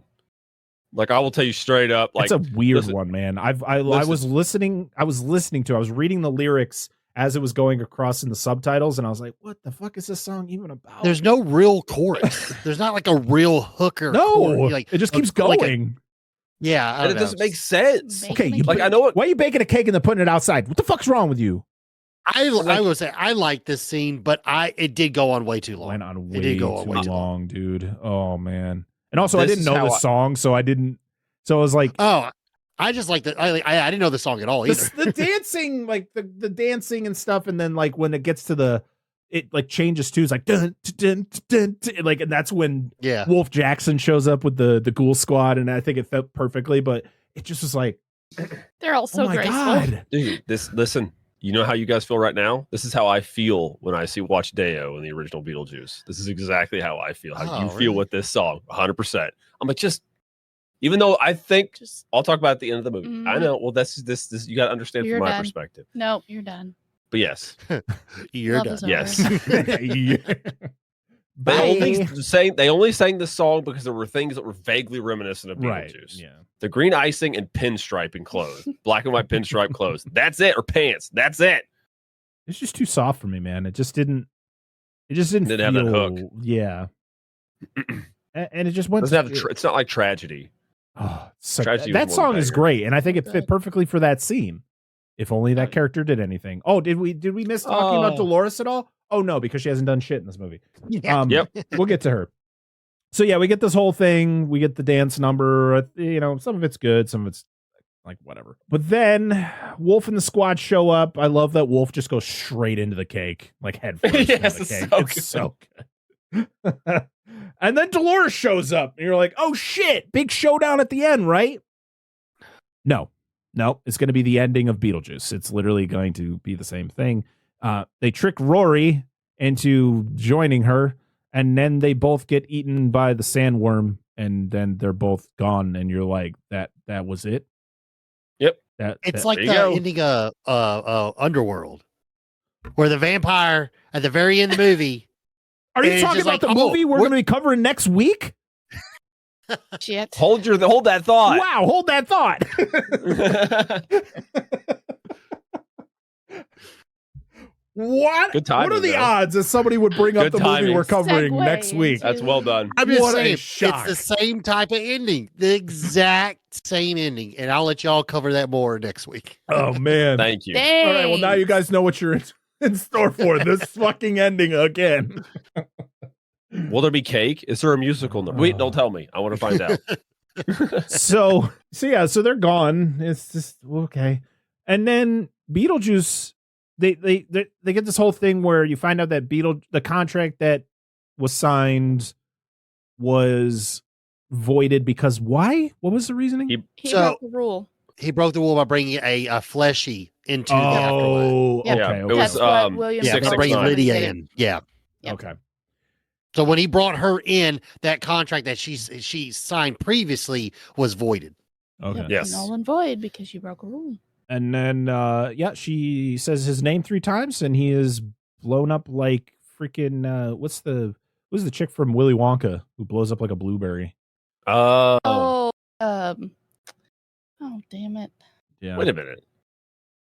Like, I will tell you straight up. Like,
it's a weird one, man. I was listening to. I was reading the lyrics as it was going across in the subtitles, and I was like, "What the fuck is this song even about?"
There's no real chorus. There's not like a real hooker.
No,
chord. Like,
it just keeps going.
Yeah, I
and
don't
it
know.
doesn't make sense.
Okay,
like I know what.
Why are you baking a cake and then putting it outside? What the fuck's wrong with you?
I will say I like this scene, but it did go on way too long.
Went on way
it did go
too
on way too
long, dude. Oh man. And also, I
This
didn't
is
know
how
the song, so I didn't. So I was like,
Oh, I just like that. I didn't know the song at all either.
the dancing, like the dancing and stuff, and then like when it gets to it like changes to, it's like dun, dun, dun, dun, like, and that's when
Yeah.
Wolf Jackson shows up with the Ghoul Squad, and I think it fit perfectly, but it just was like,
They're all so
oh my
graceful.
god,
Dude, listen. You know how you guys feel right now? This is how I feel when I watch Deo in the original Beetlejuice. This is exactly how I feel. How you feel
really?
with this song, 100%. I'm like, even though I think I'll talk about it at the end of the movie. I know. Well, this you got to understand
You're
from my
done.
perspective.
Nope, you're done.
But yes,
You're
Love
done.
is over.
yes.
Yeah.
They only sang this song because there were things that were vaguely reminiscent of
Right,
Beetlejuice.
yeah.
The green icing and pinstriping clothes, black and white pinstripe clothes. That's it, or pants. That's it.
It's just too soft for me, man. It just didn't
Didn't have that hook.
Yeah. And it just went.
Doesn't have it's not like tragedy.
Oh, so
Tragedy was
that
more
song is
banger.
great, and I think it fit perfectly for that scene. If only that character did anything. Oh, did we miss talking about Dolores at all? Oh no, because she hasn't done shit in this movie.
Yep.
We'll get to her. So yeah, we get this whole thing. We get the dance number. You know, some of it's good, some of it's like whatever. But then Wolf and the squad show up. I love that Wolf just goes straight into the cake, like head first.
Yes,
into the
it's
cake.
so
It's so good. And then Dolores shows up, and you're like, "Oh shit! Big showdown at the end, right?" No, it's going to be the ending of Beetlejuice. It's literally going to be the same thing. They trick Rory into joining her, and then they both get eaten by the sandworm, and then they're both gone. And you're like, "That was it."
Yep.
It's
that-
like
there
the
you go.
ending of Underworld, where the vampire at the very end of the movie.
Are you
it's
talking
just
about
like,
the
oh,
movie we're going to be covering next week?
Shit.
Hold that thought.
Wow, hold that thought. What?
Good timing,
What are the
though.
odds that somebody would bring up
Good
the movie
timing.
we're covering
Segue
next week?
into-
That's well done.
I'm just
What a
saying,
shock.
it's the same type of ending, the exact same ending, and I'll let y'all cover that more next week.
Oh man!
Thank you.
All right, well now you
Thanks.
guys know what you're in store for. This fucking ending again.
Will there be cake? Is there a musical? Wait, don't tell me. I want to find out.
So they're gone. It's just okay. And then Beetlejuice, they get this whole thing where you find out that the contract that was signed was voided because why? What was the reasoning?
He
So-
broke the rule.
He broke the rule by bringing a fleshy into the afterlife.
Oh,
Yeah.
okay.
Yeah,
okay.
it
That's
was
what William
Yeah, by
669.
bringing Lydia
did it.
in. Yeah.
Yep.
Okay.
So when he brought her in, that contract that she signed previously was voided.
Okay.
Yep,
Yes.
null and void because you broke a rule.
And then she says his name 3 times and he is blown up like freaking who's the chick from Willy Wonka who blows up like a blueberry?
Oh, damn it.
Yeah.
Wait a minute.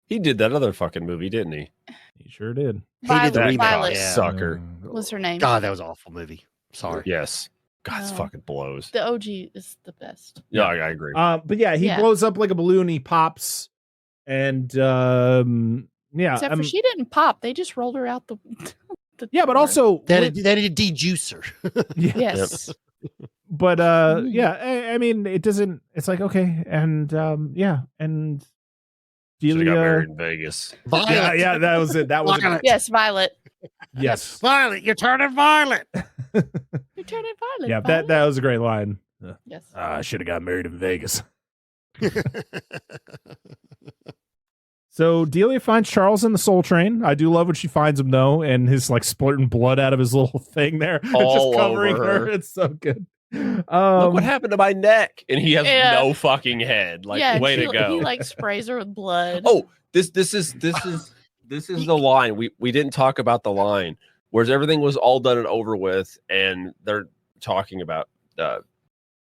He did that other fucking movie, didn't he?
He sure did.
He did the
Violet,
remake.
Violet
Yeah.
Sucker.
was her name.
God, that was an awful movie. Sorry.
Yes. God, this
No.
fucking blows.
The OG is the best.
Yeah, I agree.
But yeah, he
Yeah.
blows up like a balloon, he pops, and yeah.
Except for she didn't pop. They just rolled her out the.
Yeah, but
door.
also
That is a dejuicer.
Yes.
but yeah, I mean it doesn't it's like okay, and yeah, and
Should've got
Delia,
married in Vegas.
Violet.
yeah, that was it. That was
Violet.
Yes, Violet.
yes.
Violet, you're turning violet.
You're turning Violet.
Yeah,
Violet.
that was a great line.
Yes.
I should have got married in Vegas. So Delia finds Charles in the Soul Train. I do love when she finds him though, and his like splurting blood out of his little thing there,
All
just covering
over
her.
her.
It's so good.
Look what happened to my neck, and he has
Yeah.
no fucking head. Like, way to go.
He like sprays her with blood.
Oh, this is the line. We didn't talk about the line, whereas everything was all done and over with, and they're talking about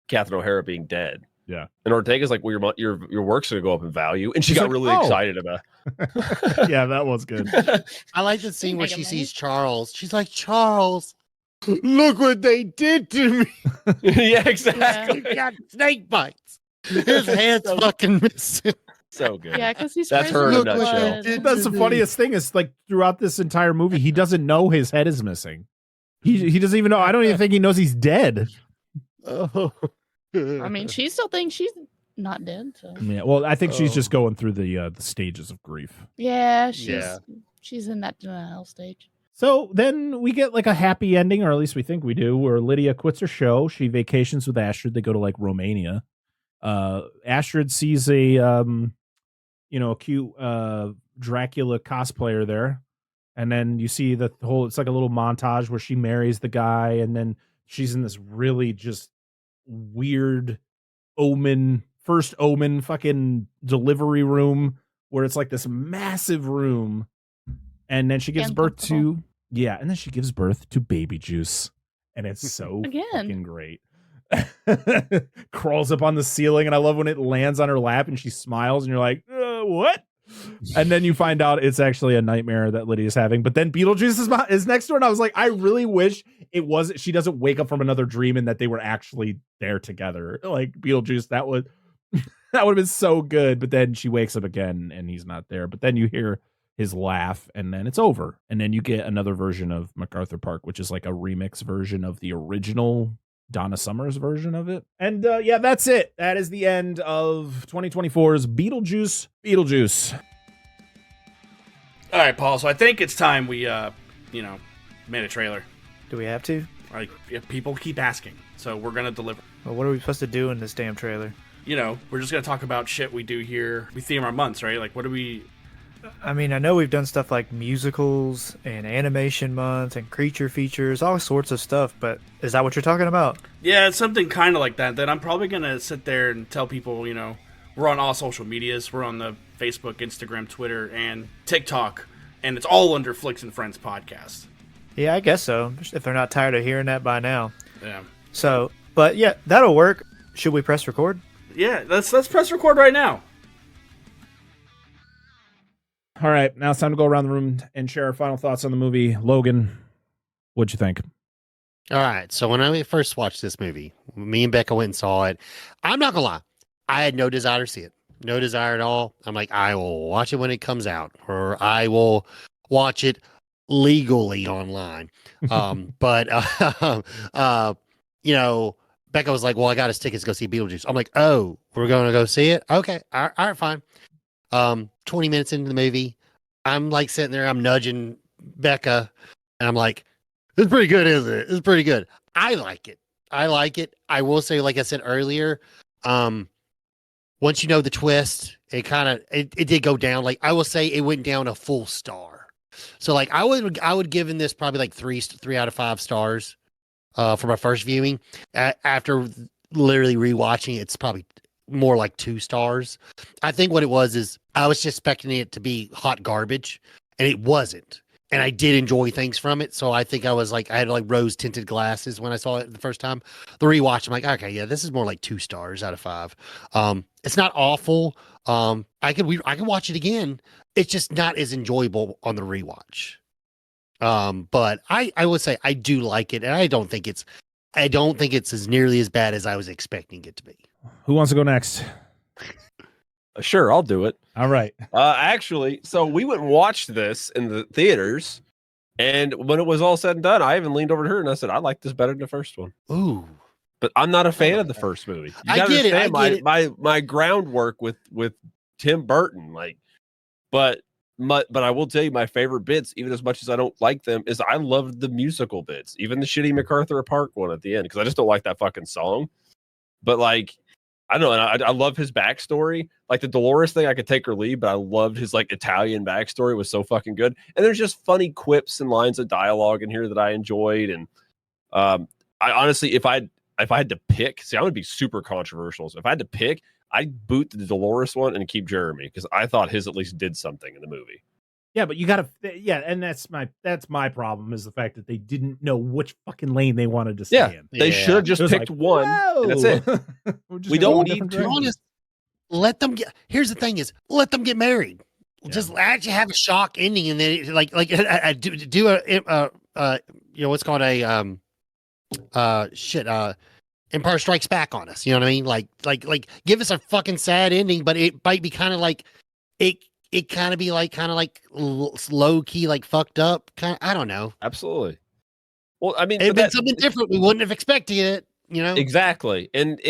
Catherine O'Hara being dead.
Yeah.
And Ortega's like, well, your work's gonna go up in value, and she
She's
got
like,
really
"Oh."
excited about.
Yeah, that was good.
I like the scene where
Make a
she
minute.
sees Charles. She's like, Charles, look what they did to me.
Yeah, exactly.
He got snake bites. His head's fucking missing.
So good.
Yeah, because he
That's
sprays
her
her
in a
with
nutshell.
blood.
That's the funniest thing is like throughout this entire movie, he doesn't know his head is missing. He doesn't even know. I don't even think he knows he's dead.
Oh.
I mean, she still thinks she's not dead. So
Yeah. Well, I think she's
Oh.
just going through the stages of grief.
yeah,
Yeah.
she's in that denial stage.
So then we get like a happy ending, or at least we think we do, where Lydia quits her show. She vacations with Astrid. They go to like Romania. Astrid sees a cute Dracula cosplayer there. And then you see the whole, it's like a little montage where she marries the guy, and then she's in this really just weird first Omen fucking delivery room where it's like this massive room. And then she gives birth to, and then she gives birth to Baby Juice. And it's so
Again.
fucking great. Crawls up on the ceiling, and I love when it lands on her lap and she smiles, and you're like, what? And then you find out it's actually a nightmare that Lydia's having. But then Beetlejuice is next to her, and I was like, I really wish it wasn't. She doesn't wake up from another dream and that they were actually there together. Like Beetlejuice, that would have been so good. But then she wakes up again and he's not there. But then you hear his laugh, and then it's over. And then you get another version of MacArthur Park, which is like a remix version of the original Donna Summers version of it. And that's it. That is the end of 2024's Beetlejuice Beetlejuice.
All right, Paul. So I think it's time we, made a trailer.
Do we have to?
Like, people keep asking, so we're gonna deliver.
Well, what are we supposed to do in this damn trailer?
We're just gonna talk about shit we do here. We theme our months, right? Like, what do we?
I mean, I know we've done stuff like musicals and animation month and creature features, all sorts of stuff, but is that what you're talking about?
Yeah, it's something kind of like that. That I'm probably gonna sit there and tell people, we're on all social medias. We're on the Facebook, Instagram, Twitter, and TikTok, and it's all under Flicks and Friends podcast.
Yeah, I guess so, if they're not tired of hearing that by now.
Yeah.
So, but yeah, that'll work. Should we press record?
Yeah, let's press record right now.
All right, now it's time to go around the room and share our final thoughts on the movie. Logan, what'd you think?
All right. So when I first watched this movie, me and Becca went and saw it. I'm not gonna lie, I had no desire to see it. No desire at all. I'm like, I will watch it when it comes out, or I will watch it legally online. But Becca was like, well, I got his tickets to go see Beetlejuice. I'm like, oh, we're going to go see it? Okay. All right, fine. 20 minutes into the movie, I'm like sitting there, I'm nudging Becca, and I'm like, it's pretty good, isn't it? It's pretty good. I like it. I will say, like I said earlier, once you know the twist, it did go down. Like, I will say it went down a full star. So like I would give in this probably like 3 out of 5 stars for my first viewing. After literally rewatching it, it's probably more like 2 stars. I think what it was is I was just expecting it to be hot garbage, and it wasn't. And I did enjoy things from it. So I think I had like rose tinted glasses when I saw it the first time. The rewatch, I'm like, okay, yeah, this is more like 2 stars out of 5. It's not awful. I could watch it again. It's just not as enjoyable on the rewatch. But I would say I do like it, and I don't think it's as nearly as bad as I was expecting it to be.
Who wants to go next?
Sure, I'll do it.
All right.
Actually, so we went and watched this in the theaters, and when it was all said and done, I even leaned over to her and I said, I like this better than the first one.
Ooh.
But I'm not a fan of the first movie. You
I
gotta
get it,
understand
I get it.
my groundwork with Tim Burton, but I will tell you my favorite bits, even as much as I don't like them, is I loved the musical bits, even the shitty MacArthur Park one at the end, because I just don't like that fucking song. But like, I don't know, and I love his backstory. Like the Dolores thing, I could take or leave, but I loved his like Italian backstory. It was so fucking good. And there's just funny quips and lines of dialogue in here that I enjoyed. And I honestly, if I had to pick, see, I would be super controversial. So if I had to pick, I'd boot the Dolores one and keep Jeremy because I thought his at least did something in the movie.
Yeah, but you gotta, and that's my problem is the fact that they didn't know which fucking lane they wanted to stay in.
They should have just picked one, and that's it. We don't need to.
Honest, let them get. Here's the thing: let them get married.
Yeah.
Just actually have a shock ending, and then do a what's called a Empire Strikes Back on us. You know what I mean? Like give us a fucking sad ending, but it might be kind of like it. It kind of be like low key, like fucked up. Kind of, I don't know.
Absolutely. Well, I mean,
it'd been something different. We wouldn't have expected it. You know,
exactly. And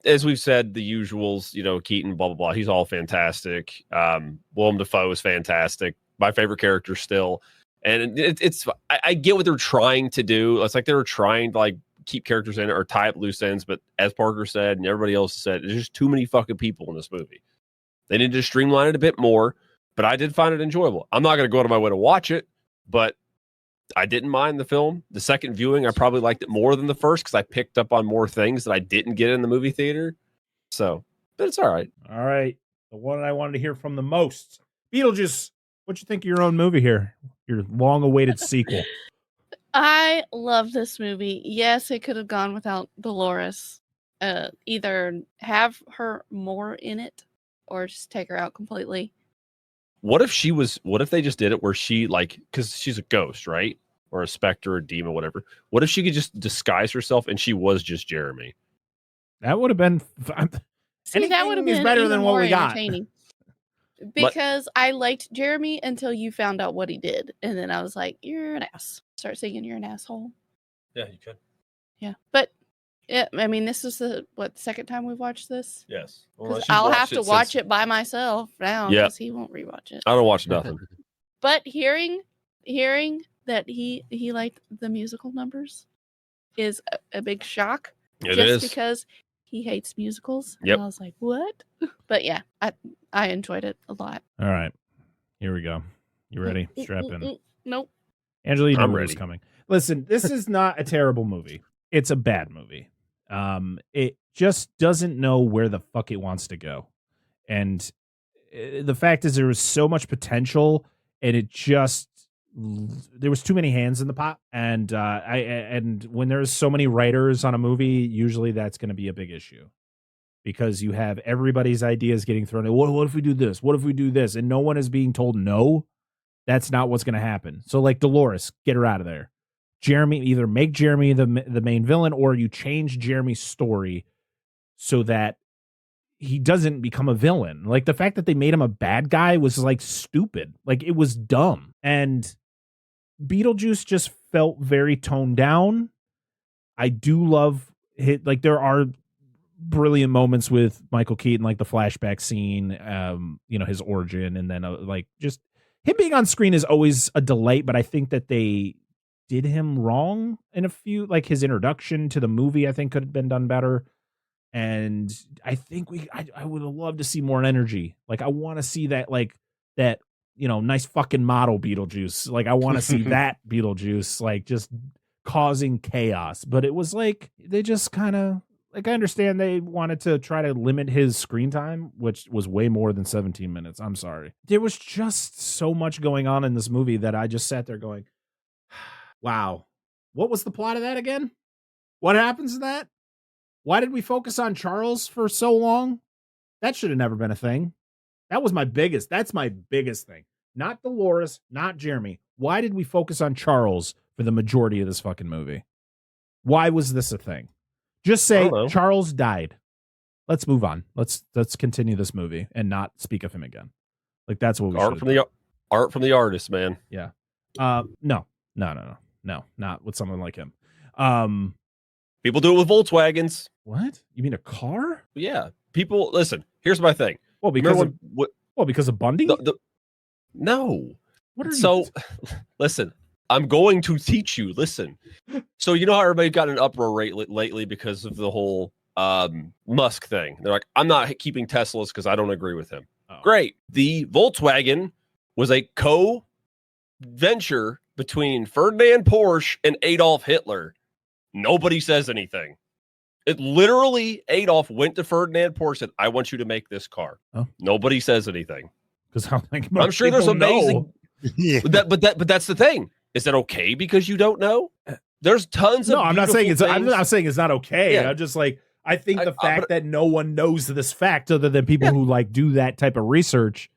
as we've said, the usuals. You know, Keaton, blah blah blah. He's all fantastic. Willem Dafoe is fantastic. My favorite character still. And it's I get what they're trying to do. It's like they were trying to like keep characters in it or tie up loose ends. But as Parker said, and everybody else said, there's just too many fucking people in this movie. They need to streamline it a bit more. But I did find it enjoyable. I'm not going to go out of my way to watch it, but I didn't mind the film. The second viewing, I probably liked it more than the first because I picked up on more things that I didn't get in the movie theater. So, but it's all right.
All right. The one I wanted to hear from the most. Beetlejuice, what you think of your own movie here? Your long-awaited sequel.
I love this movie. Yes, it could have gone without Dolores. Either have her more in it or just take her out completely.
What if they just did it where she like, because she's a ghost, right? Or a specter or demon, whatever. What if she could just disguise herself and she was just Jeremy?
That would have been
See, that would have been
better than what we got.
Because I liked Jeremy until you found out what he did. And then I was like, you're an ass. Start singing you're an asshole.
Yeah, you could.
Yeah. But yeah, I mean, this is the second time we've watched this?
Yes.
Because I'll have to watch it by myself now because he won't rewatch it.
I don't watch nothing.
But hearing that he liked the musical numbers is a big shock.
It
just
is.
Because he hates musicals.
Yep.
And I was like, what? But yeah, I enjoyed it a lot.
All right. Here we go. You ready? Strap in.
Nope.
Angela, you knew
I'm
what was
ready.
coming. Listen, this is not a terrible movie. It's a bad movie. It just doesn't know where the fuck it wants to go. And the fact is there was so much potential and there was too many hands in the pot. And and when there's so many writers on a movie, usually that's going to be a big issue because you have everybody's ideas getting thrown in. What if we do this? What if we do this? And no one is being told no. That's not what's going to happen. So like Dolores, get her out of there. Jeremy, either make Jeremy the main villain or you change Jeremy's story so that he doesn't become a villain. Like the fact that they made him a bad guy was like stupid. Like it was dumb. And Beetlejuice just felt very toned down. I do love it. Like there are brilliant moments with Michael Keaton, like the flashback scene, his origin. And then like just him being on screen is always a delight. But I think that they did him wrong in a few, like his introduction to the movie, I think could have been done better. And I think I would have loved to see more energy. Like I want to see that, like that, nice fucking model Beetlejuice. Like I want to see that Beetlejuice, like just causing chaos. But it was like, they just kind of like, I understand they wanted to try to limit his screen time, which was way more than 17 minutes. I'm sorry. There was just so much going on in this movie that I just sat there going, wow, what was the plot of that again? What happens in that? Why did we focus on Charles for so long? That should have never been a thing. That's my biggest thing. Not Dolores, not Jeremy. Why did we focus on Charles for the majority of this fucking movie? Why was this a thing? Just say Charles died. Let's move on. Let's continue this movie and not speak of him again. Like that's what we should.
Art from the artist, man.
Yeah. No, not with someone like him.
People do it with Volkswagens.
What? You mean a car?
Yeah. People listen. Here's my thing.
Well, because of Bundy?
No.
What are
you? Listen. I'm going to teach you. Listen. So you know how everybody got an uproar lately because of the whole Musk thing. They're like, I'm not keeping Teslas because I don't agree with him.
Oh.
Great. The Volkswagen was a co-venture between Ferdinand Porsche and Adolf Hitler. Nobody says anything. It literally, Adolf went to Ferdinand Porsche and said, I want you to make this car.
Oh.
Nobody says anything.
Because
I'm sure there's amazing.
Yeah.
But that's the thing. Is that okay because you don't know? There's tons of.
No, I'm not saying it's. I'm not saying it's not okay.
Yeah.
I'm just like, I think the fact that no one knows this fact other than people who like do that type of research.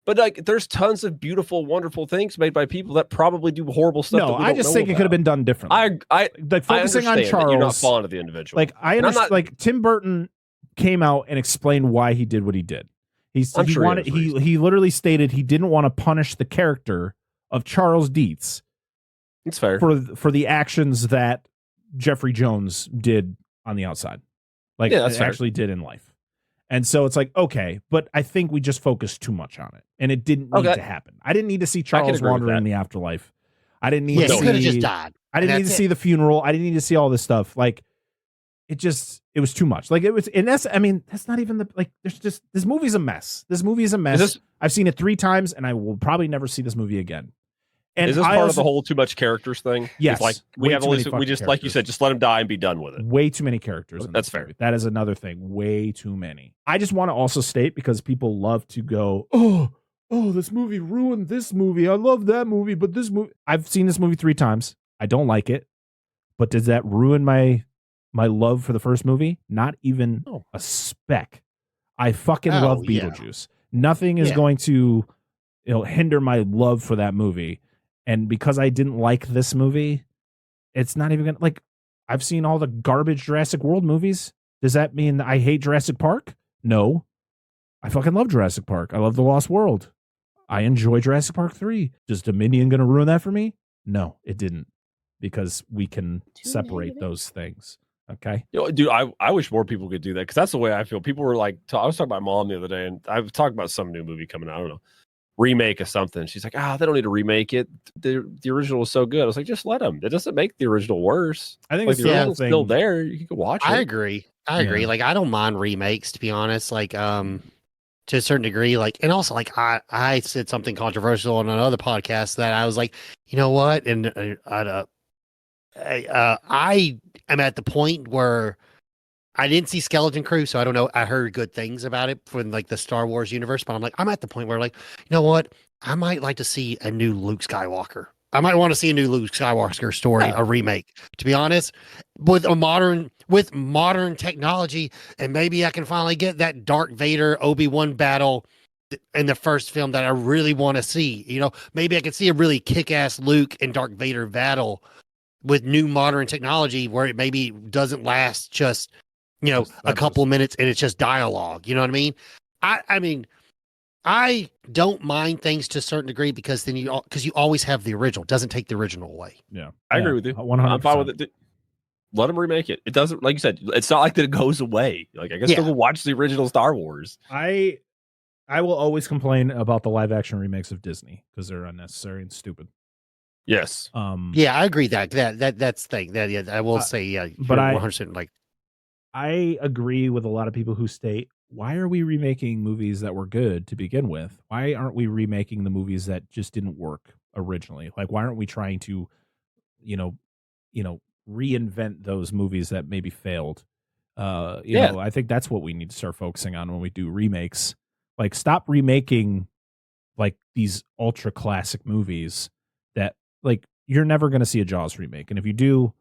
But like, there's tons of beautiful, wonderful things made by people that probably do horrible stuff.
No, I just think it could have been done differently.
I
like focusing on Charles.
You're not fond of the individual.
Like I understand. Like Tim Burton came out and explained why he did what he did. He literally stated he didn't want to punish the character of Charles Dietz.
It's fair
for the actions that Jeffrey Jones did on the outside, like actually did in life. And so it's like, okay, but I think we just focused too much on it, and it didn't need to happen. I didn't need to see Charles wandering in the afterlife. I didn't need to see.
He could have just died.
I didn't need to see the funeral. I didn't need to see all this stuff. Like, it was too much. Like it was, and that's not even the like. There's just this movie's a mess. This movie is a mess. I've seen it 3 times, and I will probably never see this movie again. And
is this part of the whole too much characters thing?
Yes.
Like we just like you said, just let him die and be done with it.
Way too many characters.
That's fair.
Movie. That is another thing. Way too many. I just want to also state, because people love to go, oh, this movie ruined this movie. I love that movie, but this movie. I've seen this movie 3 times. I don't like it. But does that ruin my love for the first movie? Not even a speck. I fucking love Beetlejuice. Nothing is going to hinder my love for that movie. And because I didn't like this movie, it's not even gonna, like, I've seen all the garbage Jurassic World movies. Does that mean I hate Jurassic Park? No. I fucking love Jurassic Park. I love The Lost World. I enjoy Jurassic Park 3. Is Dominion going to ruin that for me? No, it didn't. Because we can separate those things. Okay.
Dude, I wish more people could do that, because that's the way I feel. People were like, I was talking about my mom the other day, and I was talking about some new movie coming out. I don't know. Remake of something. She's like, they don't need to remake it. The original was so good. I was like, just let them. It doesn't make the original worse.
I think
like,
it's
the original's still there. You can watch it.
I agree. Like, I don't mind remakes, to be honest. Like, to a certain degree. Like, and also, like, I said something controversial on another podcast that I was like, you know what? And I am at the point where I didn't see Skeleton Crew, so I don't know. I heard good things about it from like the Star Wars universe, but I'm at the point where, like, you know what? I might like to see a new Luke Skywalker. I might want to see a new Luke Skywalker story, a remake. To be honest, with modern technology, and maybe I can finally get that Darth Vader Obi-Wan battle in the first film that I really want to see. Maybe I can see a really kick-ass Luke and Darth Vader battle with new modern technology, where it maybe doesn't last just a couple of minutes and it's just dialogue. You know what I mean? I mean, I don't mind things to a certain degree, because then you always have the original. It doesn't take the original away.
Yeah,
I agree with you.
100%.
I'm fine with it. Let them remake it. It doesn't, like you said, it's not like that it goes away. Like, I guess they'll go watch the original Star Wars.
I will always complain about the live action remakes of Disney, because they're unnecessary and stupid.
Yes.
Yeah, I agree that's the thing. That I will say,
but
100% like.
I agree with a lot of people who state, why are we remaking movies that were good to begin with? Why aren't we remaking the movies that just didn't work originally? Like, why aren't we trying to, reinvent those movies that maybe failed? I think that's what we need to start focusing on when we do remakes. Like, stop remaking like these ultra classic movies that, like, you're never going to see a Jaws remake. And if you do,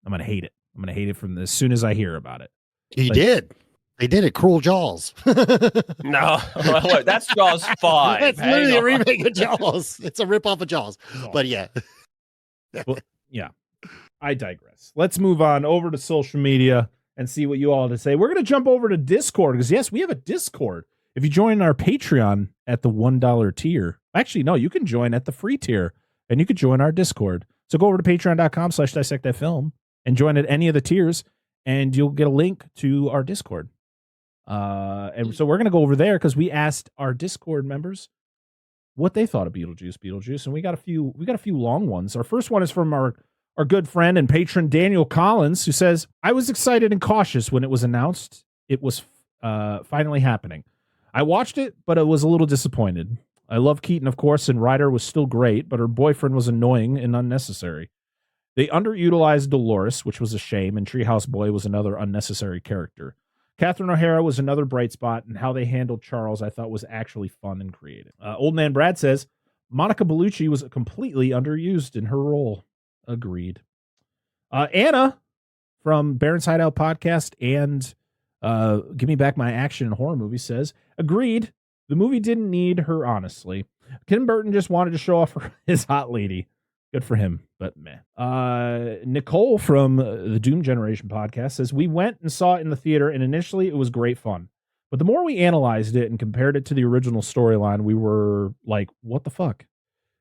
I'm going to hate it. I'm going to hate it from as soon as I hear about it.
They did it. Cruel Jaws.
No, that's Jaws 5.
It's literally a remake of Jaws. It's a ripoff of Jaws. But yeah.
Well, yeah. I digress. Let's move on over to social media and see what you all have to say. We're going to jump over to Discord, because yes, we have a Discord. If you join our Patreon at the $1 tier, actually, no, you can join at the free tier, and you could join our Discord. So go over to patreon.com/dissect that film and join at any of the tiers, and you'll get a link to our Discord. And so we're going to go over there, because we asked our Discord members what they thought of Beetlejuice, and we got a few long ones. Our first one is from our our good friend and patron Daniel Collins, who says, I was excited and cautious when it was announced it was finally happening. I watched it, but I was a little disappointed. I love Keaton, of course, and Ryder was still great, but her boyfriend was annoying and unnecessary. They underutilized Dolores, which was a shame, and Treehouse Boy was another unnecessary character. Catherine O'Hara was another bright spot, and how they handled Charles I thought was actually fun and creative. Old Man Brad says, Monica Bellucci was completely underused in her role. Agreed. Anna from Baron's Hideout Podcast and Give Me Back My Action and Horror Movie says, agreed. The movie didn't need her, honestly. Tim Burton just wanted to show off his hot lady. Good for him, but meh. Nicole from the Doom Generation podcast says, we went and saw it in the theater, and initially it was great fun. But the more we analyzed it and compared it to the original storyline, we were like, what the fuck?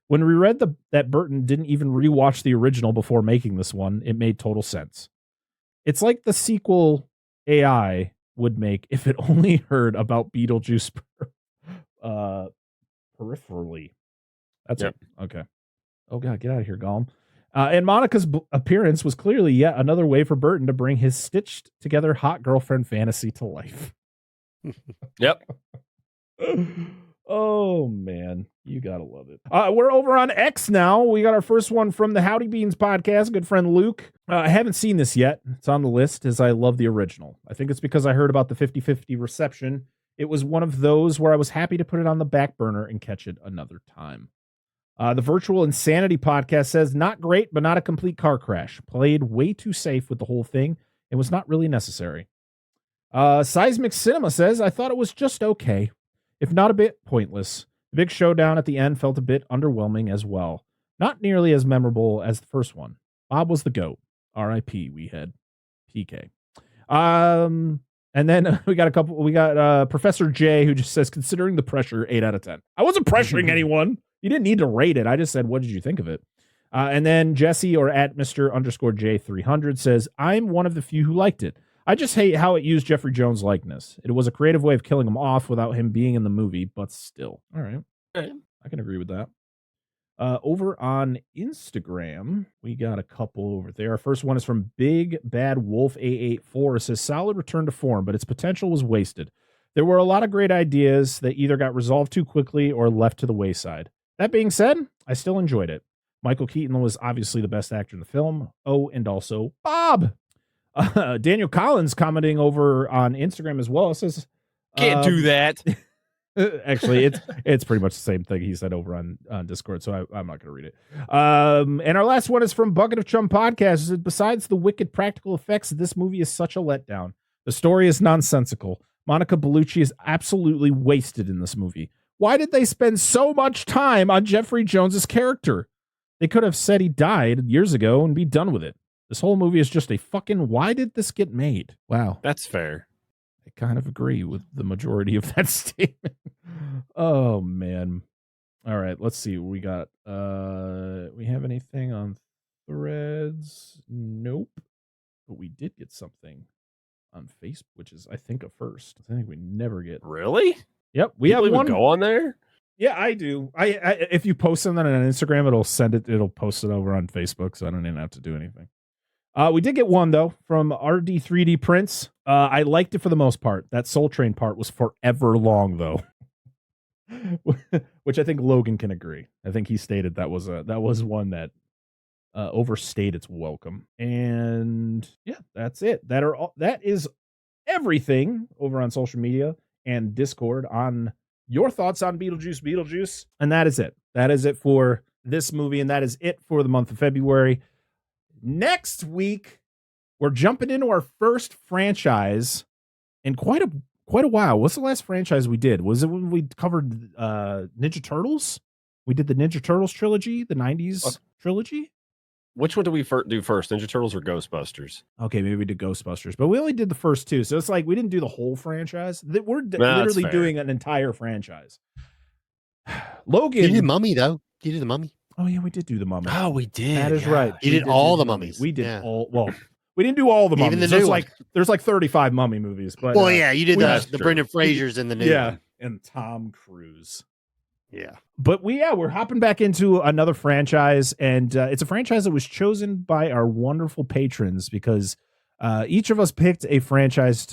When we read that Burton didn't even rewatch the original before making this one, it made total sense. It's like the sequel AI would make if it only heard about Beetlejuice peripherally. That's it. Okay. Oh, God, get out of here, Gollum. And Monica's appearance was clearly yet another way for Burton to bring his stitched-together hot girlfriend fantasy to life.
Yep.
Oh, man. You got to love it. We're over on X now. We got our first one from the Howdy Beans podcast. Good friend Luke. I haven't seen this yet. It's on the list as I love the original. I think it's because I heard about the 50-50 reception. It was one of those where I was happy to put it on the back burner and catch it another time. The Virtual Insanity podcast says, not great, but not a complete car crash. Played way too safe with the whole thing. It was not really necessary. Seismic Cinema says, I thought it was just okay, if not a bit pointless. The big showdown at the end felt a bit underwhelming as well. Not nearly as memorable as the first one. Bob was the GOAT. R.I.P. We had PK. And then we got Professor J, who just says, considering the pressure, 8 out of 10. I wasn't pressuring anyone. You didn't need to rate it. I just said, what did you think of it? And then Jesse, or at Mr_J300, says, I'm one of the few who liked it. I just hate how it used Jeffrey Jones' likeness. It was a creative way of killing him off without him being in the movie, but still. All right. I can agree with that. Over on Instagram, we got a couple over there. Our first one is from Big Bad Wolf 884. It says, solid return to form, but its potential was wasted. There were a lot of great ideas that either got resolved too quickly or left to the wayside. That being said, I still enjoyed it. Michael Keaton was obviously the best actor in the film. Oh, and also Bob. Daniel Collins commenting over on Instagram as well. It says,
can't do that.
Actually, it's pretty much the same thing he said over on Discord, so I'm not going to read it. And our last one is from Bucket of Chum Podcast. It says, besides the wicked practical effects, this movie is such a letdown. The story is nonsensical. Monica Bellucci is absolutely wasted in this movie. Why did they spend so much time on Jeffrey Jones's character? They could have said he died years ago and be done with it. This whole movie is just a fucking, why did this get made? Wow.
That's fair.
I kind of agree with the majority of that statement. Oh, man. All right, let's see what we got. We have anything on Threads? Nope. But we did get something on Facebook, which is, I think, a first. I think we never get.
Really?
Yep, we have one.
Go on there.
Yeah, I do. I if you post something on Instagram, it'll post it over on Facebook, so I don't even have to do anything. We did get one though from RD3D Prince. I liked it for the most part. That Soul Train part was forever long though, which I think Logan can agree. I think he stated that was one that overstayed its welcome. And yeah, that's it. That is everything over on social media and Discord on your thoughts on Beetlejuice. And that is it. That is it for this movie, and that is it for the month of February. Next week, we're jumping into our first franchise in quite a while. What's the last franchise we did? Was it when we covered Ninja Turtles? We did the Ninja Turtles trilogy, the 90s trilogy.
Which one did we do first, Ninja Turtles or Ghostbusters?
Okay, maybe we did Ghostbusters, but we only did the first two. So it's like we didn't do the whole franchise. We're literally doing an entire franchise. Logan.
You did Mummy, though. You did the Mummy.
Oh, yeah, we did do the Mummy.
Oh, we did.
That is right.
You did all the mummies.
We did all. Well, we didn't do all the mummies.
Even the new one.
There's like 35 mummy movies. But
well, yeah, you did the Brendan Fraser's in the new one.
And Tom Cruise.
Yeah.
But we're hopping back into another franchise, and it's a franchise that was chosen by our wonderful patrons because each of us picked a franchise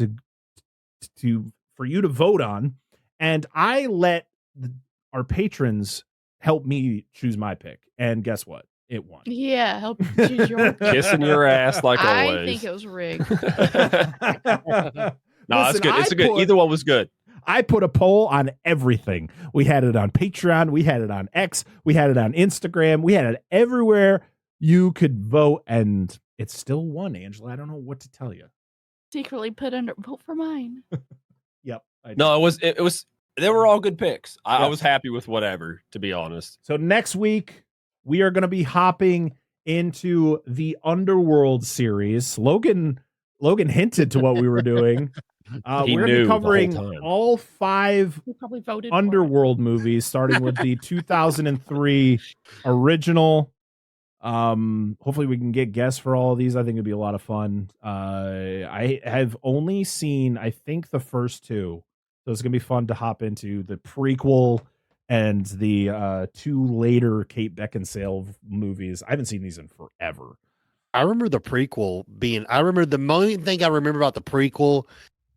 for you to vote on, and I let our patrons help me choose my pick. And guess what? It won.
Yeah, help you choose your
Kissing your ass like
I
always.
think it was rigged.
No, it's good. It's good. Either one was good.
I put a poll on everything. We had it on Patreon. We had it on X. We had it on Instagram. We had it everywhere you could vote, and it still won, Angela. I don't know what to tell you.
Secretly put under vote for mine.
Yep.
No, it was. They were all good picks. I was happy with whatever, to be honest.
So next week we are going to be hopping into the Underworld series. Logan hinted to what we were doing. We're going to be covering all 5 Underworld movies, starting with the 2003 original. Hopefully we can get guests for all of these. I think it'd be a lot of fun. I have only seen, I think, the first 2. So it's going to be fun to hop into the prequel and the 2 later Kate Beckinsale movies. I haven't seen these in forever.
I remember the prequel the only thing I remember about the prequel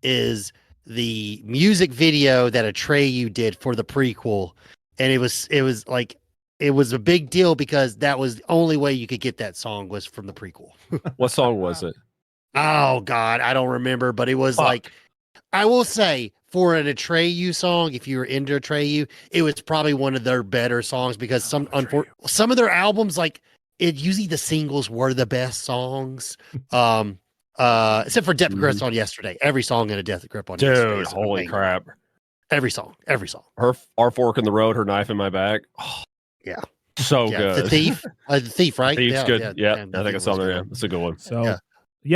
is the music video that Atreyu did for the prequel. And it was a big deal because that was the only way you could get that song was from the prequel.
What song was it?
Oh God, I don't remember, but it was like, I will say for an Atreyu song, if you were into Atreyu, it was probably one of their better songs because some of their albums, like usually the singles were the best songs. Except for Death Grip on Yesterday. Every song in a Death Grip on Yesterday.
Dude, holy crap.
Every song.
Our fork in the road, her knife in my back. Oh,
yeah.
So good.
The Thief, right?
Thief's good. Yeah. I think it's on there. Yeah, it's a good one.
So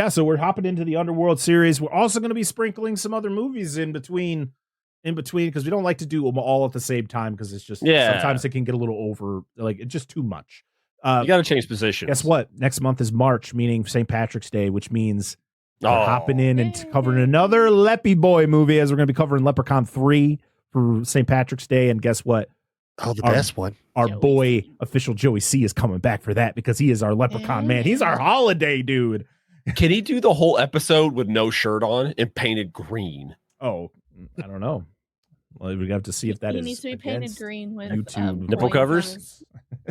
so we're hopping into the Underworld series. We're also going to be sprinkling some other movies in between because we don't like to do them all at the same time because it's just sometimes it can get a little over, like it's just too much.
You got to change positions.
Guess what? Next month is March, meaning St. Patrick's Day, which means we're hopping in and covering another Leppy Boy movie, as we're going to be covering Leprechaun 3 for St. Patrick's Day. And guess what?
Oh, the best one.
Our boy, official Joey C, is coming back for that because he is our Leprechaun man. He's our holiday dude.
Can he do the whole episode with no shirt on and painted green?
Oh, I don't know. Well, we have to see if that
he needs to be painted green with
YouTube
nipple covers,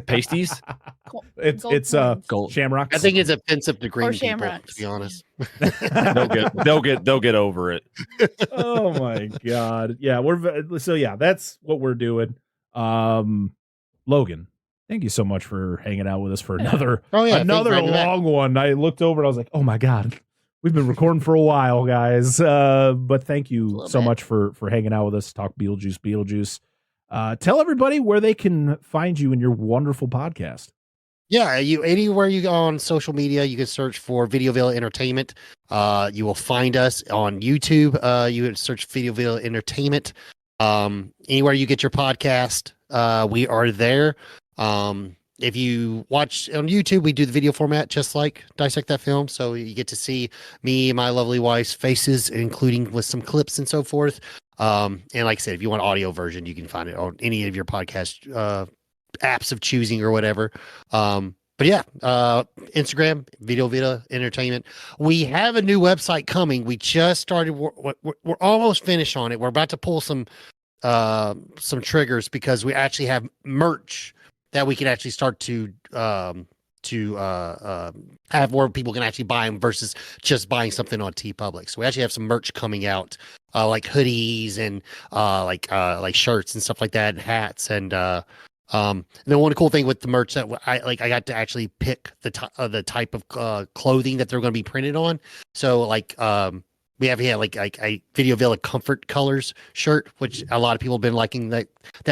pasties.
It's
gold
shamrocks.
I think it's offensive to green people, to be honest.
they'll get over it.
Oh my God. Yeah, that's what we're doing. Logan, thank you so much for hanging out with us for another long one. I looked over and I was like, oh my God. We've been recording for a while, guys. But thank you so much for hanging out with us. Talk Beetlejuice. Tell everybody where they can find you in your wonderful podcast.
Yeah, anywhere you go on social media, you can search for Videoville Entertainment. You will find us on YouTube. You would search Videoville Entertainment. Anywhere you get your podcast, we are there. If you watch on YouTube, we do the video format just like Dissect That Film. So you get to see me and my lovely wife's faces, including with some clips and so forth. And like I said, if you want audio version, you can find it on any of your podcast apps of choosing or whatever. But yeah, Instagram, Videoville Entertainment. We have a new website coming. We just started. We're almost finished on it. We're about to pull some triggers because we actually have merch that we can actually start to have where people can actually buy them versus just buying something on TeePublic. So we actually have some merch coming out, like hoodies and like shirts and stuff like that, and hats. And the one cool thing with the merch that I got to actually pick the type of clothing that they're going to be printed on. So we have like a Videoville Comfort Colors shirt, which a lot of people have been liking that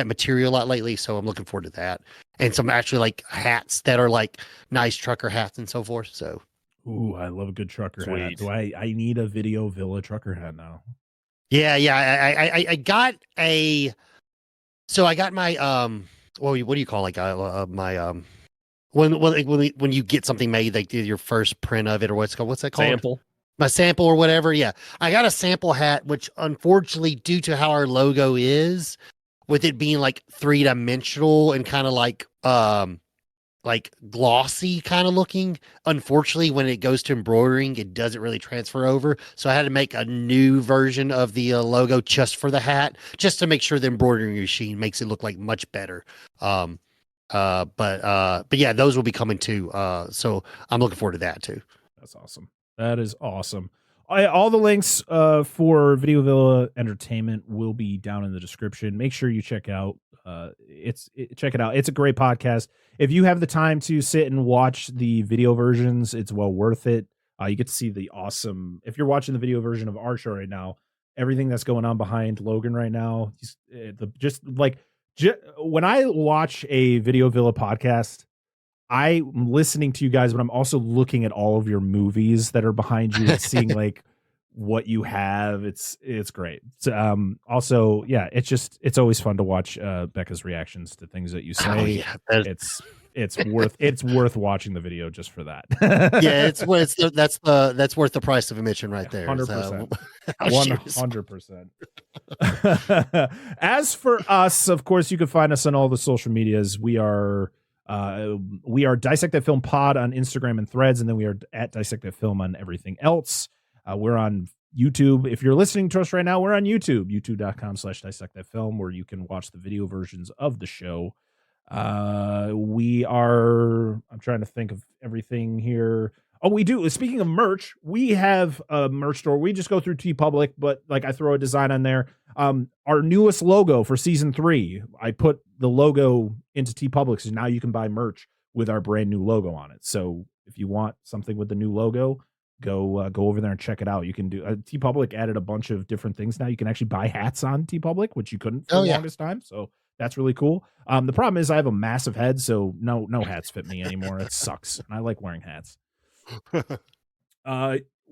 material a lot lately. So I'm looking forward to that. And some actually like hats that are like nice trucker hats and so forth. So,
ooh, I love a good trucker hat. Do I need a Videoville trucker hat now?
Yeah. I got my what do you call my when you get something made, like your first print of it, or what's that called?
Sample.
My sample or whatever. Yeah. I got a sample hat, which unfortunately, due to how our logo is, with it being like 3-dimensional and kind of like glossy kind of looking. Unfortunately, when it goes to embroidering, it doesn't really transfer over. So I had to make a new version of the logo just for the hat, just to make sure the embroidering machine makes it look like much better. But yeah, those will be coming too. So I'm looking forward to that too.
That's awesome. That is awesome. All the links for Video Villa Entertainment will be down in the description. Make sure you check out. Check it out. It's a great podcast. If you have the time to sit and watch the video versions, it's well worth it. You get to see the awesome. If you're watching the video version of our show right now, everything that's going on behind Logan right now, when I watch a Video Villa podcast, I'm listening to you guys, but I'm also looking at all of your movies that are behind you and seeing like what you have. It's great. Also, yeah, it's always fun to watch Becca's reactions to things that you say.
Oh, yeah.
It's worth watching the video just for that.
Yeah, that's worth the price of admission right there.
100%. 100%. As for us, of course, you can find us on all the social medias. We are Dissect That Film Pod on Instagram and Threads, and then we are at Dissect That Film on everything else. We're on YouTube. If you're listening to us right now, we're on YouTube, youtube.com/Dissect That Film, where you can watch the video versions of the show. I'm trying to think of everything here. Oh, we do. Speaking of merch, we have a merch store. We just go through TeePublic, but like I throw a design on there. Our newest logo for season 3, I put the logo into TeePublic, so now you can buy merch with our brand new logo on it. So if you want something with the new logo, go over there and check it out. You can do TeePublic added a bunch of different things now. You can actually buy hats on TeePublic, which you couldn't for the longest time. So that's really cool. The problem is I have a massive head, so no hats fit me anymore. It sucks. And I like wearing hats.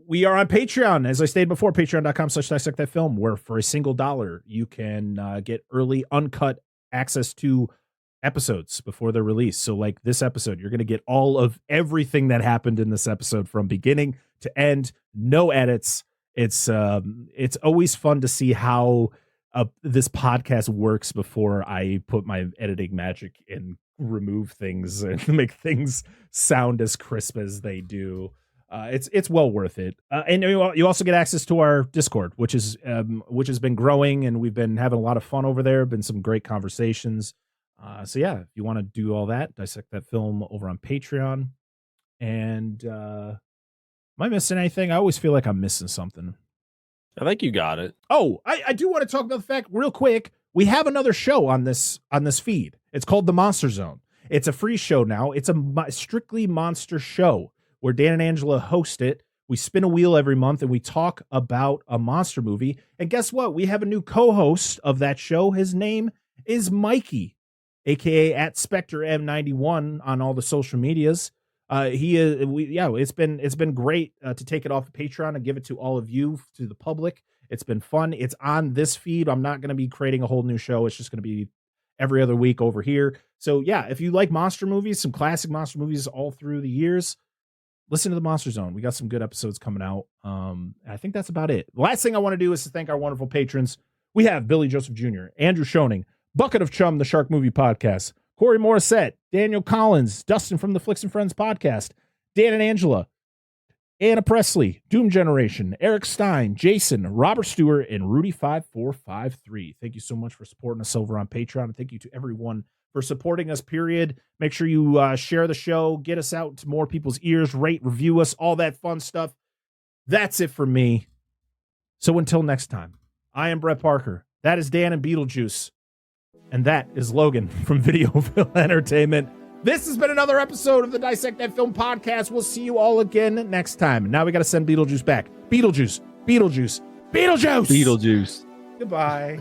We are on Patreon, as I stated before, patreon.com/Dissect That Film, where for a single $1 you can get early uncut access to episodes before they're released. So like this episode, you're going to get all of everything that happened in this episode from beginning to end, no edits. It's always fun to see how this podcast works before I put my editing magic and remove things and make things sound as crisp as they do. It's well worth it. And you also get access to our Discord, which has been growing, and we've been having a lot of fun over there. Been some great conversations. So yeah, if you want to do all that, Dissect That Film over on Patreon. And am I missing anything? I always feel like I'm missing something.
I think you got it.
Oh, I do want to talk about the fact real quick. We have another show on this feed. It's called The Monster Zone. It's a free show now. It's a strictly monster show where Dan and Angela host it. We spin a wheel every month and we talk about a monster movie. And guess what? We have a new co-host of that show. His name is Mikey, aka at Spectre M91 on all the social medias. It's been great to take it off of Patreon and give it to all of you, to the public. It's been fun. It's on this feed. I'm not going to be creating a whole new show. It's just going to be every other week over here. So yeah, if you like monster movies, some classic monster movies all through the years, listen to the Monster Zone. We got some good episodes coming out. I think that's about it. The last thing I want to do is to thank our wonderful patrons. We have Billy Joseph Jr., Andrew Schoening, Bucket of Chum, the Shark Movie Podcast, Corey Morissette, Daniel Collins, Dustin from the Flicks and Friends Podcast, Dan and Angela, Anna Presley, Doom Generation, Eric Stein, Jason, Robert Stewart, and Rudy5453. Thank you so much for supporting us over on Patreon. And thank you to everyone for supporting us, period. Make sure you share the show, get us out to more people's ears, rate, review us, all that fun stuff. That's it for me. So until next time, I am Brett Parker. That is Dan and Beetlejuice. And that is Logan from Video Villa Entertainment. This has been another episode of the Dissect That Film Podcast. We'll see you all again next time. Now we got to send Beetlejuice back. Beetlejuice, Beetlejuice, Beetlejuice.
Beetlejuice.
Goodbye.